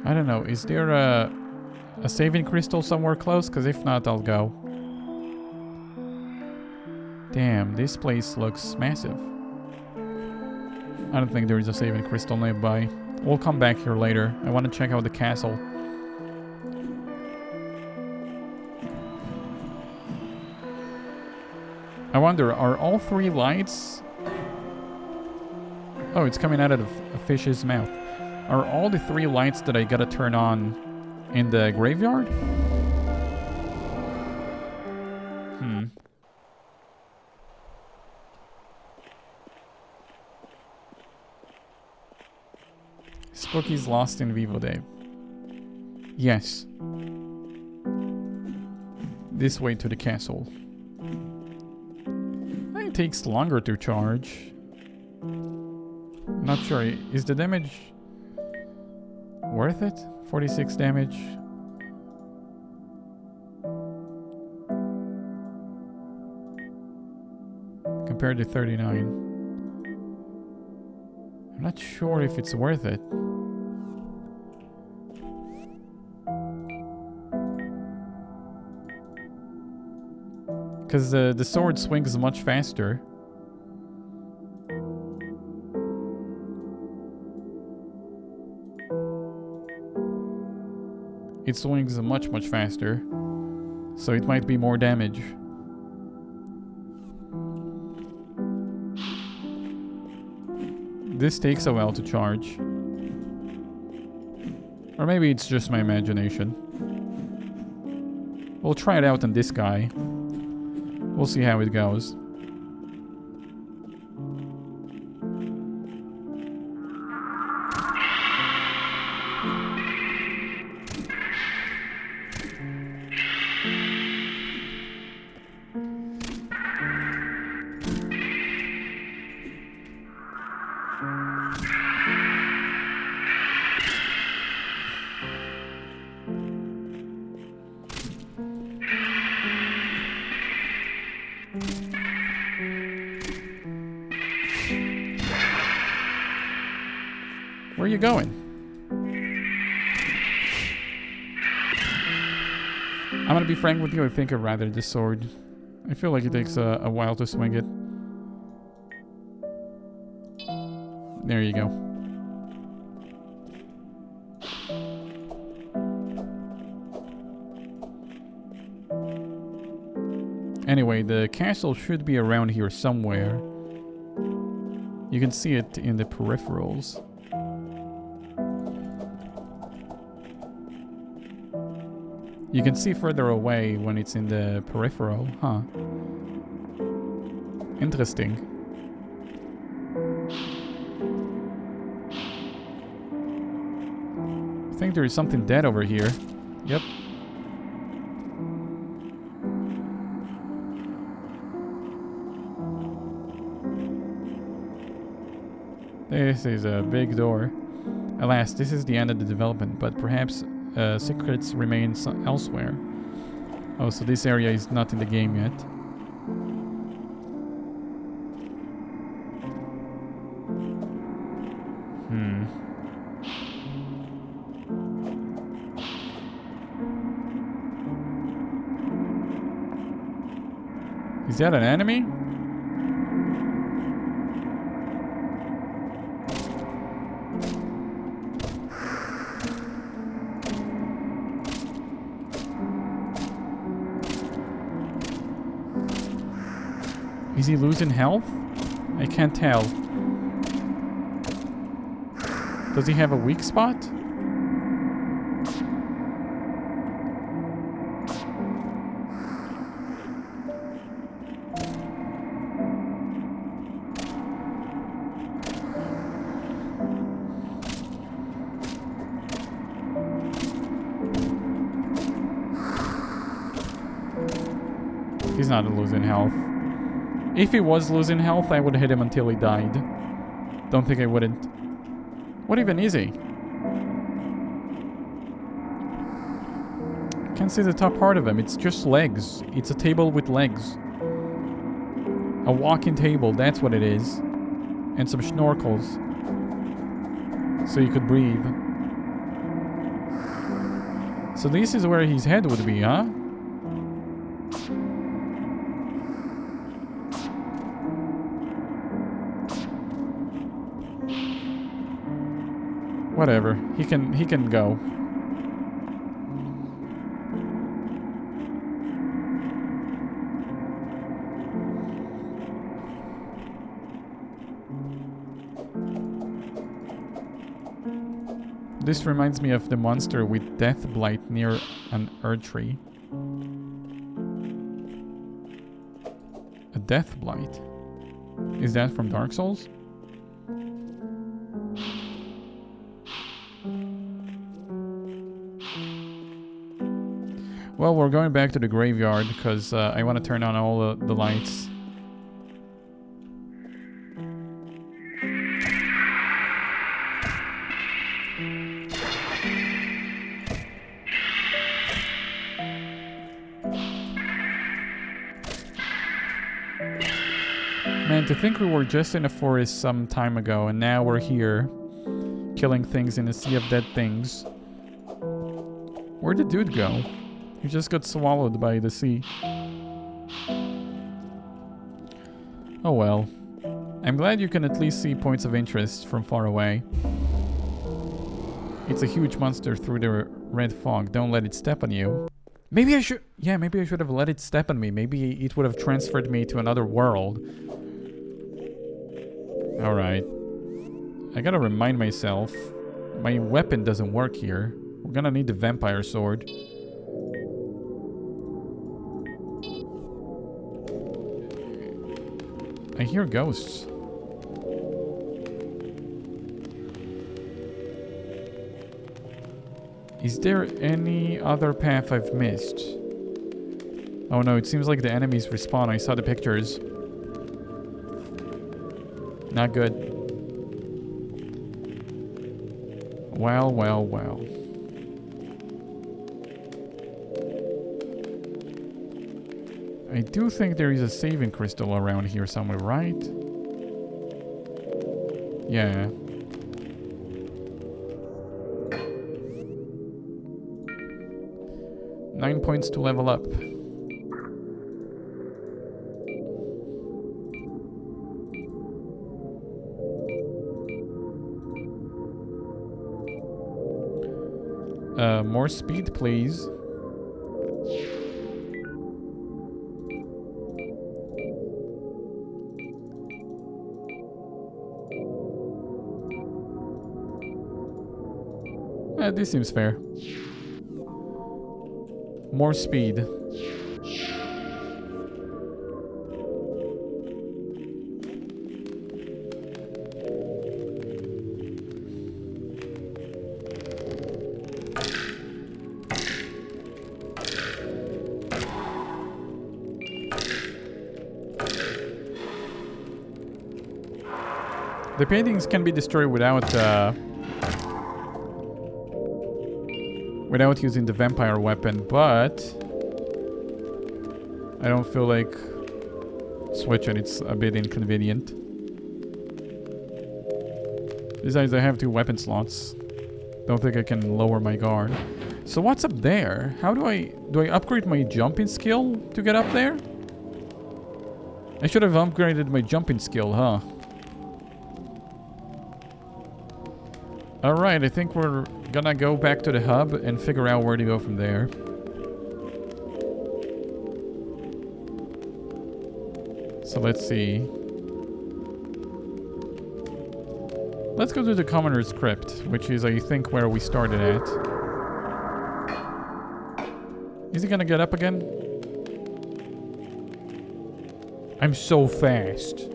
I don't know, is there a saving crystal somewhere close? Because if not, I'll go. Damn, this place looks massive. I don't think there is a saving crystal nearby. We'll come back here later. I want to check out the castle. I wonder, are all three lights... Oh, it's coming out of a fish's mouth. Are all the three lights that I gotta turn on in the graveyard? Spooky's lost in Vivo Day. Yes. This way to the castle. It takes longer to charge. Not sure. Is the damage worth it? 46 damage. Compared to 39. I'm not sure if it's worth it. Because the sword swings much faster. It swings much faster. So it might be more damage. This takes a while to charge. Or maybe it's just my imagination. We'll try it out on this guy. We'll see how it goes. are you going? I'm gonna be frank with you, I think I'd rather this sword. I feel like it takes a while to swing it. There you go. Anyway, the castle should be around here somewhere. You can see it in the peripherals. You can see further away when it's in the peripheral, huh? Interesting. I think there is something dead over here. Yep. This is a big door. Alas, this is the end of the development, but perhaps secrets remain elsewhere. Oh, so this area is not in the game yet. Is that an enemy? Is he losing health? I can't tell. Does he have a weak spot? He's not losing health. If he was losing health, I would hit him until he died. Don't think I wouldn't. What even is he? Can't see the top part of him. It's just legs. It's a table with legs. A walking table, that's what it is. And some snorkels. So you could breathe. So this is where his head would be, huh? Whatever. He can go. This reminds me of the monster with death blight near an Erdtree. A death blight? Is that from Dark Souls? Well, we're going back to the graveyard because I want to turn on all the lights. Man, to think we were just in a forest some time ago and now we're here, killing things in a sea of dead things. Where'd the dude go? He just got swallowed by the sea. Oh well. I'm glad you can at least see points of interest from far away. It's a huge monster through the red fog. Don't let it step on you. Maybe I should... Yeah, maybe I should have let it step on me. Maybe it would have transferred me to another world. Alright. I gotta remind myself. My weapon doesn't work here. We're gonna need the vampire sword. I hear ghosts. Is there any other path I've missed? Oh no, it seems like the enemies respawn. I saw the pictures. Not good. Well, well, well. I do think there is a saving crystal around here somewhere, right? Yeah. 9 points to level up. More speed, please. This seems fair. More speed. The paintings can be destroyed without using the vampire weapon, but I don't feel like switching. It's a bit inconvenient. Besides, I have 2 weapon slots. Don't think I can lower my guard. So what's up there? How do I upgrade my jumping skill to get up there? I should have upgraded my jumping skill, huh? Alright, I think we're gonna go back to the hub and figure out where to go from there. So let's see. Let's go to the Commoner's Crypt, which is, I think, where we started at. Is he gonna get up again? I'm so fast.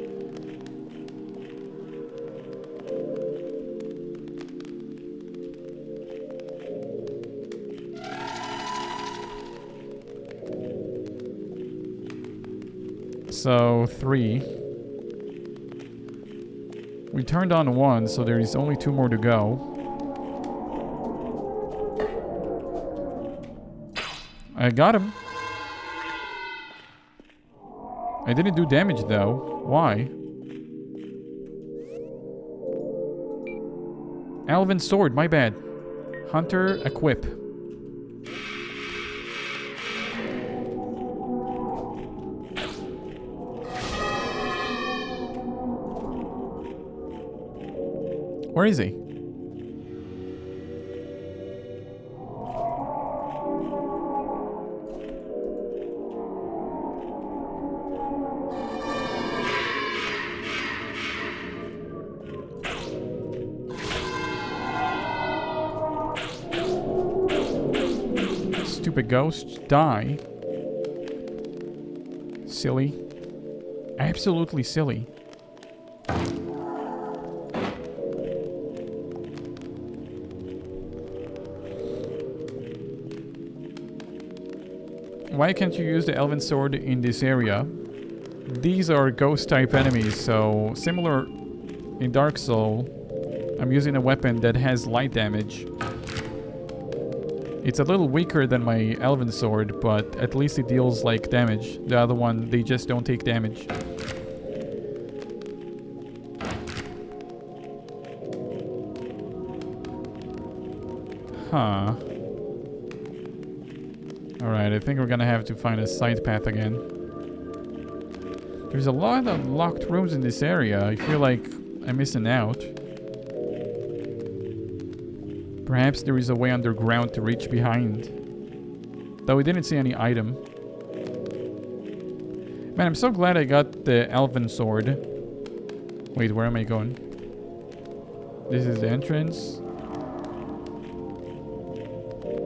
So 3. We turned on 1, so there is only 2 more to go. I got him. I didn't do damage though. Why? Elven Sword, my bad. Hunter, equip. Where is he? Stupid ghost, die. Silly. Absolutely silly. Why can't you use the Elven Sword in this area? These are ghost-type enemies, so similar in Dark Soul, I'm using a weapon that has light damage. It's a little weaker than my Elven Sword, but at least it deals like damage. The other one, they just don't take damage. Huh. Alright, I think we're gonna have to find a side path again. There's a lot of locked rooms in this area. I feel like I'm missing out. Perhaps there is a way underground to reach behind. Though we didn't see any item. Man, I'm so glad I got the Elven Sword. Wait, where am I going? This is the entrance.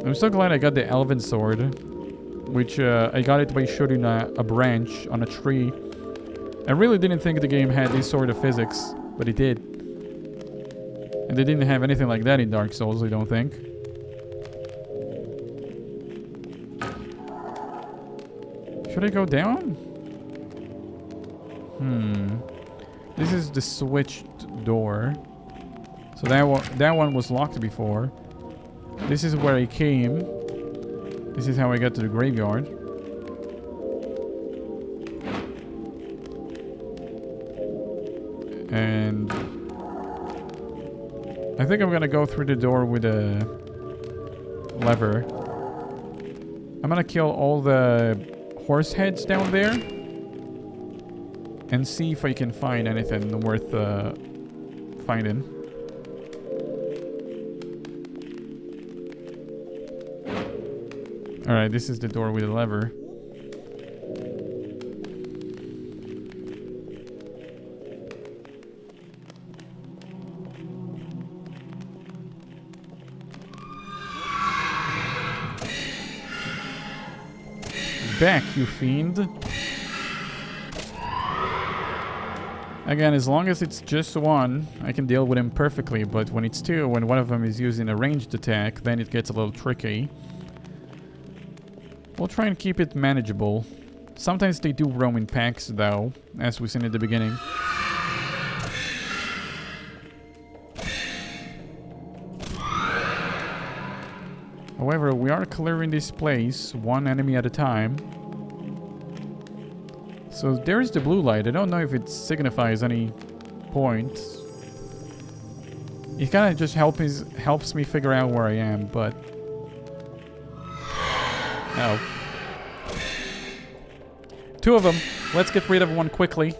I'm so glad I got the Elven Sword. Which, I got it by shooting a branch on a tree. I really didn't think the game had this sort of physics, but it did. And they didn't have anything like that in Dark Souls, I don't think. Should I go down? This is the switched door. So that one was locked before. This is where I came. This is how I got to the graveyard. And I think I'm gonna go through the door with a lever. I'm gonna kill all the horse heads down there and see if I can find anything worth finding. Alright, this is the door with the lever. Back, you fiend. Again, as long as it's just one, I can deal with him perfectly, but when it's two, when one of them is using a ranged attack, then it gets a little tricky. We'll try and keep it manageable. Sometimes they do roam in packs, though, as we've seen at the beginning. However, we are clearing this place, one enemy at a time. So there's the blue light. I don't know if it signifies any point. It kind of just helps me figure out where I am, but... No. Two of them. Let's get rid of one quickly.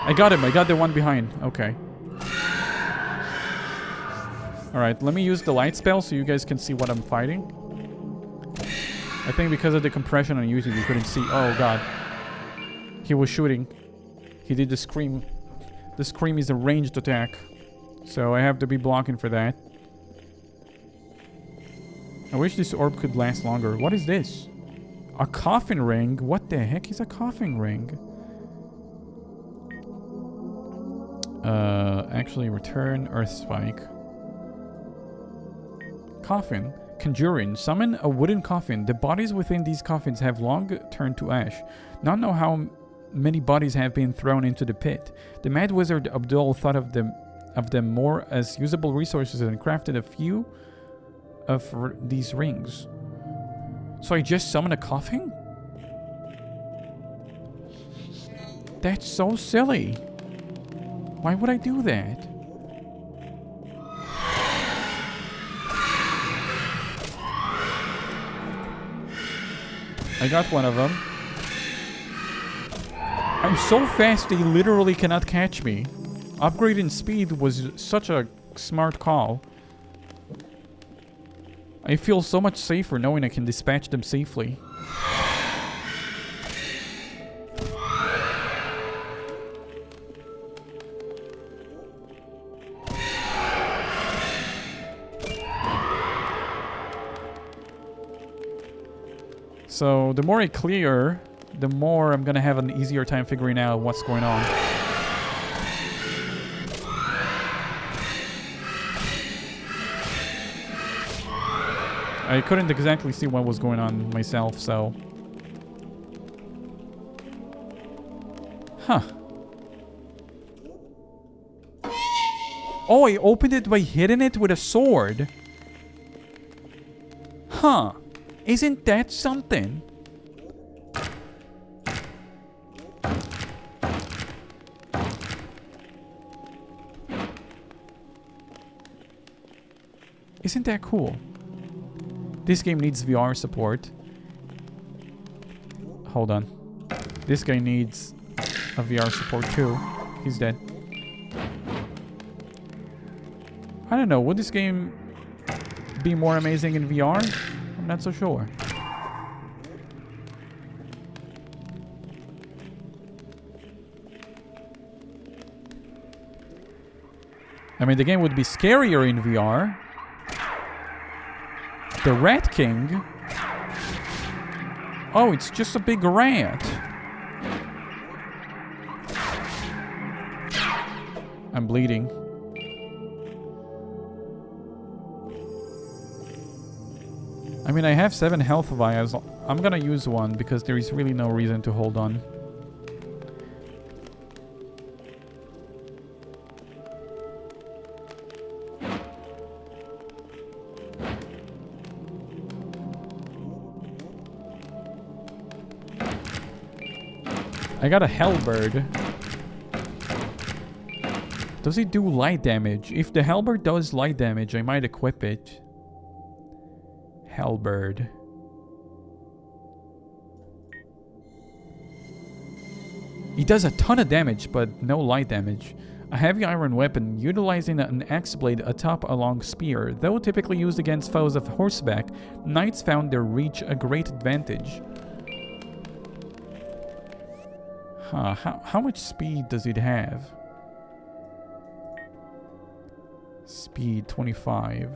I got him. I got the one behind. Okay. Alright, let me use the light spell so you guys can see what I'm fighting. I think because of the compression on YouTube, you couldn't see. Oh, God. He was shooting. He did the scream. The scream is a ranged attack. So I have to be blocking for that. I wish this orb could last longer. What is this? A coffin ring? What the heck is a coffin ring? Actually, return Earth Spike. Coffin. Conjuring. Summon a wooden coffin. The bodies within these coffins have long turned to ash. Not know how many bodies have been thrown into the pit. The mad wizard Abdul thought of them more as usable resources and crafted a few of these rings. So I just summon a coffin? That's so silly. Why would I do that? I got one of them. I'm so fast they literally cannot catch me. Upgrading speed was such a smart call. I feel so much safer knowing I can dispatch them safely. So the more I clear, the more I'm gonna have an easier time figuring out what's going on. I couldn't exactly see what was going on myself, so... Huh. Oh, I opened it by hitting it with a sword. Huh. Isn't that something? Isn't that cool? This game needs VR support. Hold on. This guy needs a VR support too. He's dead. I don't know. Would this game be more amazing in VR? I'm not so sure. I mean, the game would be scarier in VR. The Rat King? Oh, it's just a big rat. I'm bleeding. I mean, I have 7 health vials. I'm gonna use one because there is really no reason to hold on. I got a halberd. Does it do light damage? If the halberd does light damage, I might equip it. Halberd. It does a ton of damage, but no light damage. A heavy iron weapon utilizing an axe blade atop a long spear. Though typically used against foes of horseback, knights found their reach a great advantage. Huh, how much speed does it have? Speed 25.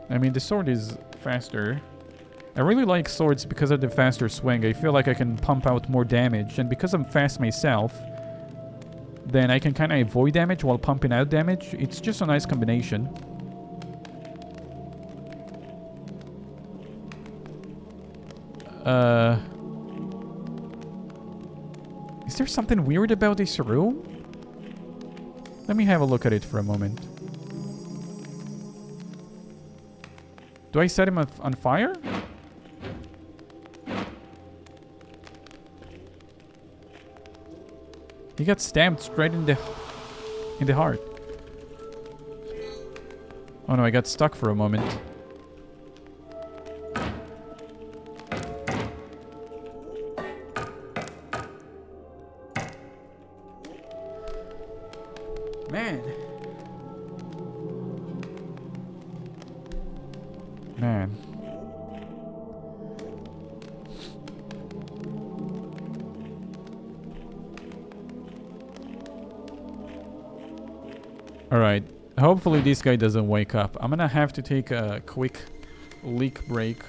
I mean, the sword is faster. I really like swords because of the faster swing. I feel like I can pump out more damage, and because I'm fast myself, then I can kind of avoid damage while pumping out damage. It's just a nice combination. Is there something weird about this room? Let me have a look at it for a moment. Do I set him on fire? He got stabbed straight in the heart. Oh no, I got stuck for a moment. Man. Man. Alright. Hopefully this guy doesn't wake up. I'm gonna have to take a quick leak break.